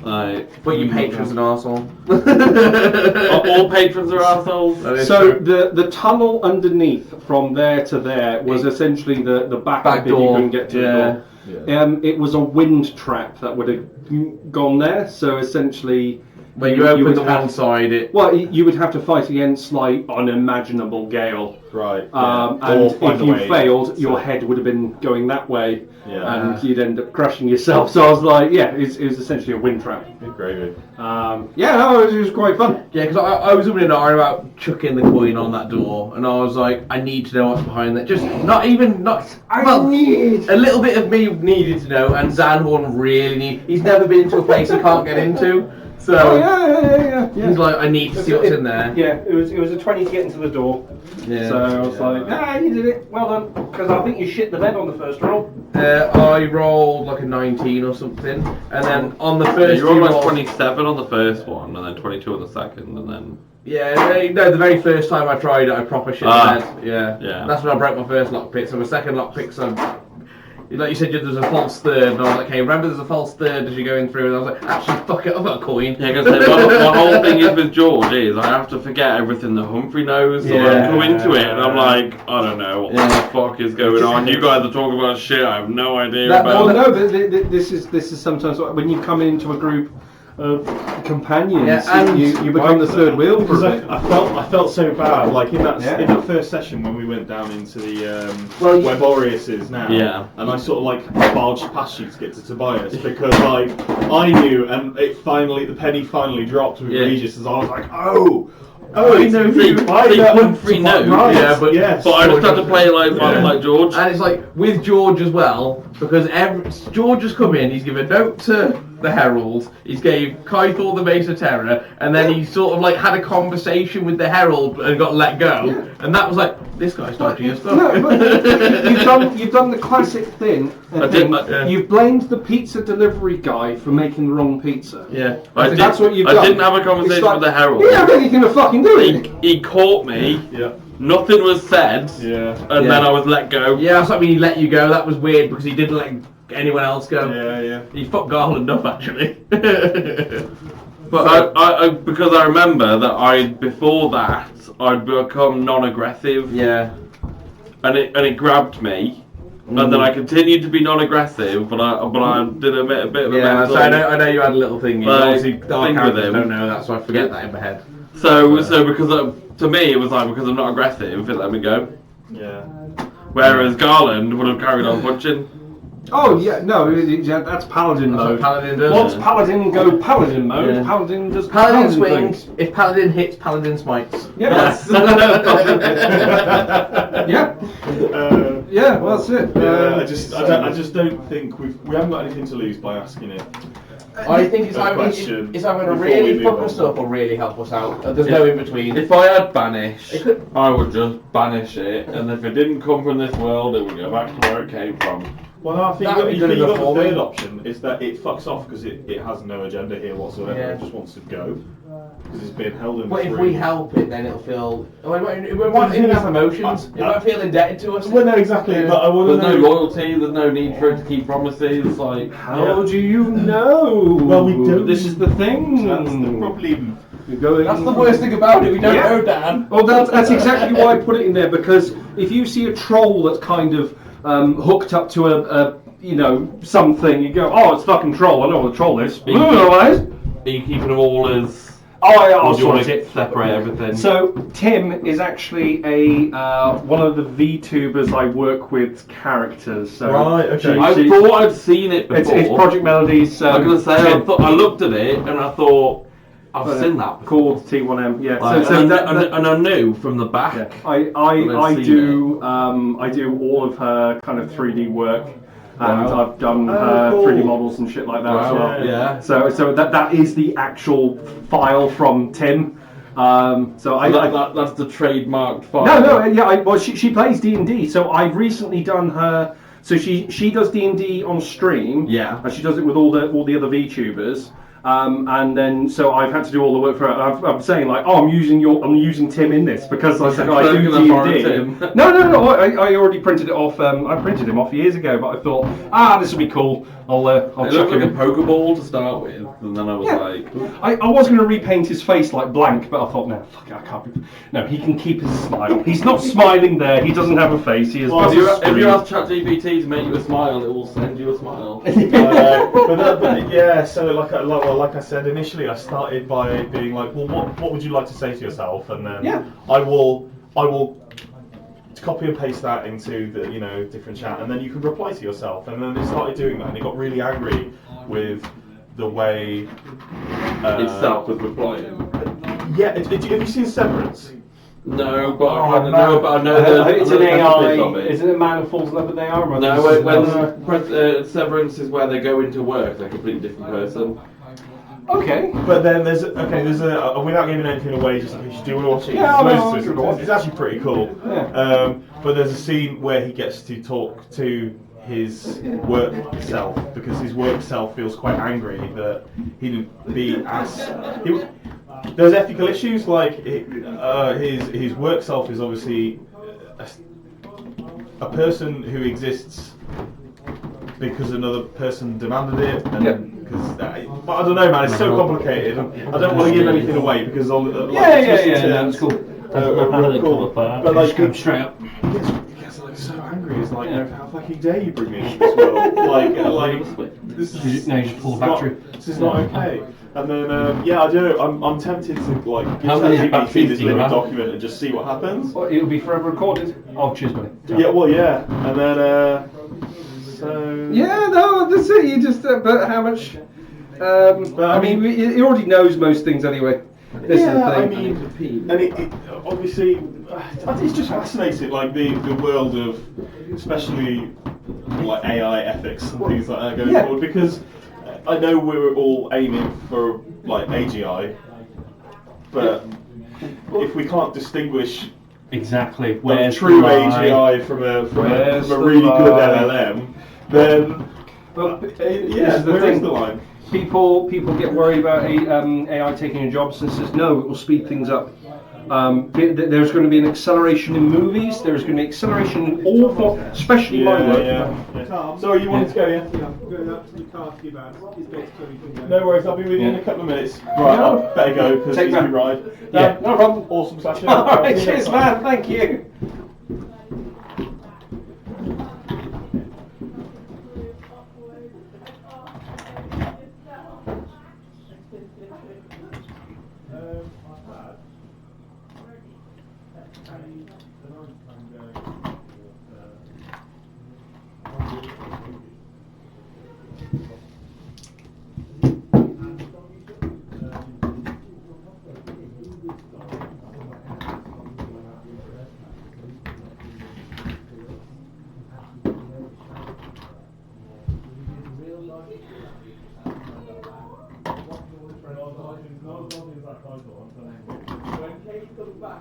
Like, But your patron's an arsehole. all patrons are assholes. That is So true. the tunnel underneath from there to there was essentially the back Back if you door. couldn't get to Yeah. the door. It was a wind trap that would have gone there. So essentially, When you open would the have- one side, it. Well, you would have to fight against like unimaginable gale. Right. And Or find if a you way failed, to- your head would have been going that way, Yeah. and you'd end up crushing yourself. So I was like, yeah, it was essentially a wind trap. Good gravy. Yeah, no, it was quite fun. Yeah, because I was umming and ahhing about chucking the coin on that door, and I was like, I need to know what's behind that. Just not. Well, need. a little bit of me needed to know, and Zanhorn really need. He's never been to a place he can't get into, so Oh yeah. he's like, I need to see what's in there. Yeah, it was a 20 to get into the door. Yeah. So I was like, you did it, well done. Because I think you shit the bed on the first roll. I rolled like a 19 or something, and then on the first You rolled two like rolls- 27 on the first one, and then 22 on the second, and then. Yeah, no, the very first time I tried it, I proper shit Ah. the bed. Yeah. Yeah. That's when I broke my first lockpick. So my second lockpick, like you said, there's a false third, and I was like, okay, remember there's a false third as you're going through, and I was like, actually, fuck it, I've got a coin. Yeah, because the whole thing is with George is I have to forget everything that Humphrey knows, so I come into it and I'm like, I don't know what the fuck is going on. You guys are talking about shit I have no idea Well, about. no, but this is sometimes when you come into a group of companions, Yeah, and you become the third wheel for Because a bit. I felt so bad, like in that Yeah. in that first session when we went down into the Well, where Boreas is now, Yeah. and I sort of like barged past you to get to Tobias because like I knew, and the penny finally dropped with Yeah. Regis as I was like, oh, I it's know me. who- I see, know Humphrey knows, right, yeah, but- yes. But I just had to play like George. And it's like with George as well, because George has come in, he's given a note to the Herald, he's gave Kythor the Mace of Terror, and then he sort of like had a conversation with the Herald and got let go, and that was like, this guy's dodgy as fuck. No, but you've done the classic thing. I did, yeah. You've blamed the pizza delivery guy for making the wrong pizza. Yeah. That's what you've done. I didn't have a conversation It's like, with the Herald. You don't have anything to fucking do it. He caught me. Yeah. Nothing was said. Yeah. And then I was let go. Yeah, that's what I mean, he let you go, that was weird, because he didn't let anyone else go. Yeah. He fucked Garland up, actually. But I because I remember that before that I'd become non-aggressive. Yeah. And it grabbed me, and then I continued to be non-aggressive, but I did a bit of a Yeah, mental. so I know you had a little thing. Like, Obviously, our thing with characters him. don't know that, so I forget that in my head. So because to me it was like because I'm not aggressive, it let me go. Yeah. Whereas Garland would have carried on punching. Oh yeah, no, that's paladin That's mode. what Paladin does. Once paladin go paladin mode, Yeah. paladin does Paladin things. swings. If Paladin hits, Paladin smites. Yeah. Yeah. Yeah, well that's it. I just don't think we haven't got anything to lose by asking it. I think it's A either question it's either going to before we really move fuck on. us up or really help us out. There's no in between. If I had banish, I would just banish it, and if it didn't come from this world, it would go back to where it came from. Well, no, I think That would be good you enough got for the me. third option is that it fucks off because it has no agenda here whatsoever. Yeah. It just wants to go because it's being held in But this if room. we help it, then it'll feel. It won't even have emotions. It won't feel indebted to us. Well, no, exactly. But I want to There's no know. loyalty, there's no need for it to keep promises, like... How do you know? Well, we don't. This is the thing. That's the problem. You're going. That's the worst thing about it. We don't know, Dan. Well, that's exactly why I put it in there, because if you see a troll that's kind of hooked up to a something, you go, oh, it's fucking troll. I know what a troll is. Otherwise, Are you keeping them all as... I'll Or do you want sort to it. separate everything? So Tim is actually a one of the VTubers I work with characters. So Right, okay. I thought I'd seen it before. It's Project Melodies. I was going to say, Tim, I looked at it and I thought, I've seen that before. called T1M. Yeah. Like, and I knew from the back. Yeah. I've I seen do I do all of her kind of 3D work, and Wow. I've done cool. 3D models and shit like that as Wow, well. yeah. So that is the actual file from Tim. That's the trademarked file. Well, she plays D&D, so I've recently done her. So she does D&D on stream. Yeah. And she does it with all the other VTubers. And then so I've had to do all the work for her. I'm saying like, oh, I'm using Tim in this because I said I do D&D. No. I already printed it off. I printed him off years ago, but I thought, this will be cool. I'll It chuck looked like a him. Pokeball to start with, and then I was like, I was going to repaint his face like blank, but I thought, no, fuck it, I can't be. No, he can keep his smile. He's not smiling there. He doesn't have a face. He has. Well, if you ask ChatGPT to make you a smile, it will send you a smile. Yeah, so like I said initially, I started by being like, well, what would you like to say to yourself, and then I will copy and paste that into the different chat, and then you can reply to yourself, and then it started doing that, and it got really angry with the way Itself was replying. Yeah, have you seen Severance? No, but I know it's the an AI. of it. Isn't it a man who falls in love with AI? No, when Severance is where they go into work, they're a completely different person. Okay. But then there's a without giving anything away, just in case you do want to watch it. Yeah, it's, no, loads of twists. It's actually pretty cool. Yeah. But there's a scene where he gets to talk to his work self because his work self feels quite angry that he'd be there's ethical issues like his work self is obviously a person who exists because another person demanded it, and but I don't know, man. It's so complicated. I don't want to give anything away because I'll That's cool. Cool. But like, Come straight up. he gets like so angry. It's like, how fucking dare you bring me into this world? like this is Now you just pull the battery. This is not okay. And then I don't know. I'm tempted to like give How many ChatGPT batteries this do you living have? document and just see what happens. Well, it'll be forever recorded. Oh, cheers, buddy. Yeah, well, yeah, and then so Yeah, no, that's it. You just, but how much? I mean, he already knows most things anyway. This is the thing. I mean, and it obviously, it's just fascinating, like the world of, especially like AI ethics and things like that going forward, because I know we're all aiming for like AGI, but if we can't distinguish Exactly. a Where's true the line? AGI from a Where's the really good line? LLM, then is the where thing. is the line? People get worried about AI taking your jobs, and says no, it will speed things up. There's going to be an acceleration in movies. There's going to be acceleration in all forms, especially my work. Sorry, you wanted to go, yeah? No worries, I'll be with you in a couple of minutes. Right, I better go because Take it's that. a ride. Yeah, no problem. Awesome session. All right, cheers, man. Thank you.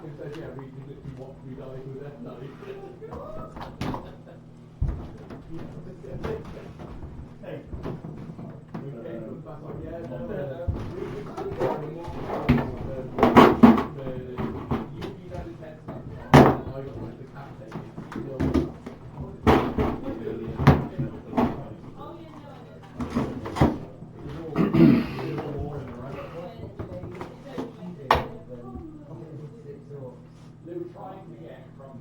back and says, yeah, we can literally watch me die with that knife. Hey. Okay, comes back like, yeah, no, they were trying to get from